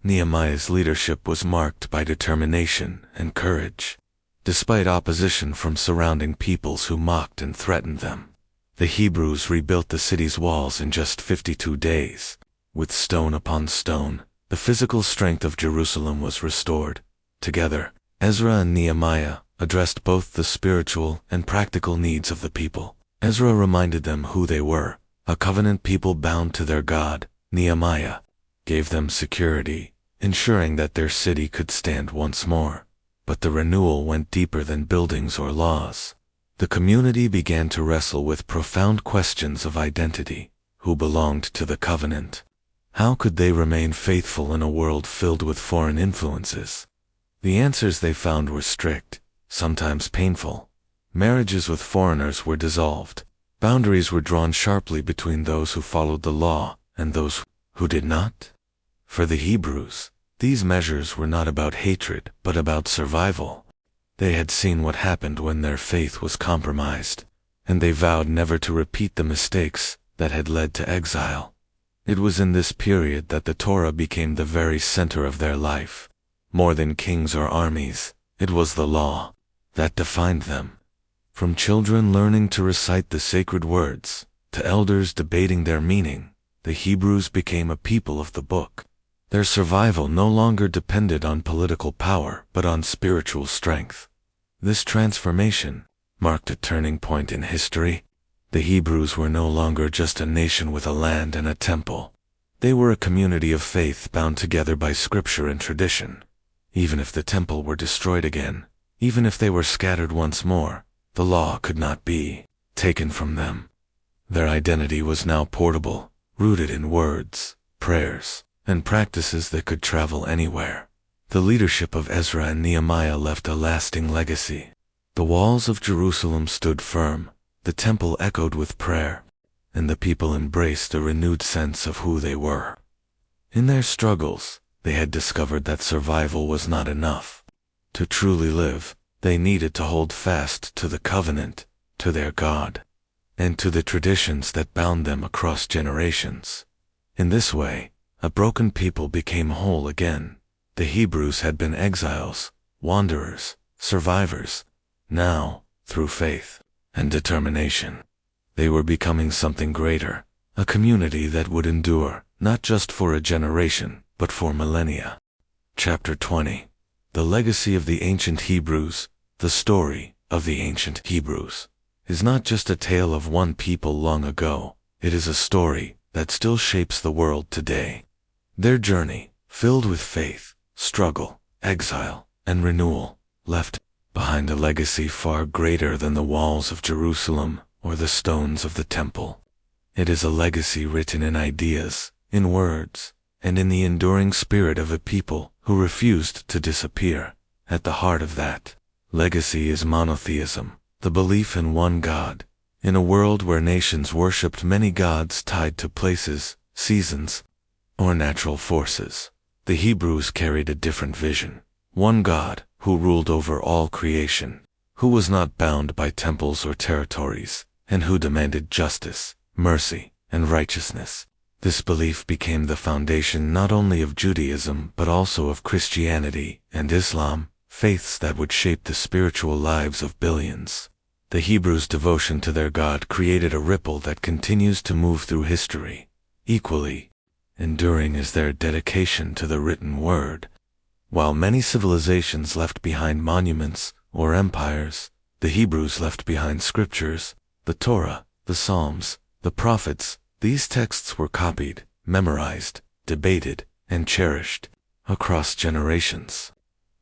Nehemiah's leadership was marked by determination and courage. Despite opposition from surrounding peoples who mocked and threatened them, the Hebrews rebuilt the city's walls in just 52 days. With stone upon stone, the physical strength of Jerusalem was restored. Together, Ezra and Nehemiah addressed both the spiritual and practical needs of the people. Ezra reminded them who they were, a covenant people bound to their God. Nehemiah gave them security, ensuring that their city could stand once more. But the renewal went deeper than buildings or laws. The community began to wrestle with profound questions of identity. Who belonged to the covenant? How could they remain faithful in a world filled with foreign influences? The answers they found were strict, sometimes painful. Marriages with foreigners were dissolved. Boundaries were drawn sharply between those who followed the law and those who did not. For the Hebrews, these measures were not about hatred, but about survival. They had seen what happened when their faith was compromised, and they vowed never to repeat the mistakes that had led to exile. It was in this period that the Torah became the very center of their life. More than kings or armies, it was the law that defined them. From children learning to recite the sacred words, to elders debating their meaning, the Hebrews became a people of the book. Their survival no longer depended on political power, but on spiritual strength. This transformation marked a turning point in history. The Hebrews were no longer just a nation with a land and a temple. They were a community of faith bound together by scripture and tradition. Even if the temple were destroyed again, even if they were scattered once more, the law could not be taken from them. Their identity was now portable, rooted in words, prayers, and practices that could travel anywhere. The leadership of Ezra and Nehemiah left a lasting legacy. The walls of Jerusalem stood firm, the temple echoed with prayer, and the people embraced a renewed sense of who they were. In their struggles, they had discovered that survival was not enough. To truly live, they needed to hold fast to the covenant, to their God, and to the traditions that bound them across generations. In this way, a broken people became whole again. The Hebrews had been exiles, wanderers, survivors. Now, through faith and determination, they were becoming something greater, a community that would endure, not just for a generation, but for millennia. Chapter 20. The Legacy of the Ancient Hebrews. The story of the ancient Hebrews is not just a tale of one people long ago. It is a story that still shapes the world today. Their journey, filled with faith, struggle, exile, and renewal, left behind a legacy far greater than the walls of Jerusalem or the stones of the temple. It is a legacy written in ideas, in words, and in the enduring spirit of a people who refused to disappear. At the heart of that legacy is monotheism, the belief in one God. In a world where nations worshipped many gods tied to places, seasons, or natural forces, the Hebrews carried a different vision. One God, who ruled over all creation, who was not bound by temples or territories, and who demanded justice, mercy, and righteousness. This belief became the foundation not only of Judaism but also of Christianity and Islam, faiths that would shape the spiritual lives of billions. The Hebrews' devotion to their God created a ripple that continues to move through history. Equally enduring is their dedication to the written word. While many civilizations left behind monuments or empires, the Hebrews left behind scriptures, the Torah, the Psalms, the prophets. These texts were copied, memorized, debated, and cherished across generations.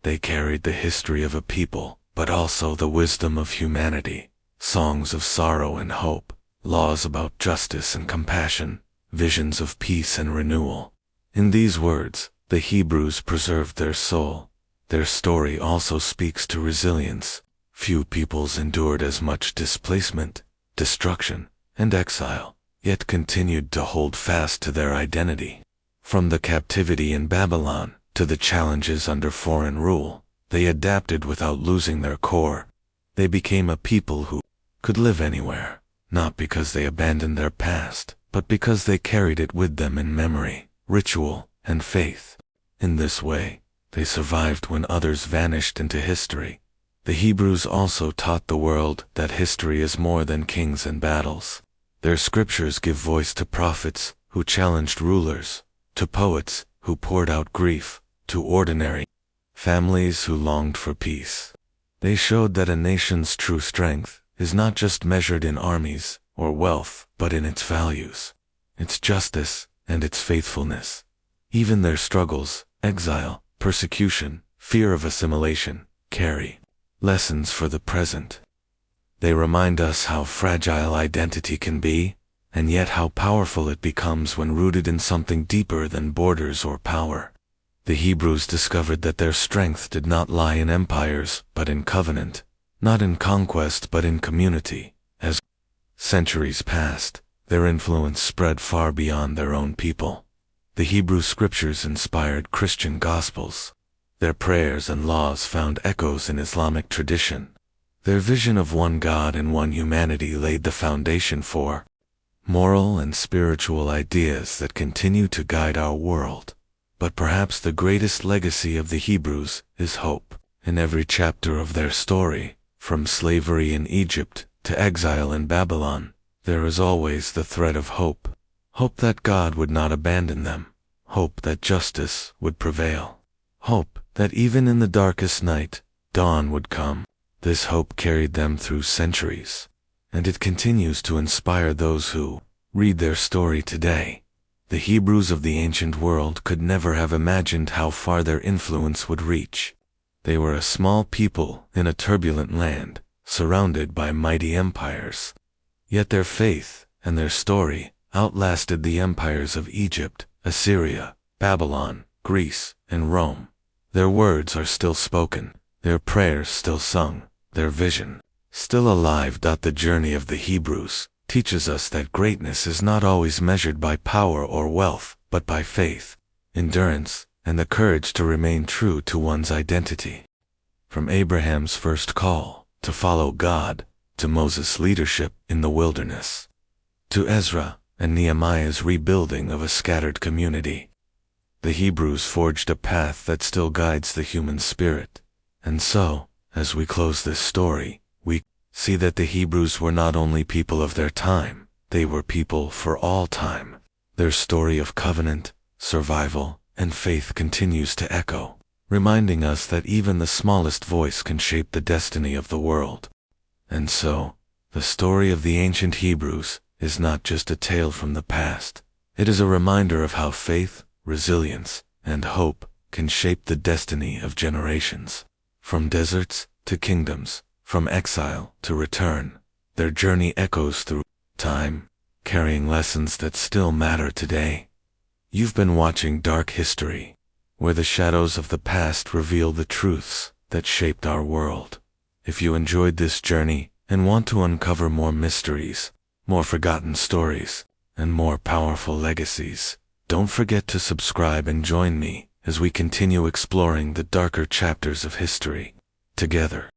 They carried the history of a people, but also the wisdom of humanity, songs of sorrow and hope, laws about justice and compassion, visions of peace and renewal. In these words, the Hebrews preserved their soul. Their story also speaks to resilience. Few peoples endured as much displacement, destruction, and exile, yet continued to hold fast to their identity. From the captivity in Babylon to the challenges under foreign rule, they adapted without losing their core. They became a people who could live anywhere, not because they abandoned their past, but because they carried it with them in memory, ritual, and faith. In this way, they survived when others vanished into history. The Hebrews also taught the world that history is more than kings and battles. Their scriptures give voice to prophets who challenged rulers, to poets who poured out grief, to ordinary families who longed for peace. They showed that a nation's true strength is not just measured in armies or wealth, but in its values, its justice, and its faithfulness. Even their struggles, exile, persecution, fear of assimilation, carry lessons for the present. They remind us how fragile identity can be, and yet how powerful it becomes when rooted in something deeper than borders or power. The Hebrews discovered that their strength did not lie in empires, but in covenant, not in conquest, but in community. As centuries passed, their influence spread far beyond their own people. The Hebrew scriptures inspired Christian gospels. Their prayers and laws found echoes in Islamic tradition. Their vision of one God and one humanity laid the foundation for moral and spiritual ideas that continue to guide our world. But perhaps the greatest legacy of the Hebrews is hope. In every chapter of their story, from slavery in Egypt to exile in Babylon, there is always the thread of hope. Hope that God would not abandon them. Hope that justice would prevail. Hope that even in the darkest night, dawn would come. This hope carried them through centuries, and it continues to inspire those who read their story today. The Hebrews of the ancient world could never have imagined how far their influence would reach. They were a small people in a turbulent land, surrounded by mighty empires. Yet their faith and their story outlasted the empires of Egypt, Assyria, Babylon, Greece, and Rome. Their words are still spoken, their prayers still sung, their vision still alive. The journey of the Hebrews teaches us that greatness is not always measured by power or wealth, but by faith, endurance, and the courage to remain true to one's identity. From Abraham's first call to follow God, to Moses' leadership in the wilderness, to Ezra and Nehemiah's rebuilding of a scattered community, the Hebrews forged a path that still guides the human spirit. And so, as we close this story, we see that the Hebrews were not only people of their time, they were people for all time. Their story of covenant, survival, and faith continues to echo, reminding us that even the smallest voice can shape the destiny of the world. And so, the story of the ancient Hebrews is not just a tale from the past. It is a reminder of how faith, resilience, and hope can shape the destiny of generations. From deserts to kingdoms, from exile to return, their journey echoes through time, carrying lessons that still matter today. You've been watching Dark History, where the shadows of the past reveal the truths that shaped our world. If you enjoyed this journey and want to uncover more mysteries, more forgotten stories, and more powerful legacies, don't forget to subscribe and join me as we continue exploring the darker chapters of history together.